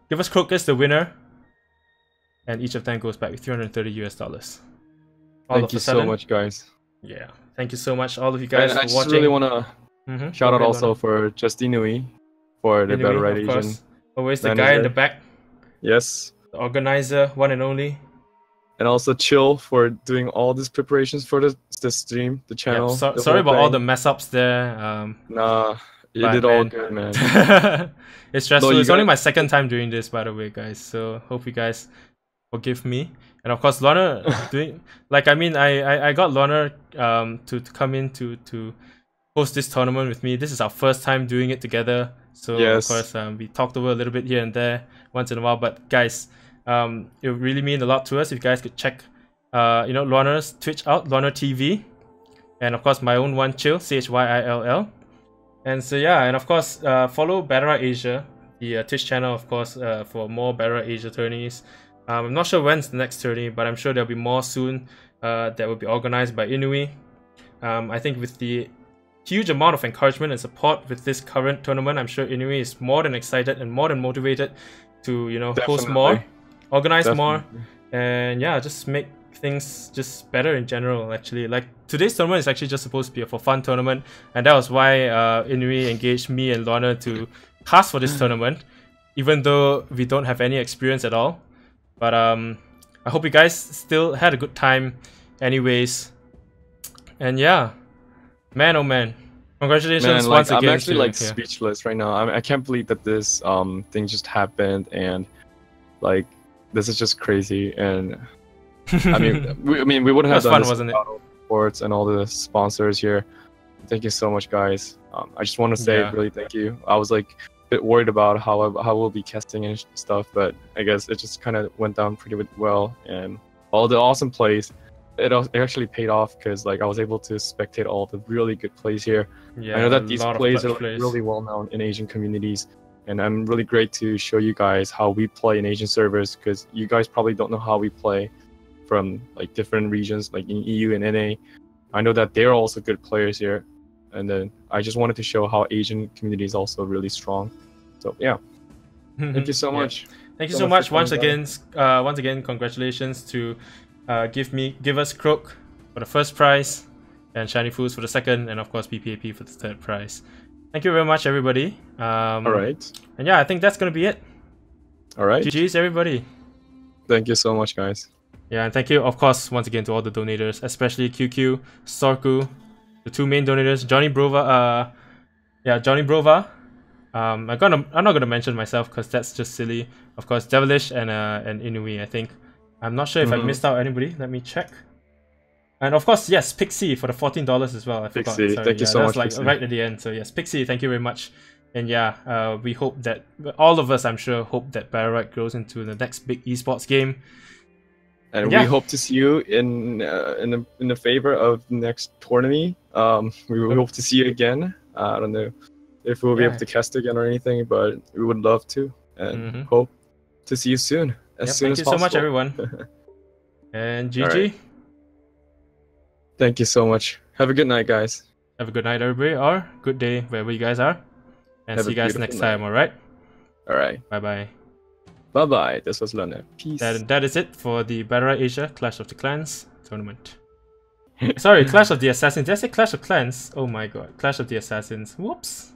S1: Give Us Croak is the winner, and each of them goes back with $330.
S2: Thank you so much, guys.
S1: Yeah, thank you so much, all of you guys, for watching.
S2: I just really want to shout out also for Justin Nui for the Battlerite Asian.
S1: Always the guy in the back.
S2: Yes.
S1: The organizer, one and only.
S2: And also Chyill for doing all these preparations for the stream, the channel.
S1: Yep, sorry about all the mess ups there.
S2: Nah, you did all good, man.
S1: It's stressful. It's only my second time doing this, by the way, guys. So hope you guys forgive me. And of course, Lorna doing I got Lorna to come in to host this tournament with me. This is our first time doing it together. So of course, we talked over a little bit here and there once in a while. But guys, it would really mean a lot to us if you guys could check Lorna's Twitch out, Lorna TV, and of course my own one, Chyill, CHYILL. And so yeah, and of course follow Battlerite Asia, the Twitch channel, of course, for more Battlerite Asia tourneys. I'm not sure when's the next tourney, but I'm sure there'll be more soon that will be organized by Inui. I think with the huge amount of encouragement and support with this current tournament, I'm sure Inui is more than excited and more than motivated to host more, organize more, and yeah, just make things just better in general. Actually, like today's tournament is actually just supposed to be a for fun tournament, and that was why Inui engaged me and Lorna to cast for this tournament, even though we don't have any experience at all. But I hope you guys still had a good time anyways. And yeah, man, oh man, congratulations once again.
S2: I'm actually speechless right now. I can't believe that this thing just happened, and like this is just crazy. And I mean we wouldn't have done this without all the sports and all the sponsors here. Thank you so much, guys. I just want to say really thank you. I was like a bit worried about how we'll be casting and stuff, but I guess it just kind of went down pretty well, and all the awesome plays. it actually paid off because like I was able to spectate all the really good plays here.
S1: Yeah,
S2: I know
S1: a
S2: that these
S1: lot of
S2: plays are
S1: clutch
S2: like,
S1: plays.
S2: really well known in Asian communities, and I'm really great to show you guys how we play in Asian servers because you guys probably don't know how we play from like different regions like in EU and NA. I know that they're also good players here, and then I just wanted to show how Asian community is also really strong. So yeah, thank you so
S1: Yeah.
S2: much.
S1: Thank you so much
S2: for
S1: once
S2: coming
S1: again. Congratulations to give us Croak for the first prize, and Shiny Foods for the second, and of course PPAP for the third prize. Thank you very much, everybody.
S2: All right.
S1: And yeah, I think that's gonna be it.
S2: All right.
S1: GG's, everybody.
S2: Thank you so much, guys.
S1: Yeah, and thank you, of course, once again to all the donators, especially QQ, Sorku, the two main donators, Johnny Brova. Johnny Brova. I'm not gonna mention myself because that's just silly. Of course, Devilish and Inui. I think. I'm not sure if I missed out anybody. Let me check. And of course, yes, Pixie for the $14 as well. I forgot.
S2: Pixie,
S1: Sorry.
S2: thank you so much.
S1: Like
S2: Pixie.
S1: right at the end. So yes, Pixie, thank you very much. And yeah, we hope that all of us, I'm sure, hope that Battlerite grows into the next big esports game.
S2: And
S1: yeah.
S2: we hope to see you in the favor of the next tournament. We hope to see you again. I don't know if we'll be able to cast again or anything, but we would love to, and hope to see you soon. As soon as possible.
S1: Thank you so much, everyone. And GG.
S2: Right. Thank you so much. Have a good night, guys.
S1: Have a good night, everybody, or good day wherever you guys are. And see you guys next time, alright?
S2: Alright.
S1: Bye-bye.
S2: Bye-bye. This was Luna. Peace.
S1: That is it for the Battlerite Asia Clash of the Clans tournament. Sorry, Clash of the Assassins. Did I say Clash of Clans? Oh my god. Clash of the Assassins. Whoops.